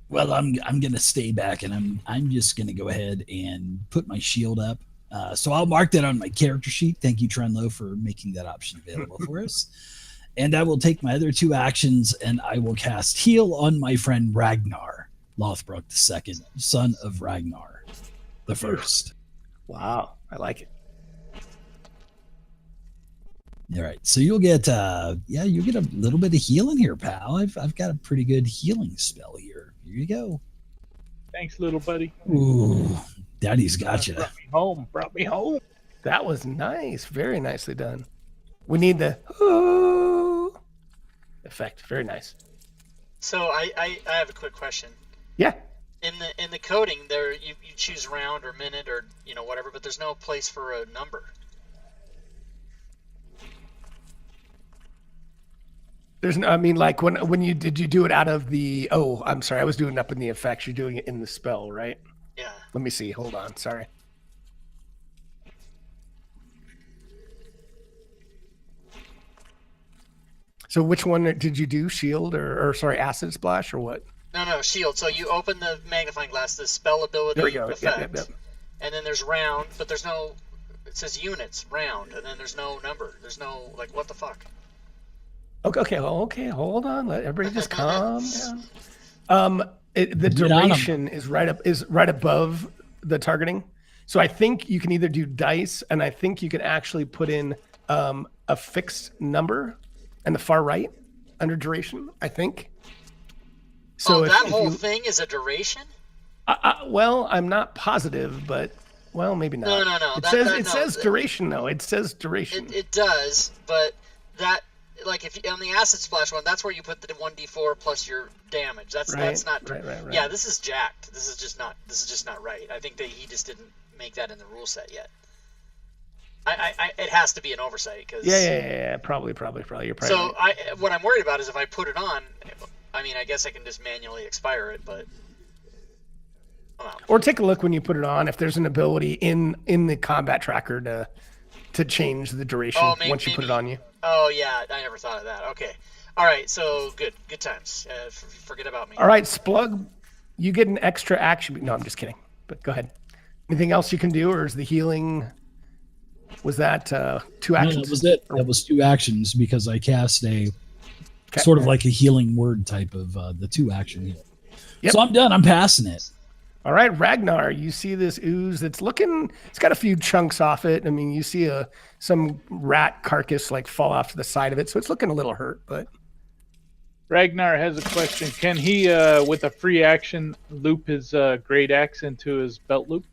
Well, I'm gonna stay back, and I'm just gonna go ahead and put my shield up. So I'll mark that on my character sheet. Thank you, Trenlo, for making that option available for us. And I will take my other 2 actions, and I will cast Heal on my friend Ragnar Lothbrok II, son of Ragnar the First. Wow, I like it. All right, so you'll get you'll get a little bit of healing here, pal. I've got a pretty good healing spell here. Here you go. Thanks, little buddy. Ooh, Daddy's got you. Brought me home. That was nice. Very nicely done. We need the effect. Very nice. So I have a quick question. Yeah. In the coding, there you choose round or minute or whatever, but there's no place for a number. There's no, I mean, like when you do it out of the? Oh, I'm sorry, I was doing it up in the effects. You're doing it in the spell, right? Yeah. Let me see. Hold on. Sorry. So which one did you do? Shield or sorry, acid splash or what? No, shield. So you open the magnifying glass, the spell ability there we go. effect, Yep. And then there's round, but there's no. It says units round, and then there's no number. There's no what the fuck. Okay. Hold on. Let everybody just calm down. The duration is right above the targeting. So I think you can either do dice, and I think you can actually put in a fixed number in the far right under duration, I think. So that whole thing is a duration? Well, I'm not positive, but well, maybe not. No. It says duration though. It says duration. It does, but that like if you, on the acid splash one, that's where you put the 1d4 plus your damage. That's not right. Yeah, this is jacked. This is just not right. I think that he just didn't make that in the rule set yet. It has to be an oversight because yeah, probably you're probably so right. what I'm worried about is if I put it on, I mean I guess I can just manually expire it, but or take a look when you put it on if there's an ability in the combat tracker to change the duration once you put it on you. Oh yeah, I never thought of that. Okay, all right, so good times. Forget about me. All right, Splug, you get an extra action. No, I'm just kidding. But go ahead. Anything else you can do, or is the healing? Was that 2 actions? No, that was it. That was 2 actions because I cast a sort of like a healing word type of the 2 action heal. Yep. So I'm done. I'm passing it. All right, Ragnar, you see this ooze it's got a few chunks off it. I mean, you see some rat carcass like fall off to the side of it, so it's looking a little hurt, but Ragnar has a question. Can he, with a free action, loop his great axe into his belt loop?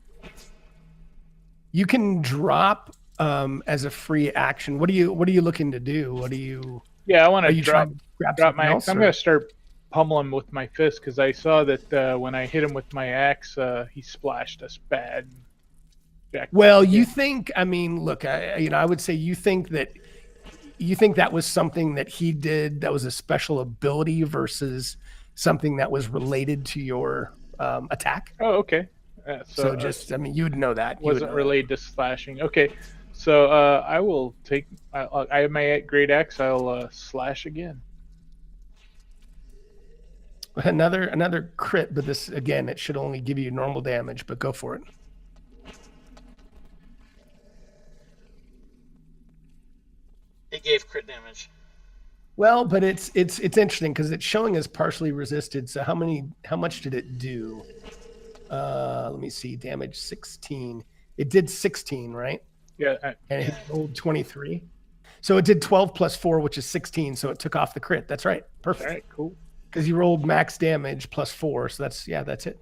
You can drop as a free action. What are you looking to do? Yeah, I want to drop my axe. I'm going to start pummeling with my fist because I saw that when I hit him with my axe, he splashed us bad. Well, you think? I mean, look, I would say you think that was something that he did that was a special ability versus something that was related to your attack. Oh, okay. So just, I mean, you'd know that. Wasn't related to slashing. Okay, so I will take. I have my great axe. I'll slash again. Another crit, but this again, it should only give you normal damage. But go for it. It gave crit damage. Well, but it's interesting because it's showing as partially resisted. So how much did it do? Let me see. Damage 16. It did 16, right? Yeah. And it rolled 23. So it did 12 plus 4, which is 16. So it took off the crit. That's right. Perfect. All right, cool. Because you rolled max damage plus 4. So that's it.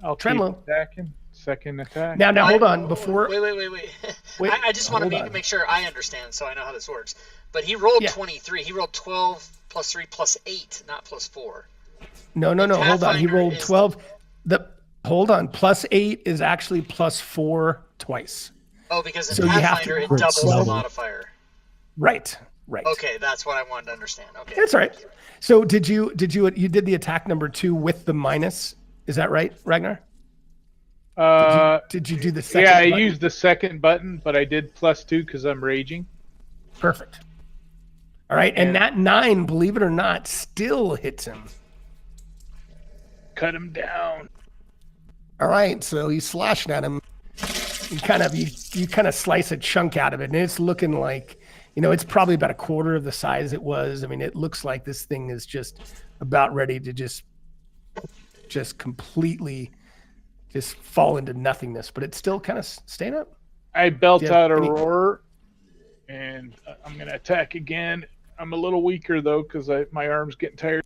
I'll Tremolo. keep attacking. Second attack. Now hold on. Before Wait. I just want to make sure I understand so I know how this works. But he rolled 23. He rolled 12 plus 3 plus 8, not plus 4. No. Hold on. He rolled 12. Hold on. Plus 8 is actually plus 4 twice. Oh, because in Pathfinder it doubles the modifier. Right. Okay, that's what I wanted to understand. Okay. That's right. So did you did the attack number 2 with the minus? Is that right, Ragnar? Did you do the second? Yeah, button? I used the second button, but I did plus 2 because I'm raging. Perfect. All right, and that 9, believe it or not, still hits him. Cut him down. All right, so he's slashing at him. You kind of slice a chunk out of it, and it's looking like, it's probably about a quarter of the size it was. I mean, it looks like this thing is just about ready to just completely just fall into nothingness, but it's still kind of staying up. I belt out a roar, and I'm going to attack again. I'm a little weaker, though, because my arm's getting tired.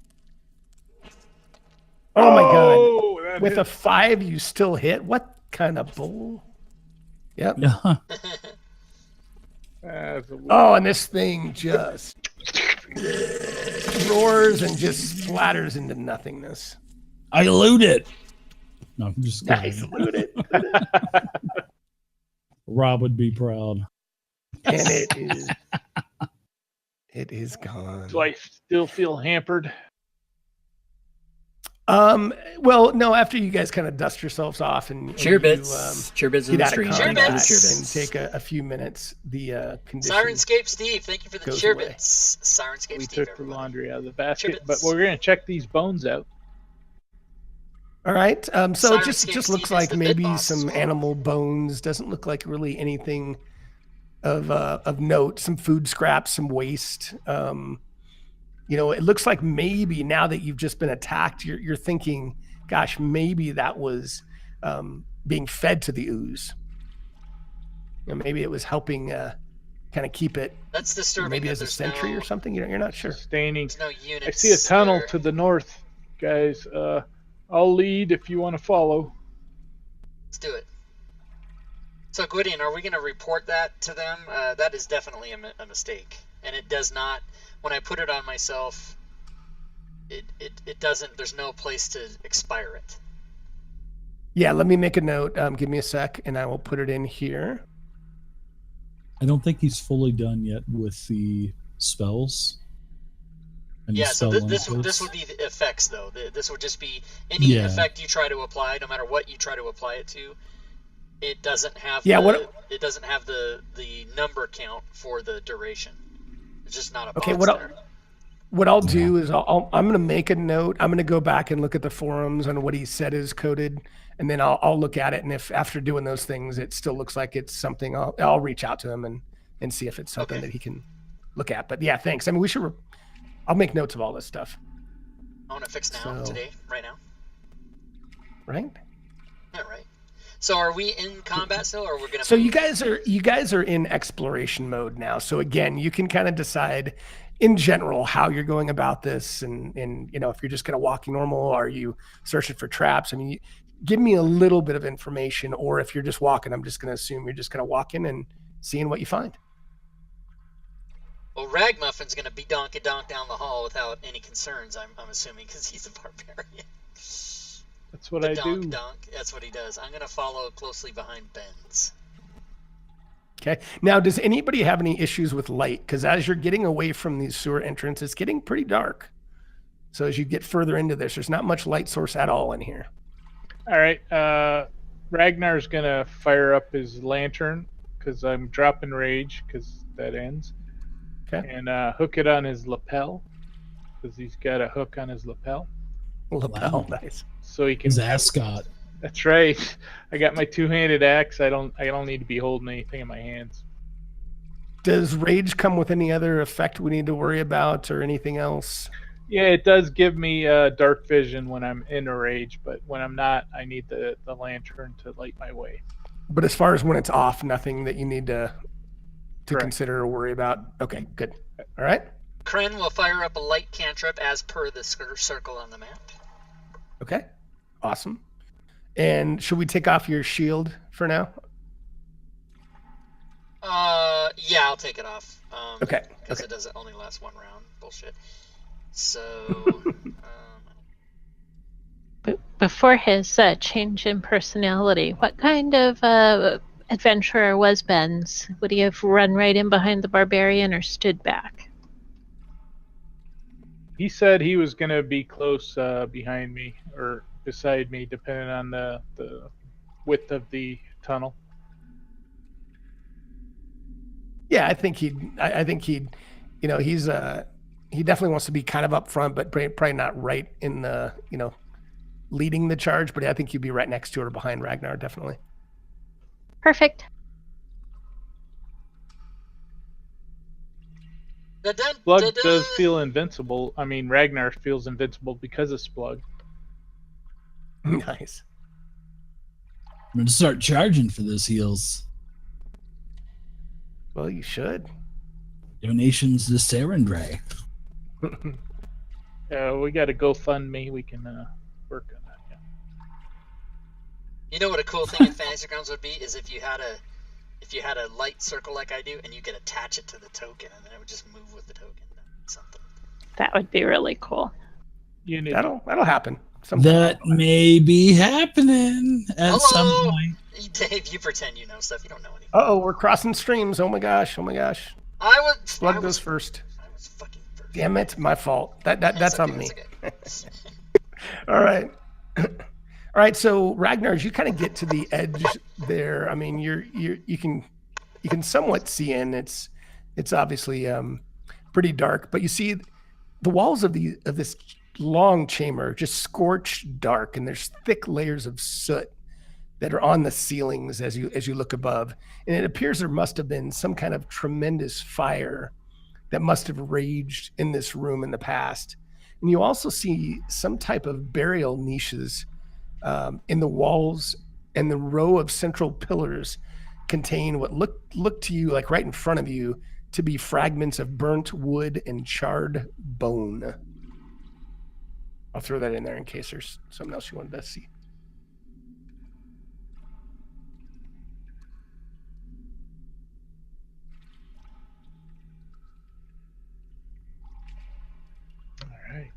Oh my God. With a 5, you still hit? What kind of bull? Yep. Yeah. And this thing just roars and just splatters into nothingness. I loot it. No, I'm just nice. Loot it. Rob would be proud. And it is gone. Do I still feel hampered? Well, no, after you guys kind of dust yourselves off and Cheerbits in the stream. And take a few minutes, the condition. Sirenscape Steve, thank you for the cheerbits. Sirenscape Steve. We took the laundry out of the basket, Cheerbits. but we're going to check these bones out. All right. So it Sirenscape just looks Steve like is the maybe bit boss as some well. animal bones. Doesn't look like really anything of note. Some food scraps, some waste. It looks like maybe now that you've just been attacked, you're thinking, gosh, maybe that was being fed to the ooze. Maybe it was helping kind of keep it. That's disturbing. Maybe as a sentry or something. You're not sure. Sustaining. There's no units. I see a tunnel to the north, guys. I'll lead if you want to follow. Let's do it. So, Gwydion, are we going to report that to them? That is definitely a mistake. And it does not, when I put it on myself, it doesn't, there's no place to expire it. Yeah, let me make a note. Give me a sec, and I will put it in here. I don't think he's fully done yet with the spells. Yeah, so this would be the effects, though. This would just be any effect you try to apply, no matter what you try to apply it to. It doesn't have it doesn't have the number count for the duration. It's just not a box there. What I'll do is I'm going to make a note. I'm going to go back and look at the forums on what he said is coded, and then I'll look at it. And if after doing those things, it still looks like it's something, I'll reach out to him and see if it's something that he can look at. But yeah, thanks. I mean, I'll make notes of all this stuff. I want to fix now, today, right now. Right? Yeah, right. So are we in combat still, or we're gonna? So you guys are in exploration mode now. So again, you can kind of decide in general how you're going about this, and if you're just kind of walking normal, are you searching for traps? I mean, give me a little bit of information, or if you're just walking, I'm just going to assume you're just kind of walking and seeing what you find. Well, Ragmuffin's going to be donk down the hall without any concerns. I'm assuming because he's a barbarian. That's what I do. Donk. That's what he does. I'm going to follow closely behind Ben's. Okay. Now, does anybody have any issues with light? Because as you're getting away from these sewer entrances, it's getting pretty dark. So as you get further into this, there's not much light source at all in here. All right. Ragnar's going to fire up his lantern because I'm dropping rage because that ends. Okay. And hook it on his lapel because he's got a hook on his lapel. Lapel, nice. So he can. His ascot. That's right. I got my two-handed axe. I don't need to be holding anything in my hands. Does rage come with any other effect we need to worry about or anything else? Yeah, it does give me dark vision when I'm in a rage, but when I'm not, I need the lantern to light my way. But as far as when it's off, nothing that you need to consider or worry about? Okay, good. All right. Kren will fire up a light cantrip as per the circle on the map. Okay, awesome. And should we take off your shield for now? Yeah, I'll take it off. Okay. Because it doesn't only last one round. Bullshit. So. Before his change in personality, what kind of adventurer was Ben's? Would he have run right in behind the barbarian or stood back? He said he was going to be close behind me or beside me, depending on the width of the tunnel. Yeah, I think he'd, he definitely wants to be kind of up front, but probably not right in the, leading the charge, but I think he'd be right next to her behind Ragnar, definitely. Perfect. Splug does feel invincible. I mean, Ragnar feels invincible because of Splug. Nice. I'm going to start charging for those heals. Well, you should. Donations to Sarandray. We got a GoFundMe. We can work on that. Yeah. You know what a cool thing in Fantasy Grounds would be is if you had a light circle like I do, and you could attach it to the token, and then it would just move with the token. Something. That would be really cool. That'll happen. That may be happening at some point. Dave, you pretend you know stuff. You don't know anything. Uh-oh, we're crossing streams. Oh my gosh. Splug goes first. I was fucking first. Damn it, my fault. That's on me. Okay. All right. All right, so Ragnar, as you kind of get to the edge there, I mean, you can somewhat see in. It's obviously pretty dark, but you see the walls of this long chamber just scorched dark, and there's thick layers of soot that are on the ceilings as you look above, and it appears there must have been some kind of tremendous fire that must have raged in this room in the past. And you also see some type of burial niches in the walls and the row of central pillars contain what look to you like right in front of you to be fragments of burnt wood and charred bone. I'll throw that in there in case there's something else you wanted to see. All right.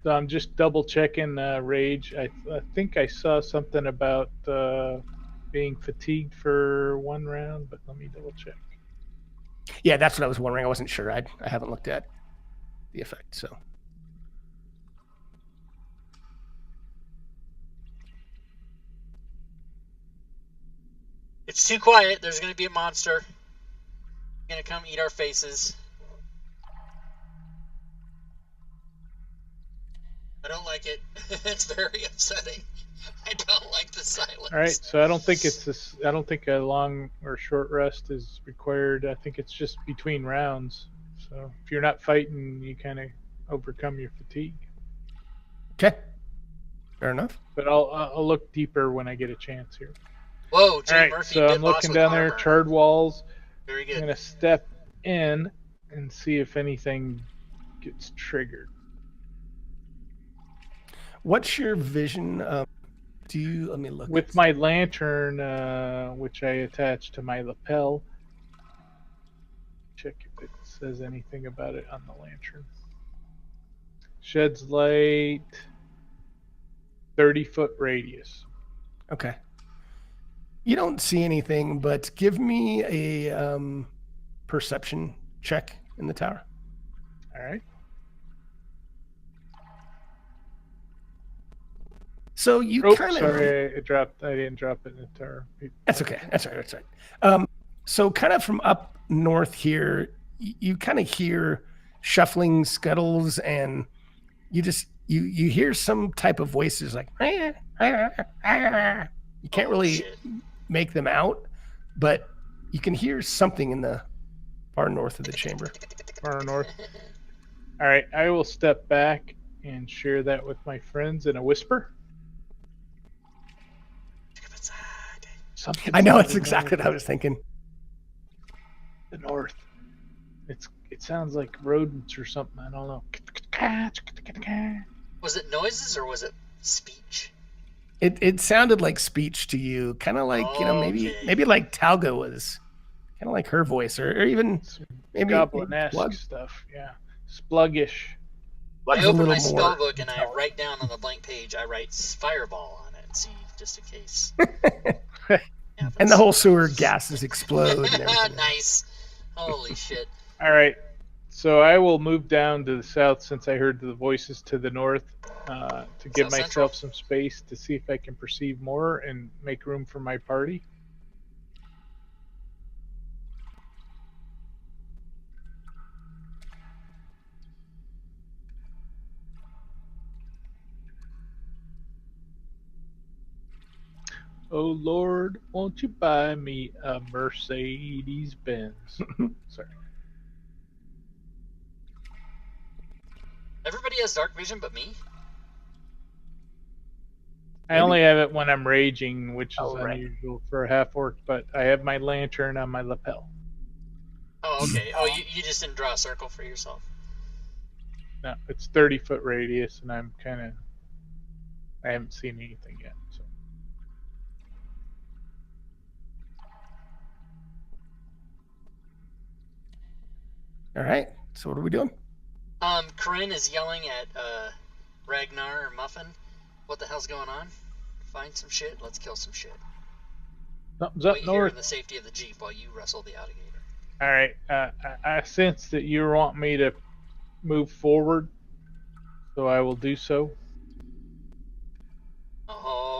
So I'm just double checking rage. I think I saw something about being fatigued for 1 round, but let me double check. Yeah, that's what I was wondering. I wasn't sure. I haven't looked at the effect, so. It's too quiet. There's going to be a monster. Going to come eat our faces. I don't like it. It's very upsetting. I don't like the silence. All right, so I don't think it's this. I don't think a long or short rest is required. I think it's just between rounds. So if you're not fighting, you kind of overcome your fatigue. Okay, fair enough. But I'll look deeper when I get a chance here. Whoa, Jay All right, Murphy. so bit I'm boss looking with down there, armor. charred walls. Very I'm good. gonna step in and see if anything gets triggered. What's your vision? Let me look. With my lantern, which I attach to my lapel. Check if it says anything about it on the lantern. Sheds light, 30-foot radius. Okay. You don't see anything, but give me a perception check in the tower. All right. So you Oh, kind of. sorry, I didn't drop it in the tower. That's okay. That's right. That's right. So kind of from up north here, you kind of hear shuffling scuttles, and you hear some type of voices like. You can't really make them out, but you can hear something in the far north of the chamber. Far north. All right, I will step back and share that with my friends in a whisper. I know, it's exactly what I was thinking. The north. It sounds like rodents or something. I don't know. Was it noises or was it speech? It sounded like speech to you, kind of like maybe like Talga was, kind of like her voice, or even maybe goblin-esque stuff. Yeah, spluggish. I open my spell book and I write down on the blank page. I write fireball on it, see, just in case. And the whole sewer gases explode. And everything. Nice. Holy shit. All right. So I will move down to the south since I heard the voices to the north to give myself some space to see if I can perceive more and make room for my party. Oh Lord, won't you buy me a Mercedes Benz? Sorry. Everybody has dark vision but me? I only have it when I'm raging, which is unusual for a half-orc, but I have my lantern on my lapel. Oh, okay. Oh, you just didn't draw a circle for yourself. No, it's 30-foot radius, and I haven't seen anything yet. So. All right. So what are we doing? Corinne is yelling at Ragnar or Muffin. What the hell's going on? Find some shit. Let's kill some shit. Something's up Wait north. here in the safety of the Jeep while you wrestle the alligator. All right. I sense that you want me to move forward, so I will do so. Oh.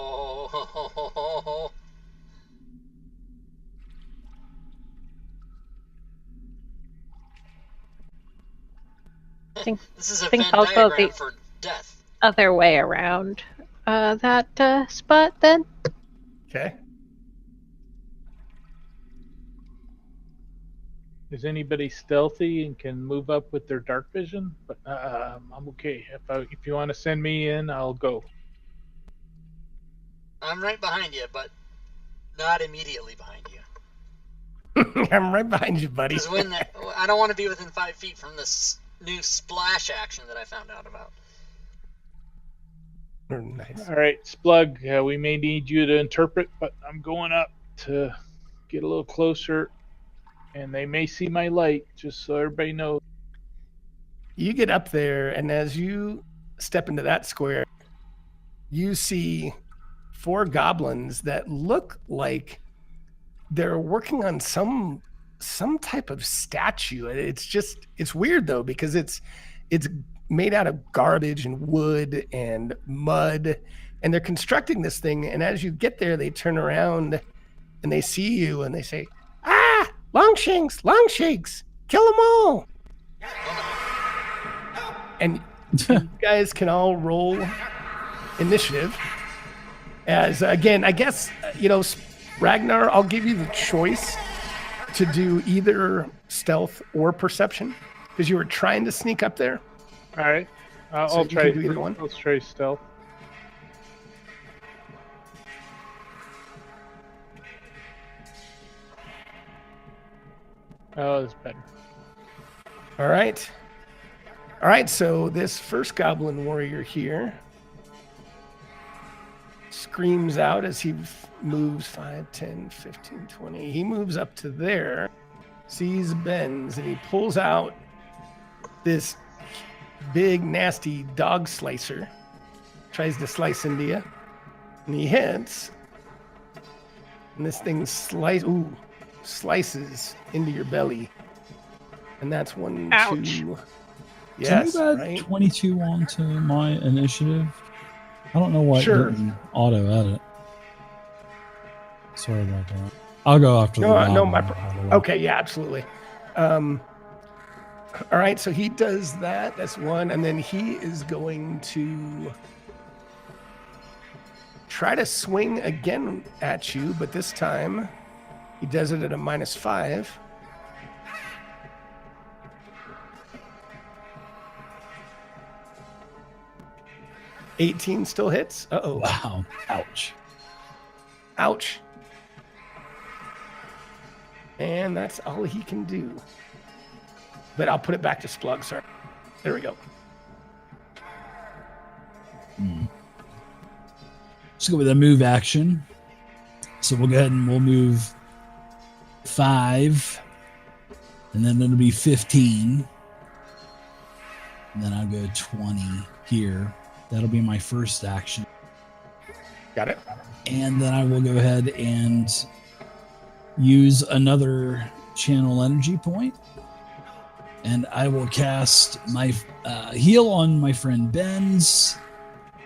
This is a Venn diagram for death. Other way around that spot then. Okay. Is anybody stealthy and can move up with their dark vision? But I'm okay. If you want to send me in, I'll go. I'm right behind you, but not immediately behind you. I'm right behind you, buddy. Because I don't want to be within 5 feet from this new splash action that I found out about. Nice. All right, Splug, we may need you to interpret, but I'm going up to get a little closer, and they may see my light, just so everybody knows. You get up there, and as you step into that square, you see 4 goblins that look like they're working on some type of statue. It's weird though, because it's made out of garbage and wood and mud, and they're constructing this thing. And as you get there, they turn around and they see you and they say, Longshanks, kill them all. And you guys can all roll initiative. As again, I guess, Ragnar, I'll give you the choice to do either stealth or perception, because you were trying to sneak up there. All right, I'll try either one. Let's try stealth. Oh, that's better. All right. So this first goblin warrior here screams out as he moves 5, 10, 15, 20. He moves up to there, sees Ben's, and he pulls out this big, nasty dog slicer, tries to slice into you, and he hits, and this thing slices into your belly, and that's 1, Ouch. 2. Yes, can you add 22 onto my initiative? I don't know why it didn't auto edit. Sorry about that. I'll go after Okay, yeah, absolutely. All right, so he does that. That's 1, and then he is going to try to swing again at you, but this time he does it at a -5. $18 still hits. Uh-oh. Wow. Ouch. And that's all he can do. But I'll put it back to Splug, sorry. There we go. Let's go with a move action. So we'll go ahead and we'll move 5. And then it'll be 15. And then I'll go 20 here. That'll be my first action. Got it. And then I will go ahead and use another channel energy point. And I will cast my heal on my friend Ben's.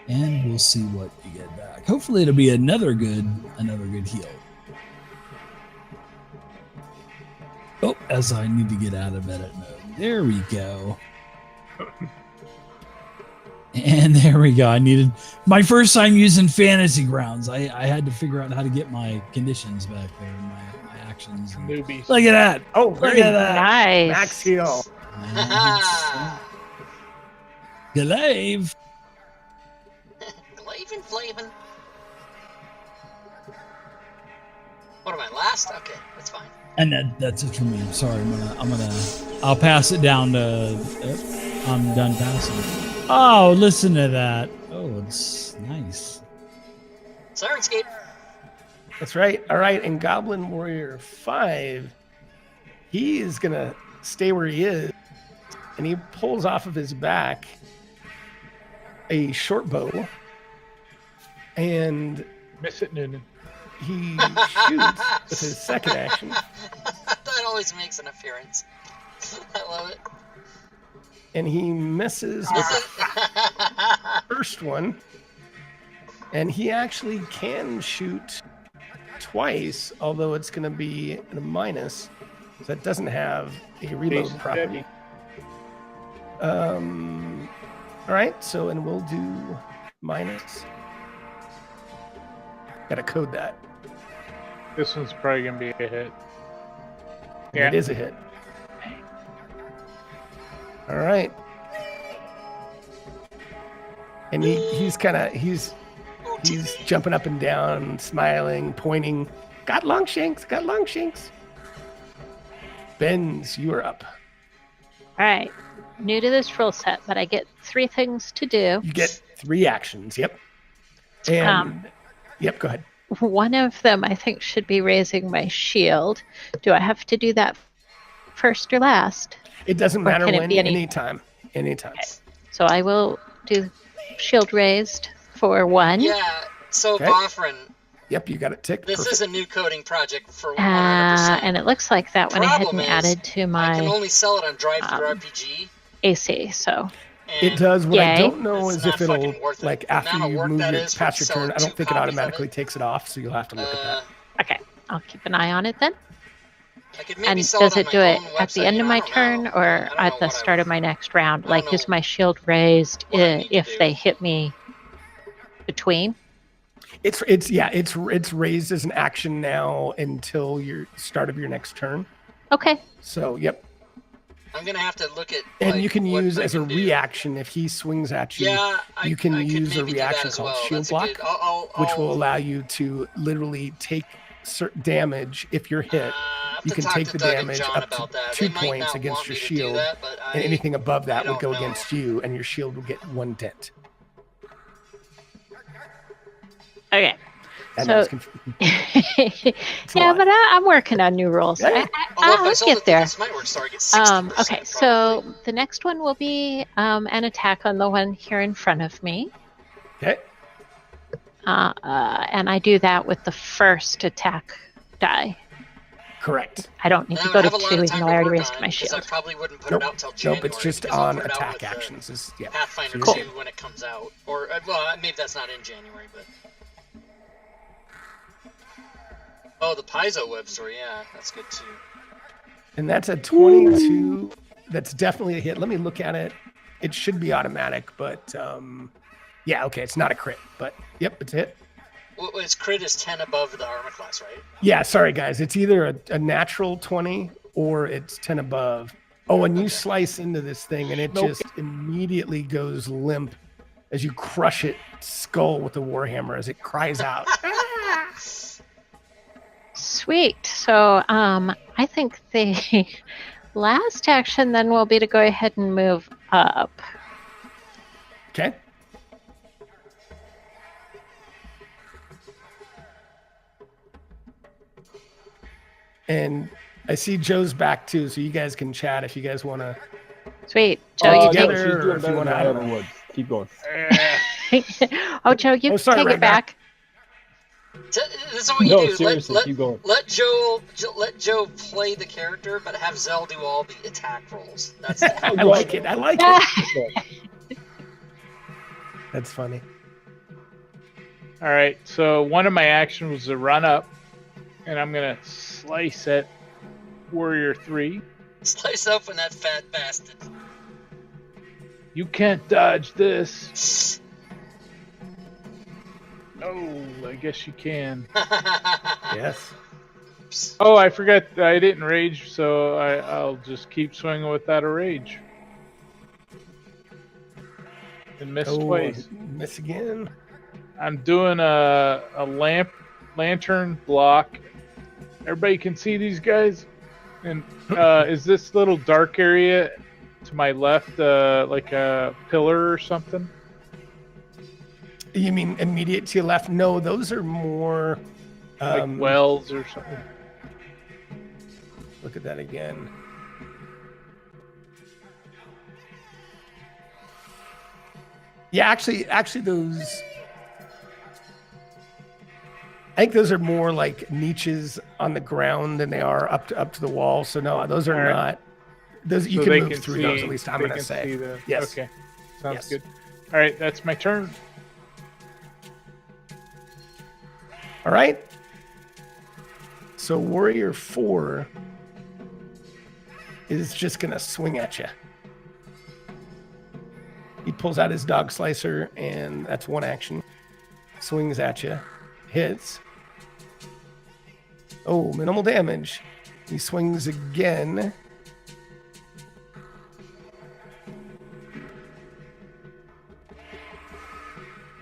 And we'll see what we get back. Hopefully it'll be another good heal. Oh, as I need to get out of edit mode. There we go. And there we go. I needed my first time using Fantasy Grounds. I had to figure out how to get my conditions back there, my actions. And Newbies. look at that. Oh, Look at that. Nice. Max heal. Glaive. Flavin. What am I, last? Okay, that's fine. And that's it for me. I'm sorry. I'll pass it down to. I'm done passing. Oh, listen to that. Oh, it's nice. Sirenscape. That's right. All right. And Goblin Warrior 5, he is going to stay where he is. And he pulls off of his back a short bow. And Miss it, Noonan. he shoots with his second action. That always makes an appearance. I love it. And he misses with the first one. And he actually can shoot twice, although it's going to be at a minus. So that doesn't have a reload Jason property. All right, so and we'll do minus. Gotta code that. This one's probably gonna be a hit. Yeah. It is a hit. All right. And he's He's jumping up and down, smiling, pointing. Got Longshanks, got Longshanks. Benz, you are up. All right. New to this rule set, but I get 3 things to do. You get 3 actions, yep. And, yep, go ahead. One of them I think should be raising my shield. Do I have to do that first or last? It doesn't matter can it when, be anytime. Anytime. Okay. So I will do shield raised for 1. Yeah. So Okay. Bothrin, Yep, you got it ticked. this Perfect. is a new coding project for 100%. And it looks like that went ahead Problem and is, added to I can my only sell it on Drive-Thru RPG. AC. So And It does. What I Yay. don't know It's is not if it'll, fucking worth it. like, The after amount of you work move that your is for past your selling turn, I don't 2 think it copies of automatically it. takes it off, so you'll have to look at that. okay, I'll keep an eye on it then. I could maybe And sell does it, it on do my it own at the website, end you of know, I my don't turn know. or I don't at know the what start of my next round? I don't Like, is know my shield raised what I need to if do. they hit me between? It's raised as an action now until your start of your next turn. Okay. So, yep. I'm gonna have to look at. And like, you can what use I as a can do. reaction if he swings at you. Yeah, you can I could use a maybe do that reaction as called well. Shield That's a Block, good. I'll, which will allow you to literally take certain damage if you're hit. have You to can talk take to the Doug and damage John up to about that. 2 They might points not against want your me to do shield, that, but and anything above I that would don't go know. against you, and your shield will get 1 dent. Okay. I know So, it's a yeah, lot. but I'm working on new rules. Yeah. Although if I I'll sold get it there. to the Smiteworks store, I get 60%. Okay, so the next one will be an attack on the one here in front of me. Okay. And I do that with the first attack die. Correct. I don't need And to I go would to have a lot 2 of even time though to I already work raised on my it, because I shield. probably wouldn't put Nope. it out till January. Nope, it's just because I'll on put it out attack with the actions. Yeah. Pathfinder So 2 you're when it comes out. Or, well, maybe that's not in January, but... Oh, the Paizo web store, yeah, that's good too. And that's a 22. That's definitely a hit. Let me look at it. It should be automatic, but yeah, okay, it's not a crit, but yep, it's a hit. Well, its crit is 10 above the armor class, right? Yeah, sorry guys. It's either a natural 20 or it's 10 above. Oh, and you slice into this thing and it just immediately goes limp as you crush its skull with the warhammer as it cries out. Sweet. So I think the last action then will be to go ahead and move up. Okay. And I see Joe's back too, so you guys can chat if you guys want to. Sweet. Joe, you together, take She's or doing if you better wanna- than I I don't ever know. would. Keep going. Oh, Joe, you Oh, sorry, take right it back. That's what you No, do. seriously, keep going. Let Joe play the character, but have Zell do all the attack rolls. That's the I like it. I like it. That's funny. All right, so one of my actions was to run up, and I'm gonna slice at Warrior 3. Slice up on that fat bastard. You can't dodge this. Oh, I guess you can. Yes. Oh, I forgot I didn't rage, so I'll just keep swinging without a rage. And miss twice. Miss again. I'm doing a lantern block. Everybody can see these guys. And is this little dark area to my left like a pillar or something? You mean immediate to your left? No, those are more. Like wells or something? Look at that again. Yeah, actually, those. I think those are more like niches on the ground than they are up to the wall. So no, those are All right. not. Those you So can they move through those. At least I'm they gonna can say. see the- Yes. Okay. Sounds Yes. good. All right, that's my turn. All right. So Warrior 4 is just gonna swing at you. He pulls out his dog slicer, and that's one action. Swings at you, hits. Oh, minimal damage. He swings again.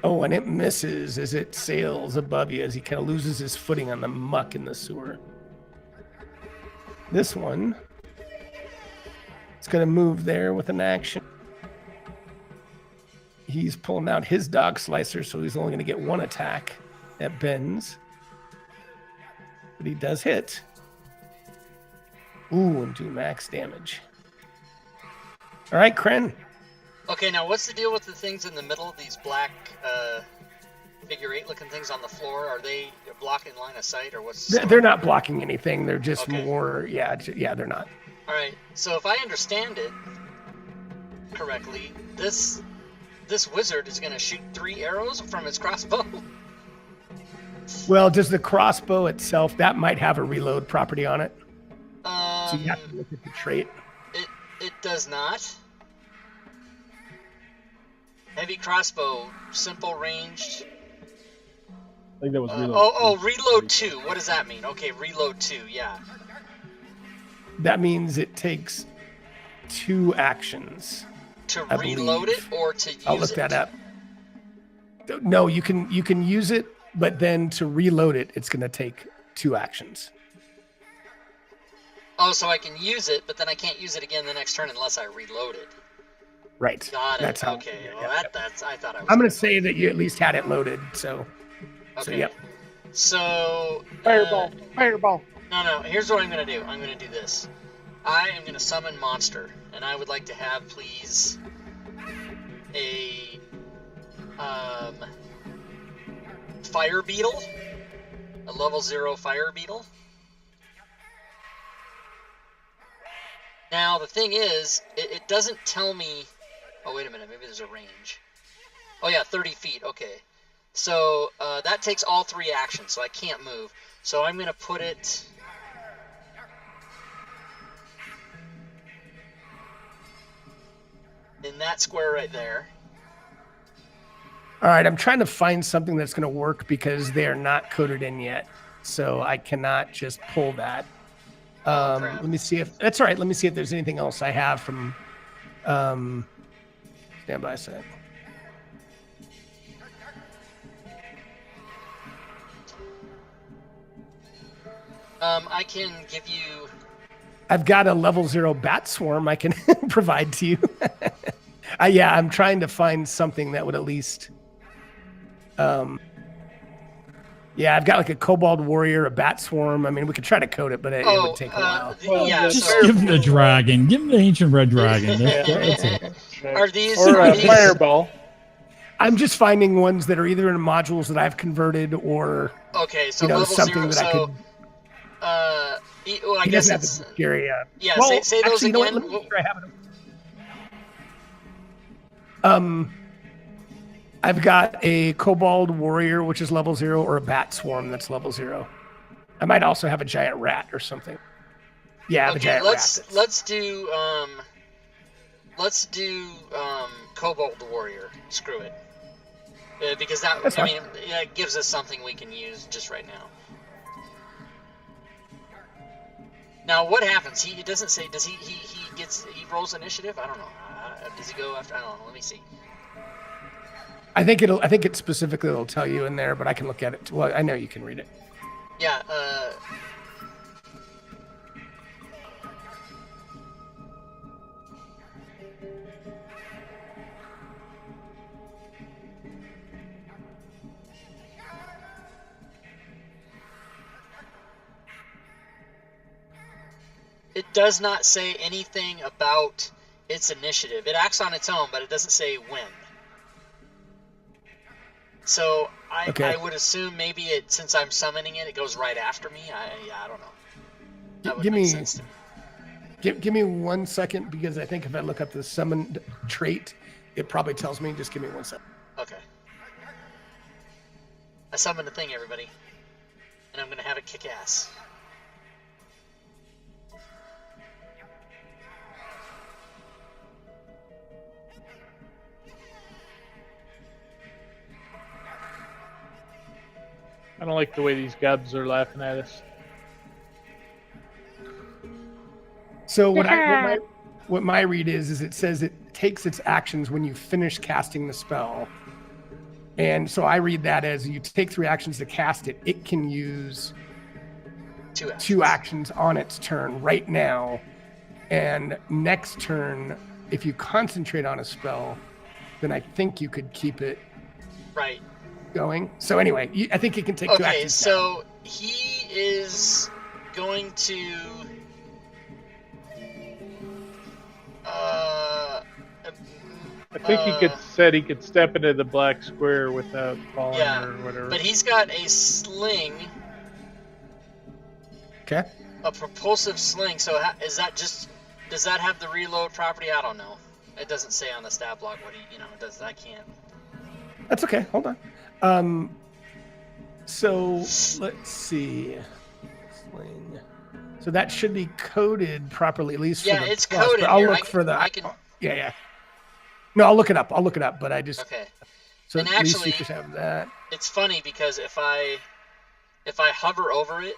Oh, and it misses as it sails above you as he kind of loses his footing on the muck in the sewer. This one, it's going to move there with an action. He's pulling out his dog slicer, so he's only going to get one attack at Ben's. But he does hit. Ooh, and do max damage. All right, Kren. Okay, now what's the deal with the things in the middle of these black figure 8 looking things on the floor? Are they blocking line of sight, or what's the They're not blocking anything. They're just Okay. more, yeah, they're not. All right, so if I understand it correctly, this wizard is going to shoot 3 arrows from his crossbow. Well, does the crossbow itself, that might have a reload property on it? So you have to look at the trait. It does not. Heavy crossbow, simple ranged. I think that was reload. Reload 2. What does that mean? Okay, reload 2. Yeah. That means it takes 2 actions. To I reload believe. it or to use it? I'll look that up. No, you can use it, but then to reload it, it's going to take 2 actions. Oh, so I can use it, but then I can't use it again the next turn unless I reload it. Right. Got it. That's how. Okay. Yeah, Well, yeah. that's. I thought I was. I'm going to say that you at least had it loaded. So Okay. yep. So. Fireball. No. Here's what I'm going to do. I'm going to do this. I am going to summon monster, and I would like to have, please, a fire beetle, a level 0 fire beetle. Now the thing is, it doesn't tell me. Oh wait a minute, maybe there's a range. Oh yeah, 30 feet. Okay, so that takes all 3 actions, so I can't move. So I'm going to put it. In that square right there. All right. I'm trying to find something that's going to work because they are not coded in yet. So I cannot just pull that. Crap. Let me see if that's all right. Let me see if there's anything else I have from stand by a sec. I can give you. I've got a level 0 bat swarm I can provide to you. Yeah, I'm trying to find something that would at least. Yeah, I've got like a kobold warrior, a bat swarm. I mean, we could try to code it, but it would take a while. Just give him the dragon. Give him the ancient red dragon. That's it. Are these? Or Are a these fireball. I'm just finding ones that are either in modules that I've converted or okay, so level something 0. that I could. Well, I guess it's. Scary. Yeah, well, say those actually, again. You know what? Let me make sure I have it. I've got a kobold warrior, which is level 0, or a bat swarm that's level 0. I might also have a giant rat or something. Yeah, the giant rat. Let's do kobold warrior. Screw it. Because That's fine. it gives us something we can use just right now. Now, what happens? He doesn't say. Does he rolls initiative? I don't know. Does he go after? I don't know. Let me see. I think it specifically will tell you in there, but I can look at it. Well, I know you can read it. Yeah. It does not say anything about its initiative. It acts on its own, but it doesn't say when. So I would assume maybe since I'm summoning it, it goes right after me. I don't know. That would make sense to me. Give me 1 second, because I think if I look up the summoned trait, it probably tells me. Just give me 1 second. Okay. I summoned a thing, everybody, and I'm gonna have it kick ass. I don't like the way these gubs are laughing at us. So what my read is it says it takes its actions when you finish casting the spell. And so I read that as you take 3 actions to cast it. It can use 2 actions on its turn right now. And next turn, if you concentrate on a spell, then I think you could keep it going. So anyway, I think it can take 2 actions. Okay, so he is going to I think he could step into the black square without falling or whatever. But he's got a sling. Okay. A propulsive sling. So does that have the reload property? I don't know. It doesn't say on the stat block what does. I can't. That's okay. Hold on. So let's see. Sling. So that should be coded properly, at least. Yeah, for the it's plus, coded. I'll look for the. Yeah. No, I'll look it up. But I just. Okay. So and at actually, least you just have that. It's funny because if I hover over it,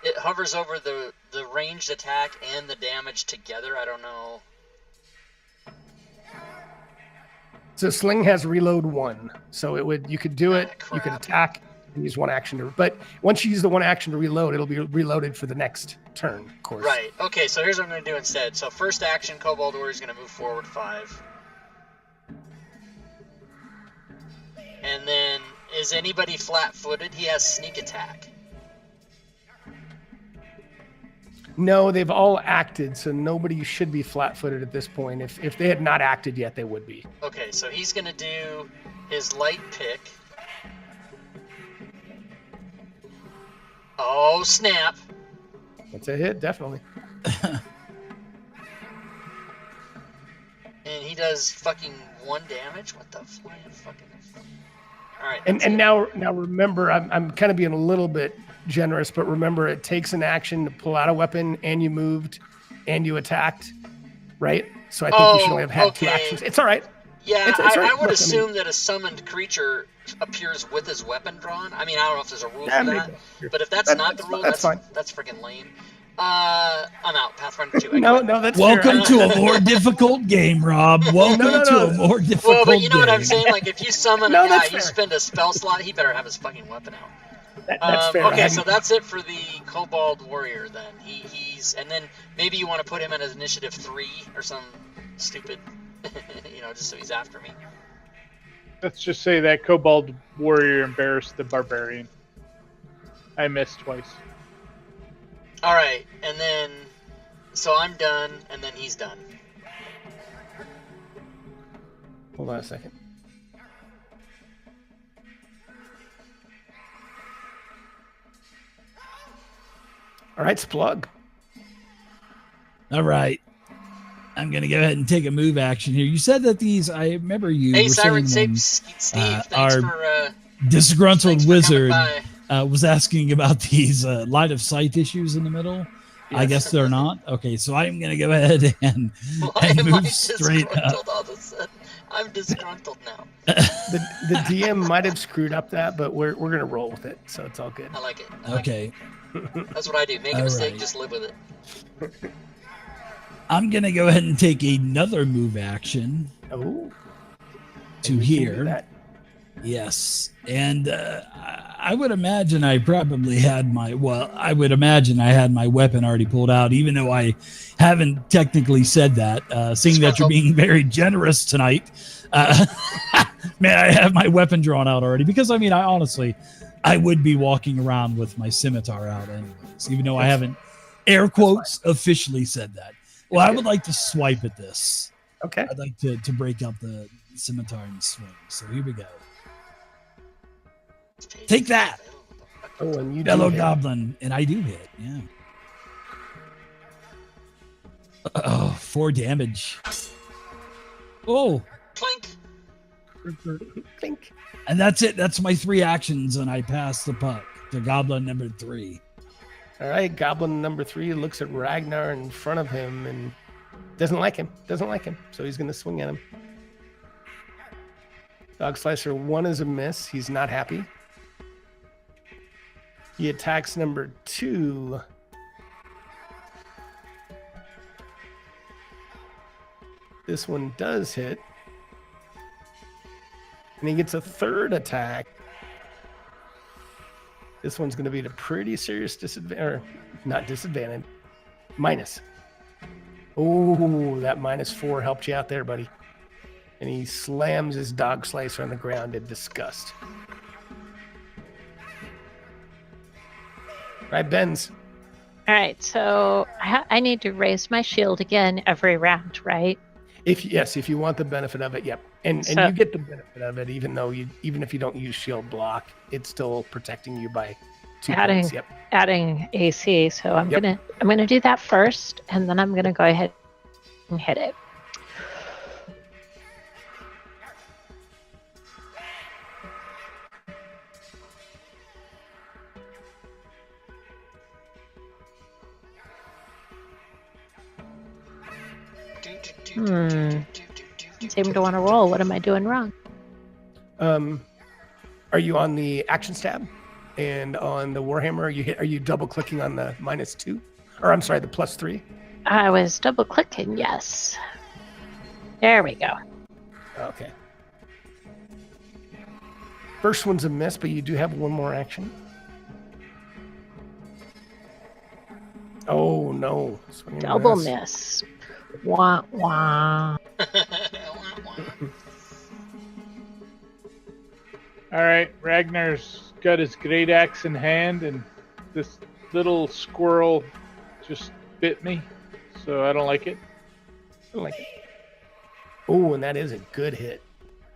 it hovers over the ranged attack and the damage together. I don't know. So sling has reload 1. So you could do it. Crap. You could attack and use 1 action but once you use the 1 action to reload, it'll be reloaded for the next turn, of course. Right. Okay, so here's what I'm going to do instead. So first action, Kobold Warrior is going to move forward 5. And then, is anybody flat-footed? He has sneak attack. No, they've all acted, so nobody should be flat-footed at this point. If they had not acted yet, they would be. Okay, so he's going to do his light pick. Oh, snap. That's a hit, definitely. And he does fucking 1 damage? What the fucking... All right. And now remember, I'm kind of being a little bit generous, but remember, it takes an action to pull out a weapon, and you moved, and you attacked, right? So I think you should only have had 2 actions. It's all right. Yeah, it's all right. I would assume that a summoned creature appears with his weapon drawn. I mean, I don't know if there's a rule for that, but if that's not the rule, that's fine. That's freaking lame. I'm out. Pathfinder 2. No, that's welcome fair. to a more difficult game, Rob. Welcome to a more difficult game. Well, but you know what I'm saying? Like, if you summon a guy, you spend a spell slot, he better have his fucking weapon out. That's fair. Okay, so that's it for the Kobold Warrior then. He's and then maybe you want to put him at his initiative 3 or some stupid, just so he's after me. Let's just say that Kobold Warrior embarrassed the Barbarian. I missed twice. All right, and then so I'm done, and then he's done. Hold on a second. All right, Splug. All right. I'm going to go ahead and take a move action here. You said that these, I remember you Hey, were Siren saying Steve, thanks our for disgruntled wizard by. was asking about these line of sight issues in the middle. Yes. I guess they're not. Okay, so I'm going to go ahead and move straight up. All of a sudden? I'm disgruntled now. The DM might have screwed up that, but we're going to roll with it, so it's all good. I like it. Okay. That's what I do. Make a mistake, just live with it. I'm going to go ahead and take another move action to here. Yes. And I would imagine I probably had my weapon already pulled out, even though I haven't technically said that. Seeing that you're being very generous tonight, may I have my weapon drawn out already? Because, I mean, I would be walking around with my scimitar out anyways, even though I haven't, air quotes, officially said that. Well, I would like to swipe at this. Okay. I'd like to break out the scimitar and swing. So here we go. Take that. Oh, and you fellow goblin. And I do hit, yeah. Oh, 4 damage. Oh. Clink. Clink. And that's it. That's my 3 actions, and I pass the puck to goblin number 3. All right, goblin number 3 looks at Ragnar in front of him and doesn't like him. So he's going to swing at him. Dog Slicer 1 is a miss. He's not happy. He attacks number 2. This one does hit. And he gets a third attack. This one's going to be at a pretty serious disadvantage, or not disadvantage, minus. Oh, that -4 helped you out there, buddy. And he slams his dog slicer on the ground in disgust. Right, Benz. All right, so I need to raise my shield again every round, right? If you want the benefit of it, yep. And So- you get the benefit of it, even if you don't use shield block, it's still protecting you by 2 points. Yep. Adding AC. So I'm Yep. gonna do that first, and then I'm gonna go ahead and hit it. Seem to want to roll. What am I doing wrong? Are you on the actions tab? And on the Warhammer, are you double clicking on the -2? Or I'm sorry, the +3? I was double clicking. Yes. There we go. Okay. First one's a miss, but you do have one more action. Oh no! Swing and Double miss. miss. Wah wah. All right, Ragnar's got his great axe in hand, and this little squirrel just bit me, so I don't like it. I like it. Oh, and that is a good hit.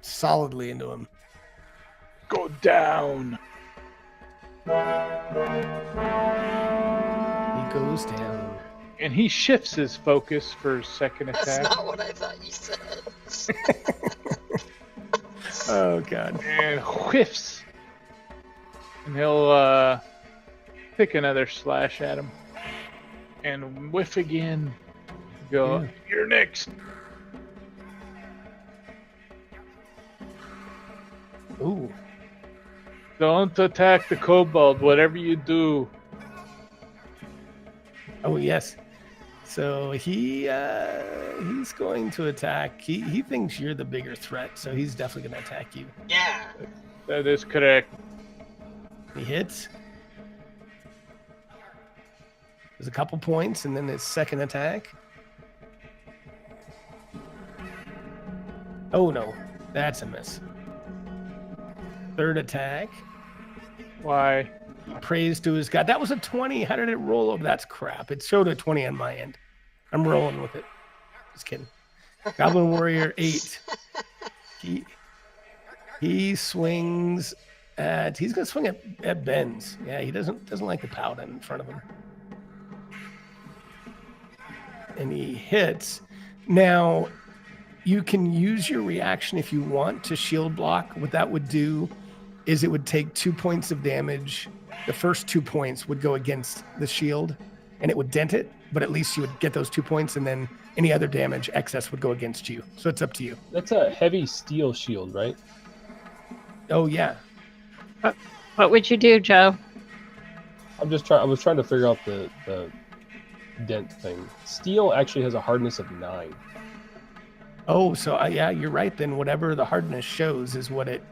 Solidly into him. Go down. He goes down. And he shifts his focus for his second That's attack. not what I thought you said. Oh god. And whiffs. And he'll pick another slash at him. And whiff again. Go, Yeah. You're next. Ooh. Don't attack the kobold, whatever you do. Oh yes. So he's going to attack. He thinks you're the bigger threat, so he's definitely going to attack you. Yeah. That is correct. He hits. There's a couple points, and then his second attack. Oh no, that's a miss. Third attack. Why? Praise to his god. That was a 20. How did it roll over? That's crap. It showed a 20 on my end. I'm rolling with it. Just kidding. Goblin Warrior 8. He swings at. He's gonna swing at Ben's. Yeah, he doesn't like the paladin in front of him. And he hits. Now, you can use your reaction if you want to shield block. What that would do is it would take 2 points of damage. The first 2 points would go against the shield, and it would dent it, but at least you would get those 2 points, and then any other damage excess would go against you. So it's up to you. That's a heavy steel shield, right? Oh, yeah. What would you do, Joe? I was trying to figure out the dent thing. Steel actually has a hardness of 9. Oh, so yeah, you're right. Then whatever the hardness shows is what it.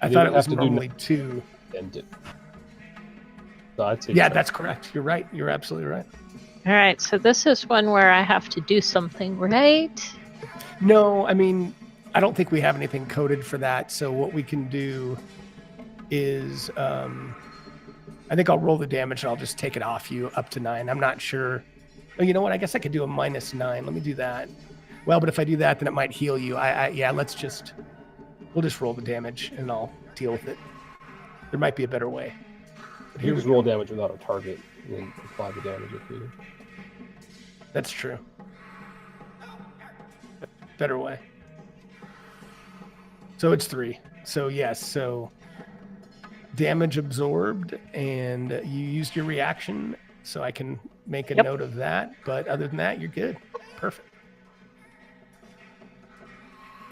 I You thought would it was have to do normally 2. Dent it. So I'd say Yeah, so. that's correct. You're right. You're absolutely right. All right, so this is one where I have to do something, right? No, I mean, I don't think we have anything coded for that. So what we can do is, I think I'll roll the damage and I'll just take it off you up to 9. I'm not sure. Oh, you know what? I guess I could do a -9. Let me do that. Well, but if I do that, then it might heal you. Yeah, we'll just roll the damage and I'll deal with it. There might be a better way. But You here we just roll damage without a target and then apply the damage if needed. That's true. Better way. So it's 3. So yes, so damage absorbed, and you used your reaction, so I can make a Yep. note of that. But other than that, you're good. Perfect.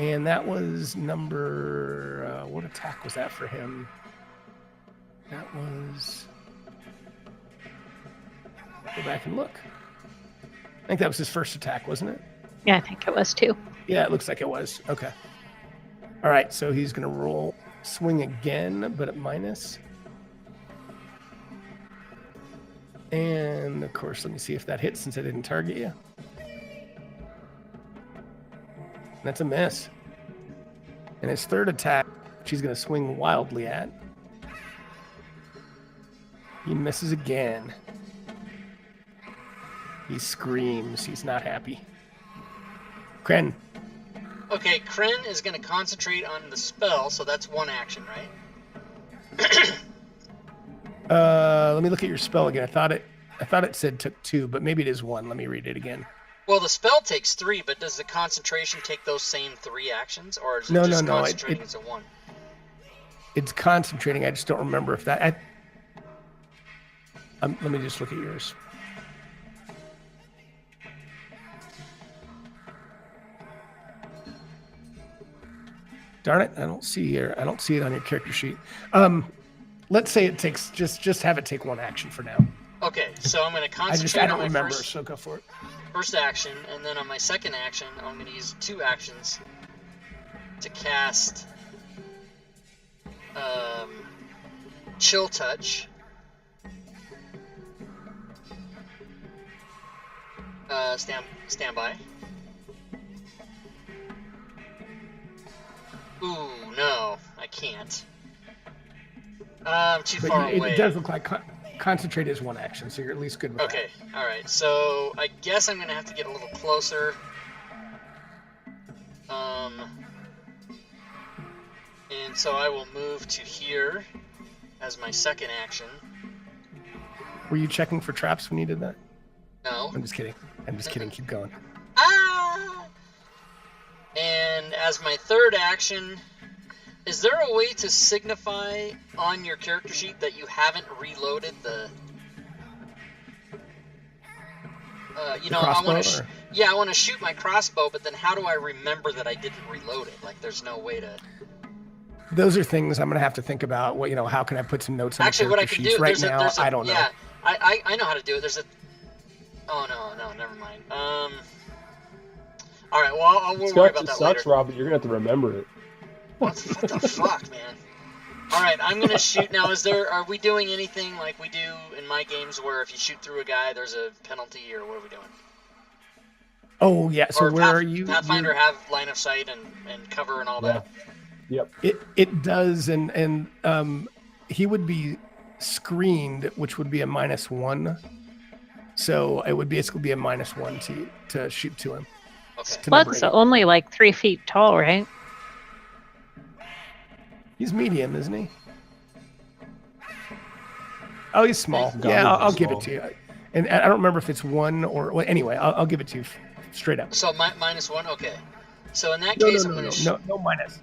And that was number, what attack was that for him? That was, go back and look. I think that was his first attack, wasn't it? Yeah, I think it was too. Yeah, it looks like it was. Okay. All right, so he's going to swing again, but at minus. And of course, let me see if that hits since I didn't target you. That's a miss. And his third attack, which he's going to swing wildly at. He misses again. He screams. He's not happy. Kren. Okay, Kren is going to concentrate on the spell, so that's one action, right? Let me look at your spell again. I thought it said took 2, but maybe it is 1. Let me read it again. Well, the spell takes 3, but does the concentration take those same 3 actions, or is it just concentrating as a 1? It's concentrating. I just don't remember if that. Let me just look at yours. Darn it! I don't see it on your character sheet. Let's say it takes just have it take 1 action for now. Okay, so I'm going to concentrate I don't on my remember, so go for it. First action, and then on my second action, I'm going to use 2 actions to cast Chill Touch. Stand by. Ooh, no, I can't. I'm too far away. It does look like concentrate is 1 action, so you're at least good with that. Okay, alright, so I guess I'm going to have to get a little closer. And so I will move to here as my second action. Were you checking for traps when you did that? No. I'm just kidding. Keep going. Ah! And as my third action, is there a way to signify on your character sheet that you haven't reloaded the... I want to shoot my crossbow, but then how do I remember that I didn't reload it? Like, there's no way to... Those are things I'm going to have to think about. How can I put some notes on the character sheets? Right now, I don't know. Yeah, I know how to do it. There's a... Oh, no, never mind. All right, well, we'll worry about that later. It sucks, Rob, but you're going to have to remember it. What the fuck, man? All right, I'm going to shoot now. Are we doing anything like we do in my games where if you shoot through a guy, there's a penalty, or what are we doing? Oh, yeah, so where are you? Pathfinder have line of sight and cover and all that? Yep. It does, and he would be screened, which would be a -1. So it would basically be a -1 to shoot to him. Okay. Well, it's only like 3 feet tall, right? He's medium, isn't he? Oh, he's small. Yeah, I'll give it to you. And I don't remember if it's 1 or... Well, anyway, I'll give it to you straight up. So -1? Okay. So in that case, I'm going to... No minus.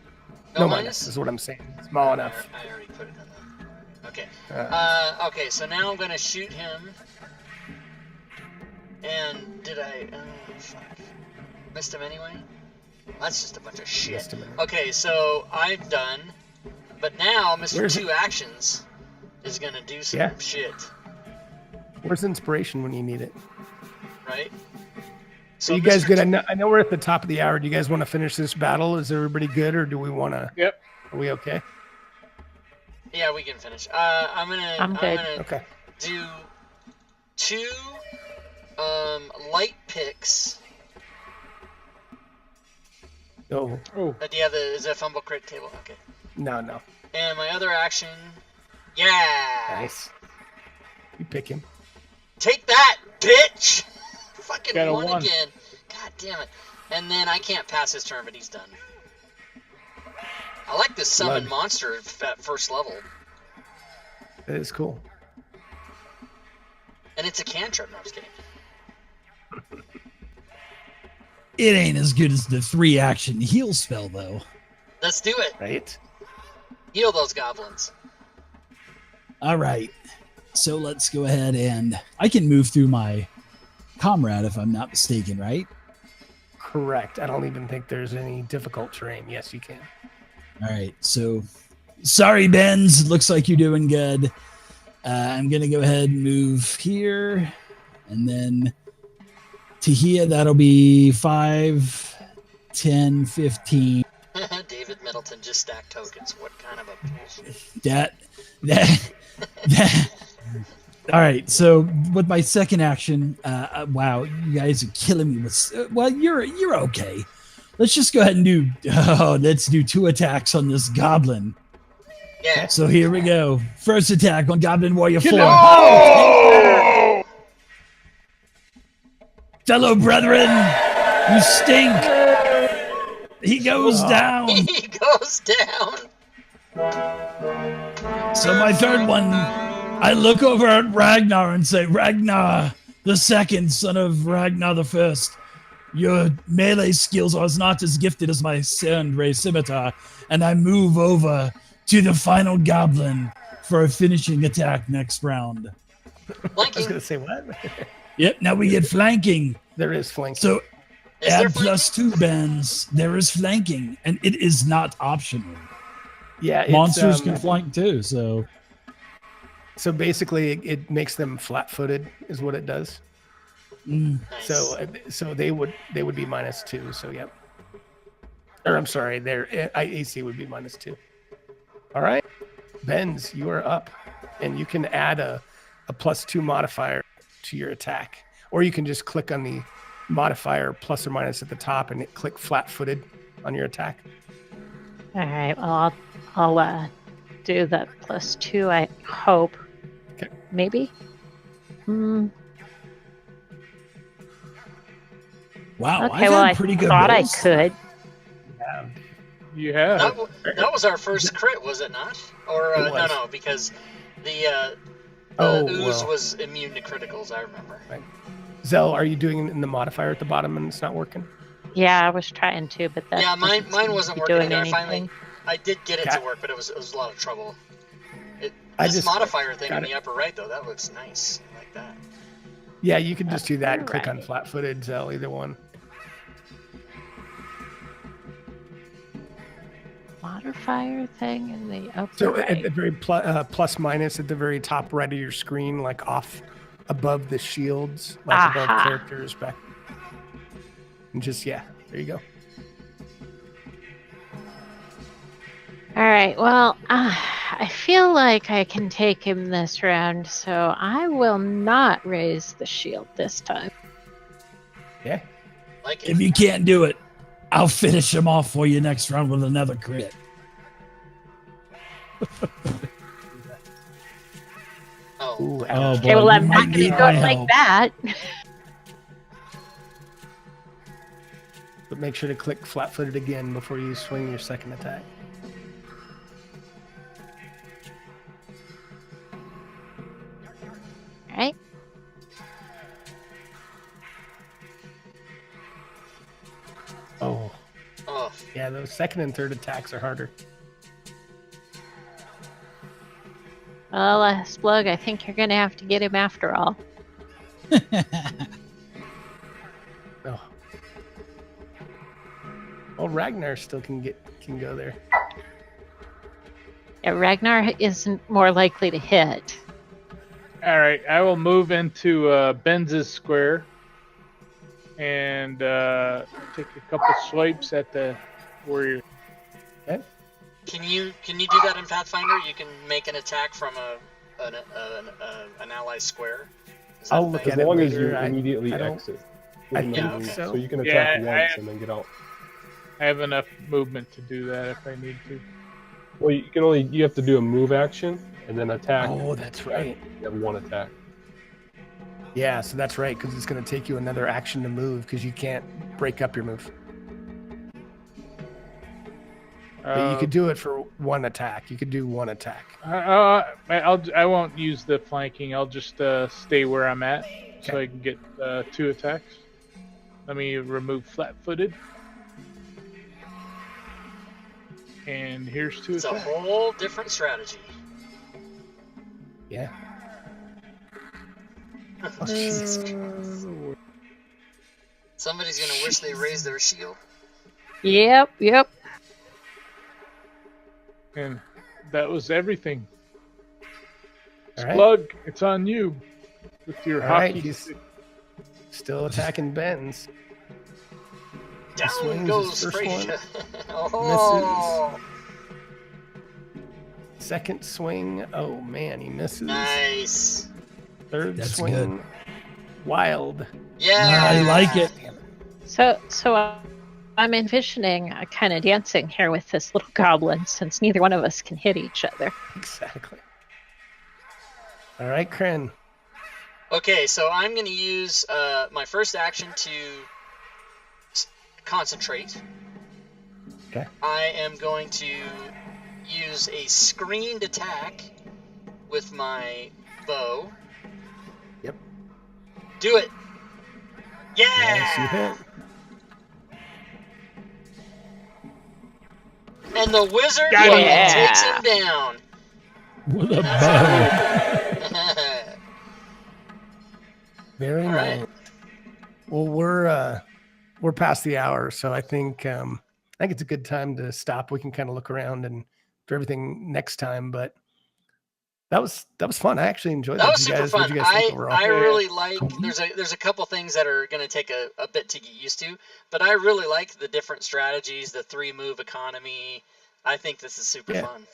No minus is what I'm saying. Small enough. I already put it in there. Okay. Okay, so now I'm going to shoot him. And did I... fuck. Missed him anyway? That's just a bunch of shit. Okay, so I've done... But now Mr. 2 Actions is going to do some shit. Where's inspiration when you need it? Right? So you guys good? I know we're at the top of the hour. Do you guys want to finish this battle? Is everybody good, or do we want to... Yep. Are we okay? Yeah, we can finish. I'm good. Okay. Do 2 light picks. Oh. Is that fumble crit table? Okay. No. And my other action, Nice. You pick him. Take that, bitch! Fucking Got a 1 1 again. God damn it. And then I can't pass his turn, but he's done. I like this summon monster at first level. That is cool. And it's a cantrip. No, I'm just kidding. It ain't as good as the 3-action heal spell, though. Let's do it. Right? Heal those goblins. All right. So let's go ahead and... I can move through my comrade if I'm not mistaken, right? Correct. I don't even think there's any difficult terrain. Yes, you can. All right. So, sorry, Benz. Looks like you're doing good. I'm going to go ahead and move here. And then to here, that'll be 5, 10, 15. David Middleton. just stack tokens. What kind of a bullshit? that. All right, so with my second action, wow, you guys are killing me with. Well, you're okay. Let's just go ahead and do. Let's do 2 attacks on this goblin. Yeah. So here we go. First attack on Goblin Warrior 4. Oh! Fellow brethren, you stink. He goes down. He goes down. So my third one, I look over at Ragnar and say, Ragnar the second, son of Ragnar the first, your melee skills are not as gifted as my Sand Ray Scimitar, and I move over to the final goblin for a finishing attack next round. I was going to say, what? Yep, now we get flanking. There is flanking. So Is add there flanking? +2 bands. There is flanking, and it is not optional. Yeah, it's, Monsters can flank too, so... So basically, it makes them flat-footed, is what it does. Mm. Nice. So they would be -2. So yep. Or I'm sorry, their AC would be -2. All right, Benz, you are up, and you can add a +2 modifier to your attack, or you can just click on the modifier plus or minus at the top and click flat-footed on your attack. All right. Well, I'll do that +2. I hope. Okay. Maybe. Wow, Okay. I've Well, had I pretty good thought I rolls. could. You have. That was our first crit, was it not? Or It was. no, because the Oh, ooze well. was immune to criticals. I remember. Zell, are you doing it in the modifier at the bottom and it's not working? Yeah, I was trying to, but that Yeah, mine doesn't seem wasn't to be working doing either. anything. I did get it Got- to work, but it was a lot of trouble. I This just modifier thing got in it. the upper right, though, that looks nice. I like that. Yeah, you can just do that and click on Right. flat-footed, Zell, either one. Modifier thing in the upper So right. at the very plus minus at the very top right of your screen, like off above the shields, like above Aha. characters back. And just, yeah, there you go. All right. Well, I feel like I can take him this round, so I will not raise the shield this time. Yeah. Like it. If you can't do it, I'll finish him off for you next round with another crit. Oh, Ooh, Oh, ouch. Okay, boy, well, you I'm might not going to need do my it like help. that. But make sure to click flat-footed again before you swing your second attack. All right. Oh, oh, yeah, those second and third attacks are harder. Well, Splug, I think you're going to have to get him after all. Oh. Well, Ragnar still can go there. Yeah, Ragnar isn't more likely to hit. All right, I will move into Benz's square and take a couple swipes at the warrior. Okay. can you do that in Pathfinder? You can make an attack from an ally square. Is that I'll a look thing? at As it long as later. you immediately I don't- exit. I Within the think movement, so. So you can Yeah, attack I once have- and then get out. I have enough movement to do that if I need to. Well, you have to do a move action and then attack. Oh, that's right. You have one attack. Yeah, so that's right, because it's going to take you another action to move because you can't break up your move. But you could do it for one attack. You could do one attack. I won't use the flanking. I'll just stay where I'm at so I can get 2 attacks. Let me remove flat-footed. And here's 2 It's a attacks. whole different strategy. Yeah. Oh, jeez. Somebody's gonna wish they raised their shield. Yep. And that was everything. All right. Plug, it's on you with your All right, hockey he's stick. still attacking Ben's. Down swings his goes first Frasier. Oh, Second swing. Oh man, he misses. Nice. Third That's swing. good. Wild. Yeah. I like it. Damn it. So I'm envisioning a kind of dancing here with this little goblin, since neither one of us can hit each other. Exactly. All right, Kren. Okay, so I'm going to use my first action to concentrate. Okay. I am going to use a screened attack with my bow. Yep. Do it. Yeah. Nice, you hit. And the wizard Got fucking him. takes him down. With a That's bow. Very All nice. right. Well, we're past the hour, so I think it's a good time to stop. We can kind of look around and do everything next time. But that was fun. I actually enjoyed that. That was super fun. What do you guys think overall? I really like. There's a couple things that are going to take a bit to get used to, but I really like the different strategies, the 3-move economy. I think this is super fun.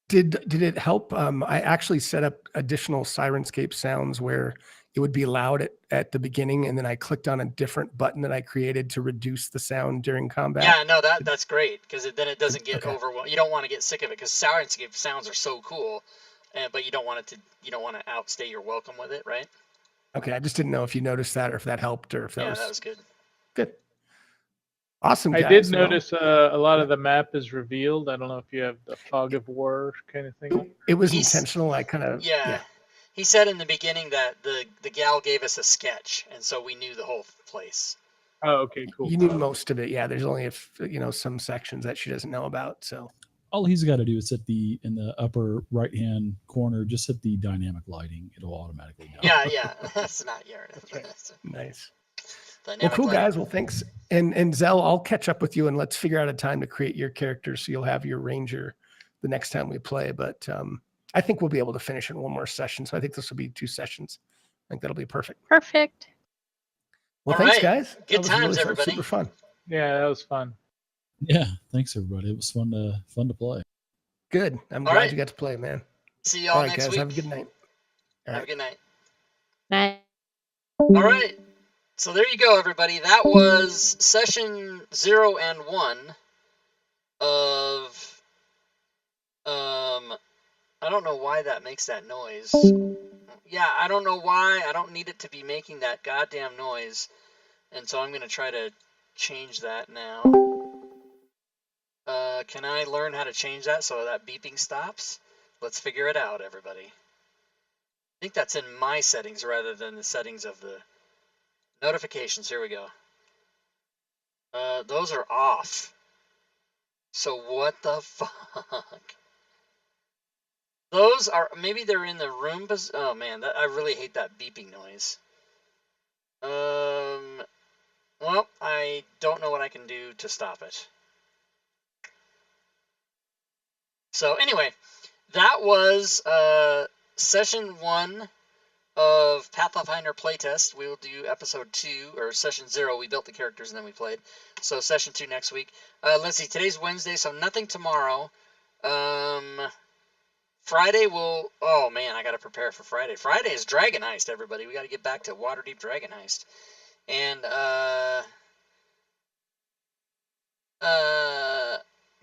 Did it help? I actually set up additional Sirenscape sounds where it would be loud at the beginning, and then I clicked on a different button that I created to reduce the sound during combat. Yeah, no, that's great, because then it doesn't get Okay. overwhelmed. You don't want to get sick of it, because Sirenscape sounds are so cool, but you don't want to outstay your welcome with it, right? Okay, I just didn't know if you noticed that or if that helped or if that was good. Good. Awesome, I guys. did notice a lot of the map is revealed. I don't know if you have the fog of war kind of thing. It was intentional. I kind of yeah. He said in the beginning that the gal gave us a sketch, and so we knew the whole place. Oh, okay, cool. You knew most of it. Yeah, there's only some sections that she doesn't know about. So all he's got to do is in the upper right hand corner, just hit the dynamic lighting. It'll automatically do. Yeah. That's not your. Nice. Well, cool, guys. Well, thanks. And Zell, I'll catch up with you and let's figure out a time to create your character so you'll have your ranger the next time we play. But I think we'll be able to finish in one more session. So I think this will be 2 sessions. I think that'll be perfect. Perfect. Well, thanks, guys. Good times, everybody. Super fun. Yeah, that was fun. Yeah, thanks everybody. It was fun to play. Good. I'm glad you got to play, man. See y'all next guys, week. Have a good night. Have a good night. Night. All right. So there you go, everybody. That was session 0 and 1 of I don't know why that makes that noise. Yeah, I don't know why. I don't need it to be making that goddamn noise. And so I'm going to try to change that now. Can I learn how to change that so that beeping stops? Let's figure it out, everybody. I think that's in my settings rather than the settings of the notifications. Here we go. Those are off. So what the fuck? Those are, maybe they're in the room. Oh man, I really hate that beeping noise. Well, I don't know what I can do to stop it. So anyway, that was session 1 of Pathfinder playtest. We will do episode 2, or session 0. We built the characters and then we played. So session 2 next week. Let's see, today's Wednesday, so nothing tomorrow. Friday will, oh man, I got to prepare for Friday. Friday is Dragon Heist, everybody. We got to get back to Waterdeep Dragon Heist. And,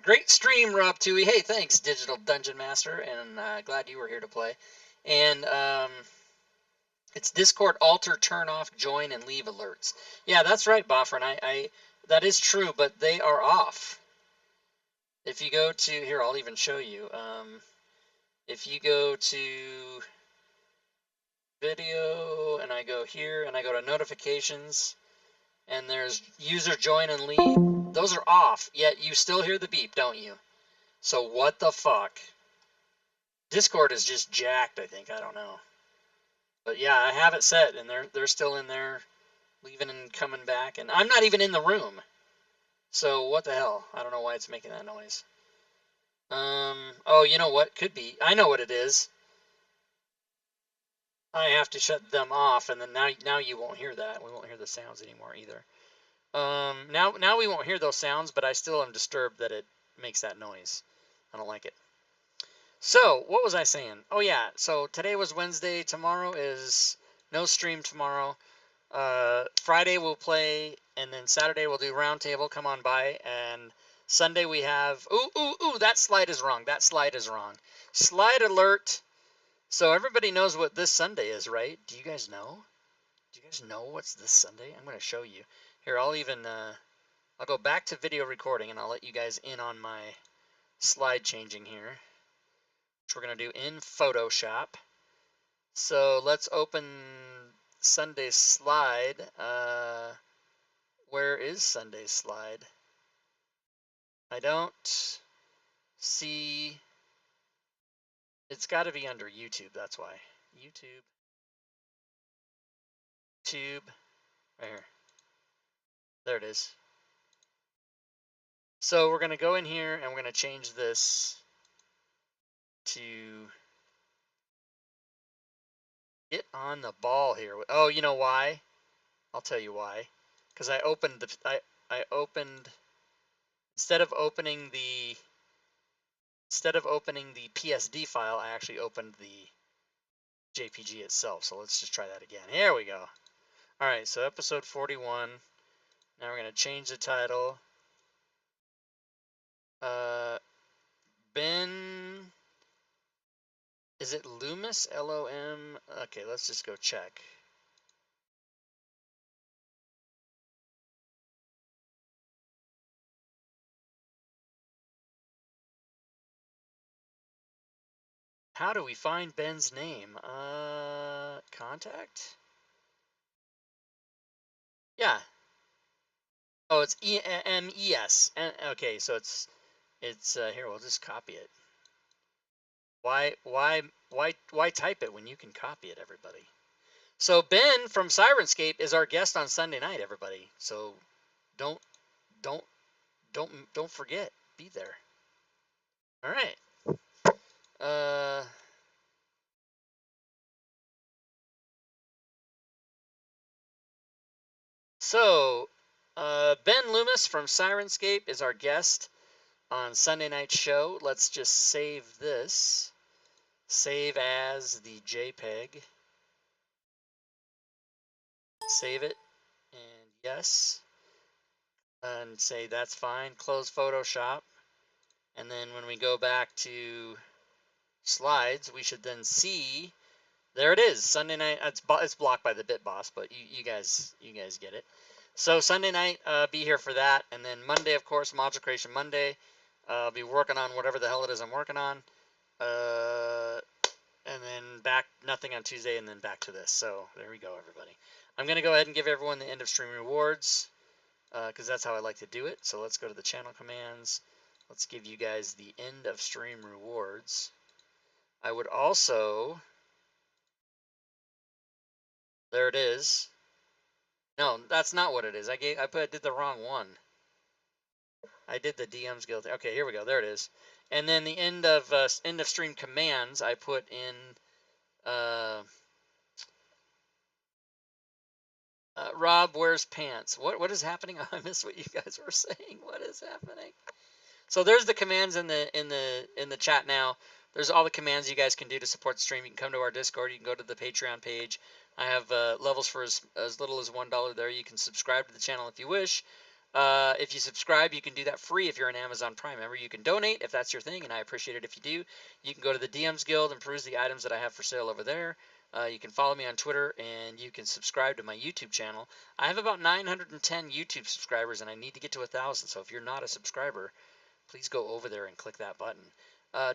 great stream, Rob Toohey. Hey, thanks, Digital Dungeon Master, and glad you were here to play. And, it's Discord alter, turn off, join, and leave alerts. Yeah, that's right, Boffrin. That is true, but they are off. If you go to, here, I'll even show you. If you go to video, and I go here, and I go to notifications, and there's user join and leave, those are off, yet you still hear the beep, don't you? So what the fuck? Discord is just jacked, I think. I don't know. But yeah, I have it set, and they're still in there, leaving and coming back, and I'm not even in the room. So what the hell? I don't know why it's making that noise. Oh, you know what? Could be. I know what it is. I have to shut them off, and then now you won't hear that. We won't hear the sounds anymore either. Now we won't hear those sounds, but I still am disturbed that it makes that noise. I don't like it. So, what was I saying? Oh, yeah. So, today was Wednesday. Tomorrow is no stream tomorrow. Friday we'll play, and then Saturday we'll do roundtable. Come on by. And Sunday we have... Ooh, that slide is wrong. That slide is wrong. Slide alert. So, everybody knows what this Sunday is, right? Do you guys know? Do you guys know what's this Sunday? I'm going to show you. Here, I'll even... I'll go back to video recording, and I'll let you guys in on my slide changing here, which we're going to do in Photoshop. So let's open Sunday's slide. Where is Sunday's slide? I don't see. It's got to be under YouTube, that's why. YouTube. Right here. There it is. So we're going to go in here, and we're going to change this to... Get on the ball here. Oh, you know why? I'll tell you why. Because I opened the instead of opening the PSD file, I actually opened the JPG itself. So let's just try that again. Here we go. All right, so episode 41. Now we're going to change the title. Ben, is it Loomis? L-O-M? Okay, let's just go check. How do we find Ben's name? Contact? Yeah. Oh, it's E-M-E-S. Okay, so it's here, we'll just copy it. Why type it when you can copy it, everybody? So Ben from Sirenscape is our guest on Sunday night, everybody. So don't forget. Be there. All right. So Ben Loomis from Sirenscape is our guest on Sunday night show. Let's just save this. Save as the JPEG. Save it. And yes. And say that's fine. Close Photoshop. And then when we go back to slides, we should then see, there it is, Sunday night. It's blocked by the bit boss, but you guys get it. So Sunday night, be here for that. And then Monday, of course, Module Creation Monday. I'll be working on whatever the hell it is I'm working on. And then back, nothing on Tuesday, and then back to this. So there we go, everybody. I'm going to go ahead and give everyone the end of stream rewards, because that's how I like to do it. So let's go to the channel commands. Let's give you guys the end of stream rewards. I would also, there it is. No, that's not what it is. I did the wrong one. I did the DM's Guild. Okay, here we go. There it is. And then the end of stream commands, I put in Rob wears pants. What is happening? I missed what you guys were saying. What is happening? So there's the commands in the chat now. There's all the commands you guys can do to support the stream. You can come to our Discord. You can go to the Patreon page. I have levels for as little as $1 there. You can subscribe to the channel if you wish. If you subscribe, you can do that free if you're an Amazon Prime member. You can donate if that's your thing, and I appreciate it if you do. You can go to the DM's Guild and peruse the items that I have for sale over there. You can follow me on Twitter, and you can subscribe to my YouTube channel. I have about 910 YouTube subscribers, and I need to get to 1,000. So if you're not a subscriber, please go over there and click that button.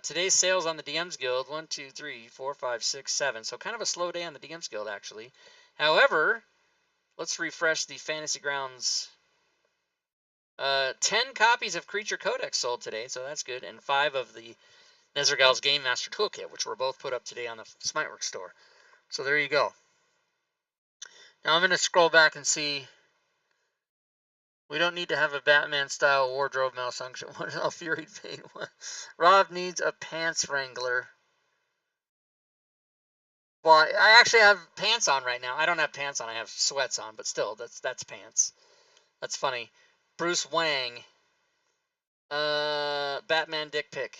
Today's sales on the DM's Guild, 1, 2, 3, 4, 5, 6, 7. So kind of a slow day on the DM's Guild, actually. However, let's refresh the Fantasy Grounds. 10 copies of Creature Codex sold today, so that's good. And 5 of the Nezergal's Game Master Toolkit, which were both put up today on the Smiteworks store. So there you go. Now I'm going to scroll back and see. We don't need to have a Batman-style wardrobe malfunction. What else? Fury Fade. Rob needs a pants wrangler. Well, I actually have pants on right now. I don't have pants on. I have sweats on, but still, that's pants. That's funny. Bruce Wang. Batman dick pic.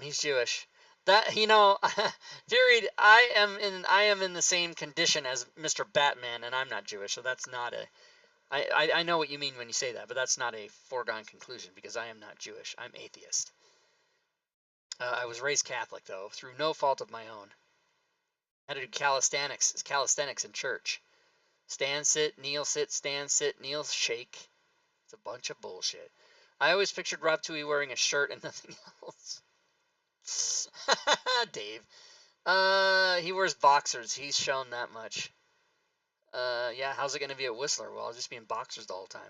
He's Jewish. That Fury, I am in the same condition as Mr. Batman, and I'm not Jewish, so that's not a. I know what you mean when you say that, but that's not a foregone conclusion because I am not Jewish. I'm atheist. I was raised Catholic though, through no fault of my own. I had to do calisthenics in church. Stand, sit, kneel, shake. It's a bunch of bullshit. I always pictured Rob Tui wearing a shirt and nothing else. Dave. He wears boxers. He's shown that much. Yeah, how's it going to be at Whistler? Well, I'll just be in boxers the whole time.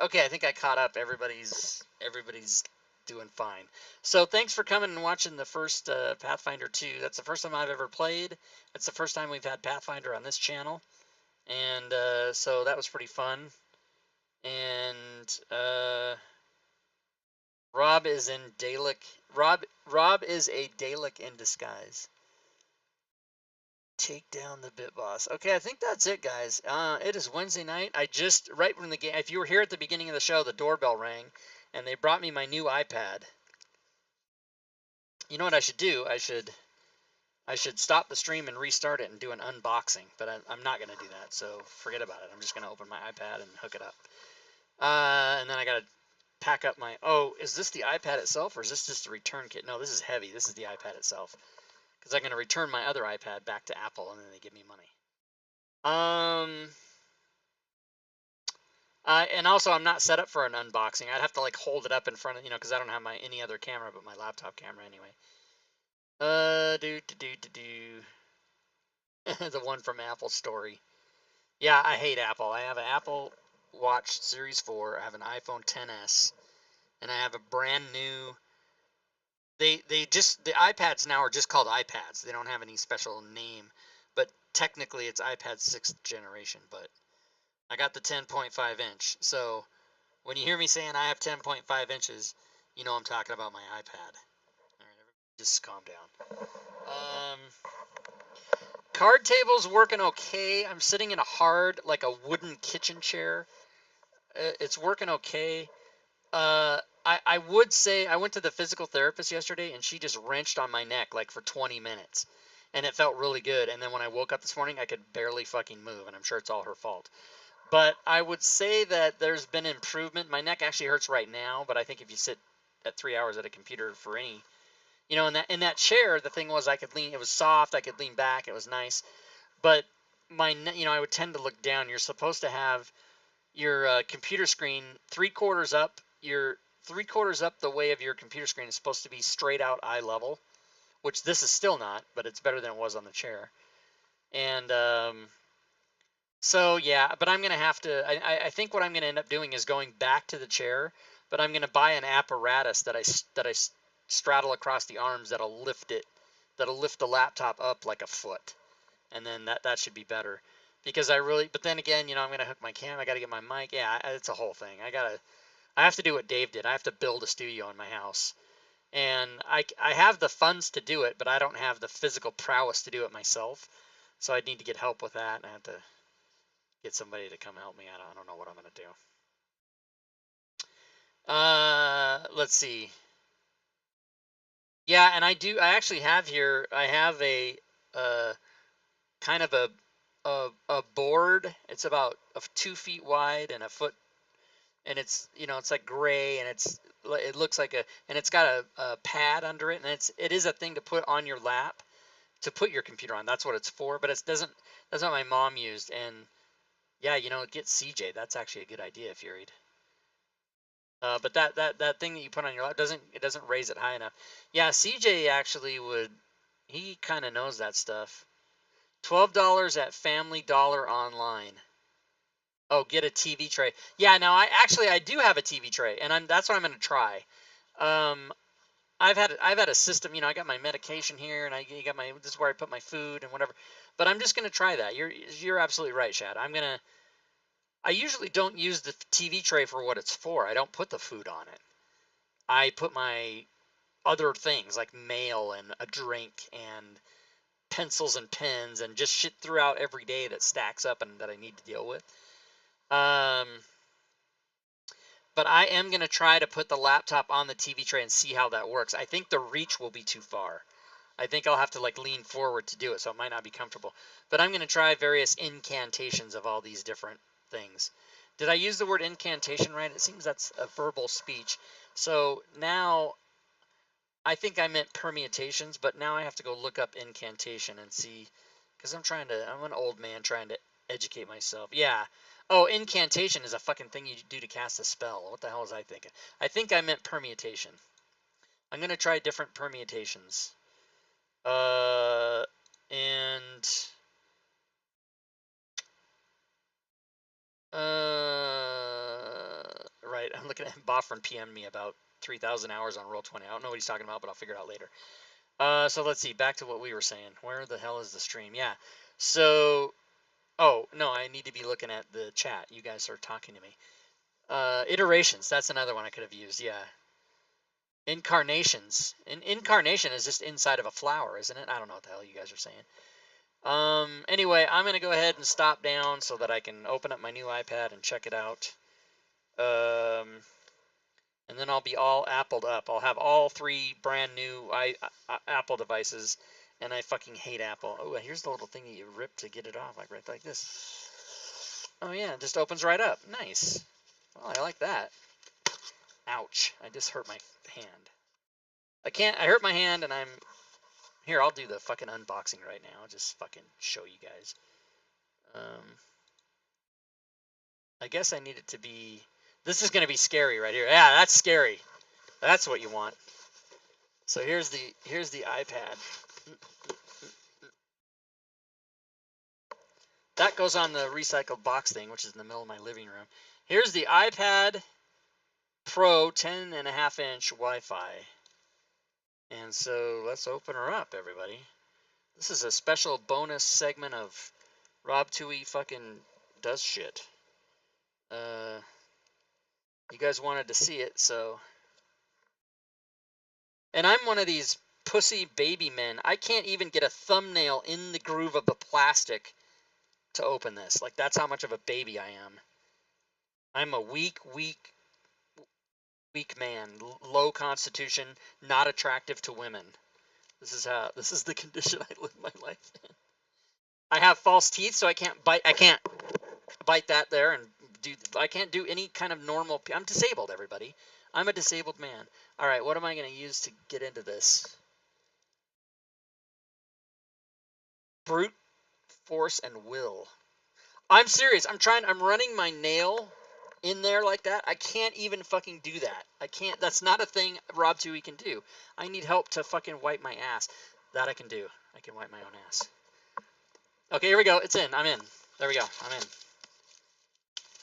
Okay, I think I caught up. Everybody's doing fine. So thanks for coming and watching the first Pathfinder 2. That's the first time I've ever played. That's the first time we've had Pathfinder on this channel. And so that was pretty fun. And Rob is in Dalek. Rob is a Dalek in disguise. Take down the Bit Boss. Okay, I think that's it, guys. It is Wednesday night. I just, right when the game, if you were here at the beginning of the show, the doorbell rang, and they brought me my new iPad. You know what I should do? I should stop the stream and restart it and do an unboxing, but I'm not going to do that, so forget about it. I'm just going to open my iPad and hook it up. And then I got to pack up my, oh, is this the iPad itself, or is this just a return kit? No, this is heavy. This is the iPad itself. Because I'm going to return my other iPad back to Apple, and then they give me money. And also, I'm not set up for an unboxing. I'd have to like hold it up in front of, because I don't have any other camera but my laptop camera anyway. The one from Apple story. Yeah, I hate Apple. I have an Apple Watch Series 4. I have an iPhone XS, and I have a brand new. The iPads now are just called iPads. They don't have any special name, but technically it's iPad 6th generation. But I got the 10.5 inch. So when you hear me saying I have 10.5 inches, you know I'm talking about my iPad. All right, everybody just calm down. Card table's working okay. I'm sitting in a hard, like a wooden kitchen chair. It's working okay. I would say I went to the physical therapist yesterday, and she just wrenched on my neck like for 20 minutes, and it felt really good. And then when I woke up this morning, I could barely fucking move, and I'm sure it's all her fault. But I would say that there's been improvement. My neck actually hurts right now, but I think if you sit at 3 hours at a computer for any, in that chair, the thing was I could lean. It was soft. I could lean back. It was nice. But I would tend to look down. You're supposed to have your computer screen 3/4 up. Your 3/4 up the way of your computer screen is supposed to be straight out eye level, which this is still not, but it's better than it was on the chair. And so yeah, but I'm gonna have to. I think what I'm gonna end up doing is going back to the chair, but I'm gonna buy an apparatus that I straddle across the arms that'll lift the laptop up like a foot, and then that should be better. Because but then again, I'm gonna hook my cam. I gotta get my mic. Yeah, it's a whole thing. I have to do what Dave did. I have to build a studio in my house, and I have the funds to do it, but I don't have the physical prowess to do it myself. So I need to get help with that, and I have to get somebody to come help me. I don't know what I'm gonna do. Let's see. Yeah, and I actually have here. I have a kind of a board. It's about 2 feet wide and a foot, and it's it's like gray, and it looks like and it's got a pad under it, and it is a thing to put on your lap to put your computer on. That's what it's for. But that's what my mom used, and yeah, get CJ. That's actually a good idea, Furied. But that thing that you put on your lap doesn't raise it high enough. Yeah, CJ actually would. He kind of knows that stuff. $12 at Family Dollar online. Oh, get a TV tray. Yeah, now I do have a TV tray, and that's what I'm going to try. I've had a system. I got my medication here, and this is where I put my food and whatever. But I'm just going to try that. You're absolutely right, Shad. I usually don't use the TV tray for what it's for. I don't put the food on it. I put my other things like mail and a drink and pencils and pens and just shit throughout every day that stacks up and that I need to deal with. But But I am going to try to put the laptop on the TV tray and see how that works. I think the reach will be too far. I think I'll have to like lean forward to do it, so it might not be comfortable. But I'm going to try various incantations of all these different things. Did I use the word incantation right? It seems that's a verbal speech. So now I think I meant permutations, but now I have to go look up incantation and see, because I'm an old man trying to educate myself. Yeah. Oh, incantation is a fucking thing you do to cast a spell. What the hell was I thinking? I think I meant permutation. I'm going to try different permutations. Right, I'm looking at Boffrin PM'd me about 3,000 hours on Roll20. I don't know what he's talking about, but I'll figure it out later. So let's see, back to what we were saying. Where the hell is the stream? Yeah, so, oh, no, I need to be looking at the chat. You guys are talking to me. Iterations, that's another one I could have used, yeah. Incarnations. Incarnation is just inside of a flower, isn't it? I don't know what the hell you guys are saying. Anyway, I'm going to go ahead and stop down so that I can open up my new iPad and check it out. And then I'll be all appled up. I'll have all 3 brand new Apple devices, and I fucking hate Apple. Oh, here's the little thing that you rip to get it off, like right like this. Oh yeah, it just opens right up. Nice. Well, I like that. Ouch, I just hurt my hand. I hurt my hand, and here, I'll do the fucking unboxing right now. I'll just fucking show you guys. I guess I need it to be, this is going to be scary right here. Yeah, that's scary. That's what you want. So here's the iPad. That goes on the recycled box thing, which is in the middle of my living room. Here's the iPad Pro 10.5-inch Wi-Fi. And so let's open her up, everybody. This is a special bonus segment of Rob Toohey fucking does shit. You guys wanted to see it, so. And I'm one of these pussy baby men. I can't even get a thumbnail in the groove of the plastic to open this. Like, that's how much of a baby I am. I'm a weak man. Low constitution, not attractive to women. This is the condition I live my life in. I have false teeth, so I can't bite that there and I can't do any kind of normal. I'm disabled, everybody. I'm a disabled man. All right, what am I going to use to get into this? Brute force and will. I'm serious. I'm running my nail in there like that. I can't even fucking do that. I can't. That's not a thing Rob Toohey can do. I need help to fucking wipe my ass. That I can do. I can wipe my own ass. Okay, here we go. It's in. I'm in. There we go. I'm in.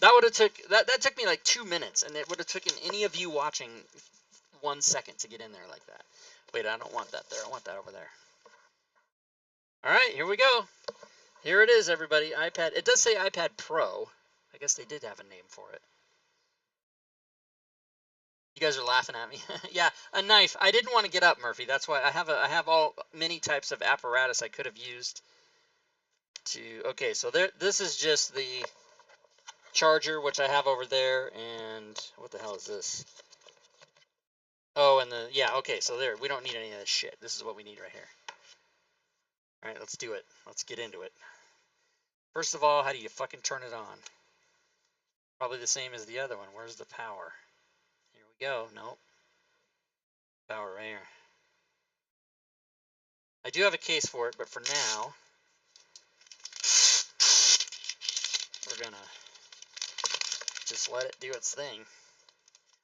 That would have that took me like 2 minutes, and it would have taken any of you watching 1 second to get in there like that. Wait, I don't want that there. I want that over there. All right, here we go. Here it is, everybody. iPad. It does say iPad Pro. I guess they did have a name for it. You guys are laughing at me. Yeah, a knife. I didn't want to get up, Murphy. That's why I have many types of apparatus I could have used to. Okay, so this is just the charger, which I have over there, and what the hell is this? Oh, and okay, so there, we don't need any of this shit. This is what we need right here. All right, let's do it. Let's get into it. First of all, how do you fucking turn it on? Probably the same as the other one. Where's the power? Here we go. Nope. Power right here. I do have a case for it, but for now, we're gonna just let it do its thing.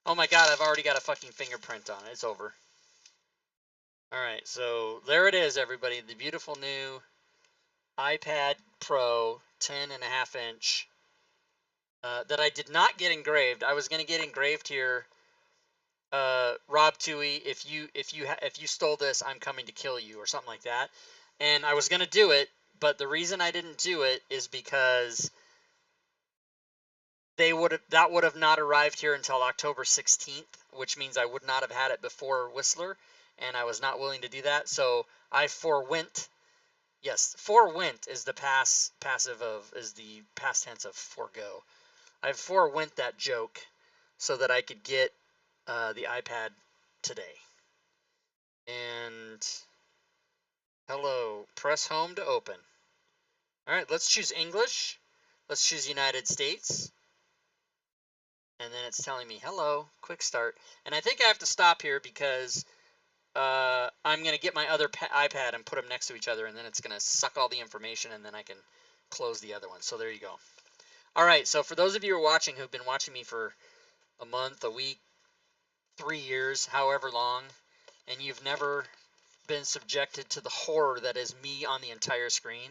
Oh my god, I've already got a fucking fingerprint on it. It's over. Alright, so there it is, everybody. The beautiful new iPad Pro 10.5-inch that I did not get engraved. I was going to get engraved here. Rob Toohey, if you stole this, I'm coming to kill you, or something like that. And I was going to do it, but the reason I didn't do it is because that would have not arrived here until October 16th, which means I would not have had it before Whistler, and I was not willing to do that. So I forwent. Yes, forwent is the past tense of forego. I forewent that joke. so that I could get the iPad today. And hello, press home to open. All right, let's choose English. Let's choose United States. And then it's telling me, hello, quick start. And I think I have to stop here because I'm going to get my other iPad and put them next to each other, and then it's going to suck all the information, and then I can close the other one. So there you go. All right, so for those of you who are watching, who've been watching me for a month, a week, 3 years, however long, and you've never been subjected to the horror that is me on the entire screen,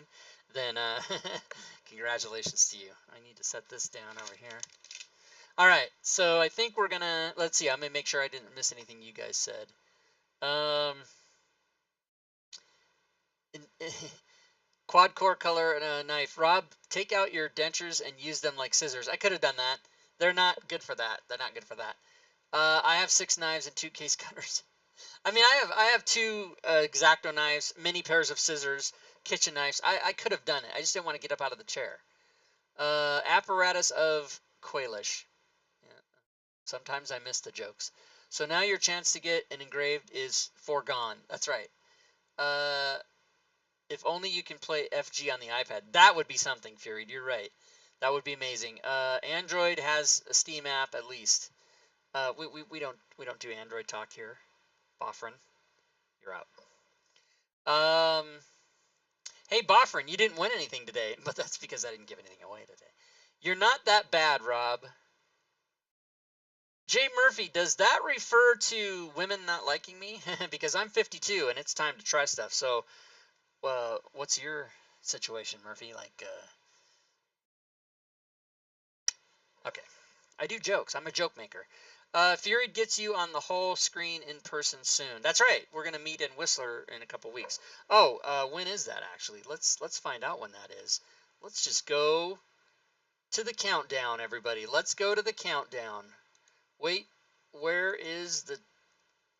then congratulations to you. I need to set this down over here. All right, so I think we're gonna, let's see, I'm gonna make sure I didn't miss anything you guys said. Quad core color knife. Rob, take out your dentures and use them like scissors. I could have done that. They're not good for that. They're not good for that. I have 6 knives and 2 case cutters. I mean, I have 2 X-Acto knives, many pairs of scissors, kitchen knives. I could have done it. I just didn't want to get up out of the chair. Apparatus of Quailish. Yeah. Sometimes I miss the jokes. So now your chance to get an engraved is foregone. That's right. If only you can play FG on the iPad. That would be something, Fury. You're right. That would be amazing. Android has a Steam app at least. We don't do Android talk here. Boffrin, you're out. Hey Boffrin, you didn't win anything today, but that's because I didn't give anything away today. You're not that bad, Rob. Jay Murphy, does that refer to women not liking me? Because I'm 52 and it's time to try stuff. So, what's your situation, Murphy? Like, okay, I do jokes. I'm a joke maker. Fury gets you on the whole screen in person soon. That's right. We're gonna meet in Whistler in a couple weeks. Oh, when is that actually? Let's find out when that is. Let's just go to the countdown, everybody. Let's go to the countdown. Wait, where is the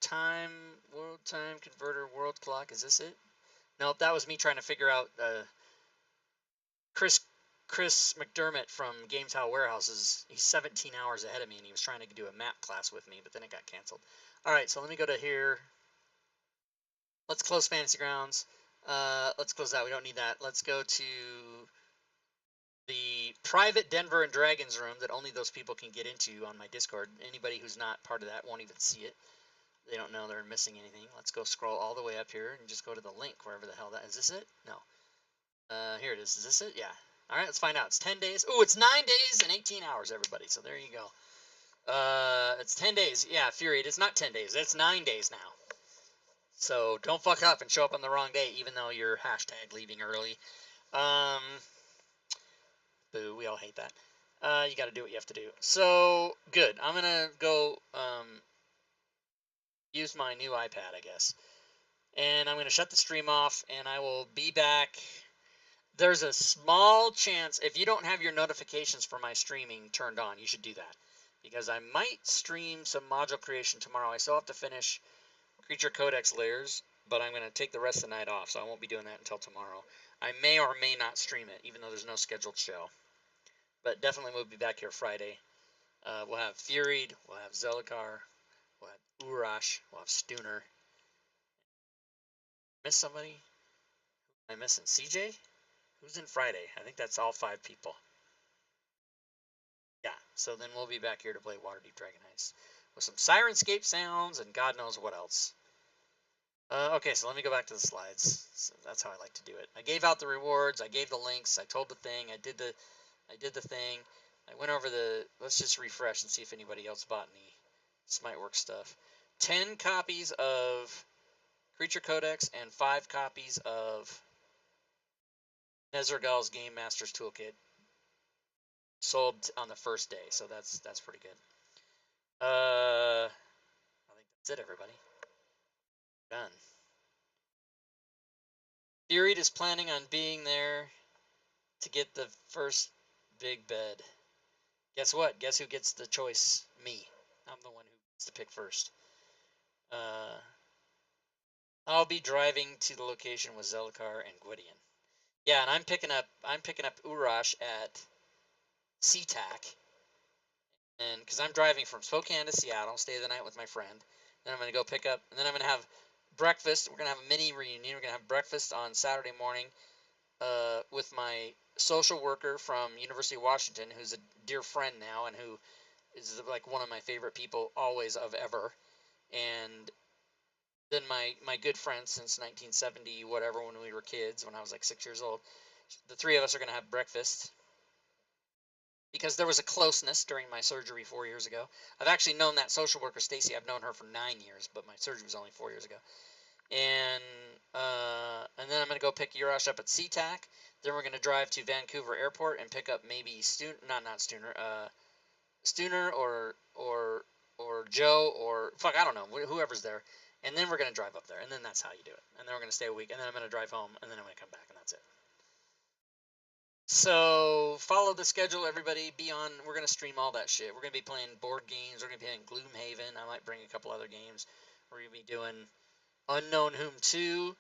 time? World time converter, world clock. Is this it? Nope, that was me trying to figure out. Chris McDermott from Games How Warehouses, he's 17 hours ahead of me, and he was trying to do a map class with me, but then it got canceled. All right, so let me go to here. Let's close Fantasy Grounds. Let's close that. We don't need that. Let's go to the private Denver and Dragons room that only those people can get into on my Discord. Anybody who's not part of that won't even see it. They don't know they're missing anything. Let's go scroll all the way up here and just go to the link, wherever the hell that is. Is this it? No. Here it is. Is this it? Yeah. All right, let's find out. It's 10 days. Oh, it's 9 days and 18 hours, everybody. So there you go. It's 10 days. Yeah, Fury, it's not 10 days. It's 9 days now. So don't fuck up and show up on the wrong day, even though you're hashtag leaving early. Boo, we all hate that. You got to do what you have to do. So, good. I'm going to go use my new iPad, I guess. And I'm going to shut the stream off, and I will be back. There's a small chance, if you don't have your notifications for my streaming turned on, you should do that. Because I might stream some module creation tomorrow. I still have to finish Creature Codex layers, but I'm going to take the rest of the night off, so I won't be doing that until tomorrow. I may or may not stream it, even though there's no scheduled show. But definitely we'll be back here Friday. We'll have Furied, we'll have Zelicar, we'll have Urash, we'll have Stooner. Miss somebody? Am I missing CJ? Who's in Friday? I think that's all 5 people. Yeah, so then we'll be back here to play Waterdeep Dragon Heist with some Sirenscape sounds and God knows what else. Okay, so let me go back to the slides. So that's how I like to do it. I gave out the rewards. I gave the links. I told the thing. I did the thing. I went over the. Let's just refresh and see if anybody else bought any Smite Work stuff. 10 copies of Creature Codex and 5 copies of Nezergal's Game Master's Toolkit sold on the first day, so that's pretty good. I think that's it, everybody. Done. Furied is planning on being there to get the first big bed. Guess what? Guess who gets the choice? Me. I'm the one who gets to pick first. I'll be driving to the location with Zelicar and Gwydion. Yeah, and I'm picking up Urash at SeaTac. And because I'm driving from Spokane to Seattle, stay the night with my friend. Then I'm going to go pick up, and then I'm going to have breakfast. We're going to have a mini reunion. We're going to have breakfast on Saturday morning with my social worker from University of Washington, who's a dear friend now and who is like one of my favorite people always of ever. And then my good friend since 1970, whatever, when we were kids, when I was like 6 years old. The three of us are going to have breakfast because there was a closeness during my surgery 4 years ago. I've actually known that social worker, Stacy. I've known her for 9 years, but my surgery was only 4 years ago. And then I'm going to go pick Urash up at SeaTac. Then we're going to drive to Vancouver Airport and pick up maybe Stooner or Joe or fuck, I don't know, whoever's there. And then we're going to drive up there, and then that's how you do it. And then we're going to stay a week, and then I'm going to drive home, and then I'm going to come back, and that's it. So follow the schedule, everybody. We're going to stream all that shit. We're going to be playing board games. We're going to be playing Gloomhaven. I might bring a couple other games. We're going to be doing Unknown Whom 2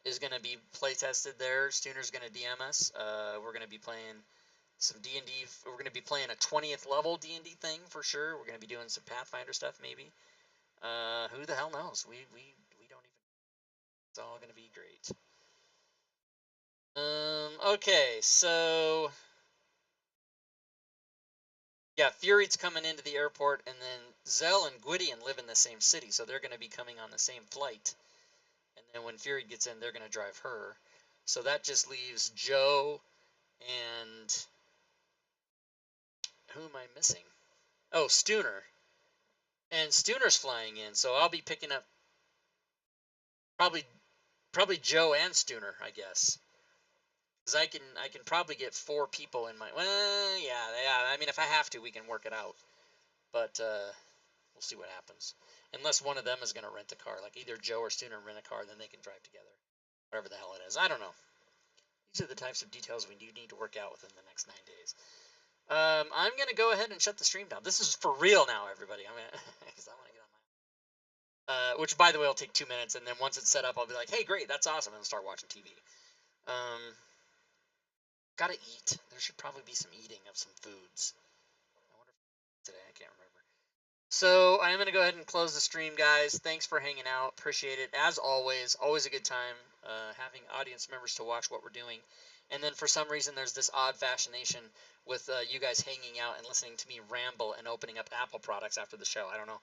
is going to be play tested there. Stooner's going to DM us. We're going to be playing some D&D. We're going to be playing a 20th level D&D thing for sure. We're going to be doing some Pathfinder stuff maybe. Who the hell knows? We don't even. It's all going to be great. Okay, so yeah, Fury's coming into the airport, and then Zell and Gwydion live in the same city, so they're going to be coming on the same flight. And then when Fury gets in, they're going to drive her. So that just leaves Joe and who am I missing? Oh, Stooner. And Stooner's flying in, so I'll be picking up probably Joe and Stooner, I guess. Because I can probably get 4 people in my. Well, yeah. I mean, if I have to, we can work it out. But we'll see what happens. Unless one of them is going to rent a car, like either Joe or Stooner rent a car, then they can drive together. Whatever the hell it is, I don't know. These are the types of details we do need to work out within the next 9 days. I'm going to go ahead and shut the stream down. This is for real now, everybody. I'm gonna, because I want to get on my. Which, by the way, will take 2 minutes, and then once it's set up, I'll be like, "Hey, great, that's awesome," and start watching TV. Gotta eat. There should probably be some eating of some foods. I wonder if today. I can't remember. So I'm going to go ahead and close the stream, guys. Thanks for hanging out. Appreciate it. As always a good time having audience members to watch what we're doing. And then for some reason, there's this odd fascination with you guys hanging out and listening to me ramble and opening up Apple products after the show. I don't know.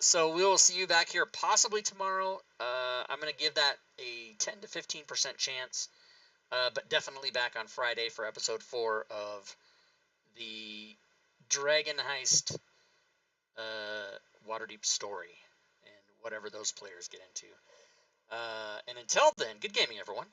So we will see you back here possibly tomorrow. I'm going to give that a 10 to 15% chance. But definitely back on Friday for episode 4 of the Dragon Heist Waterdeep story and whatever those players get into. And until then, good gaming, everyone.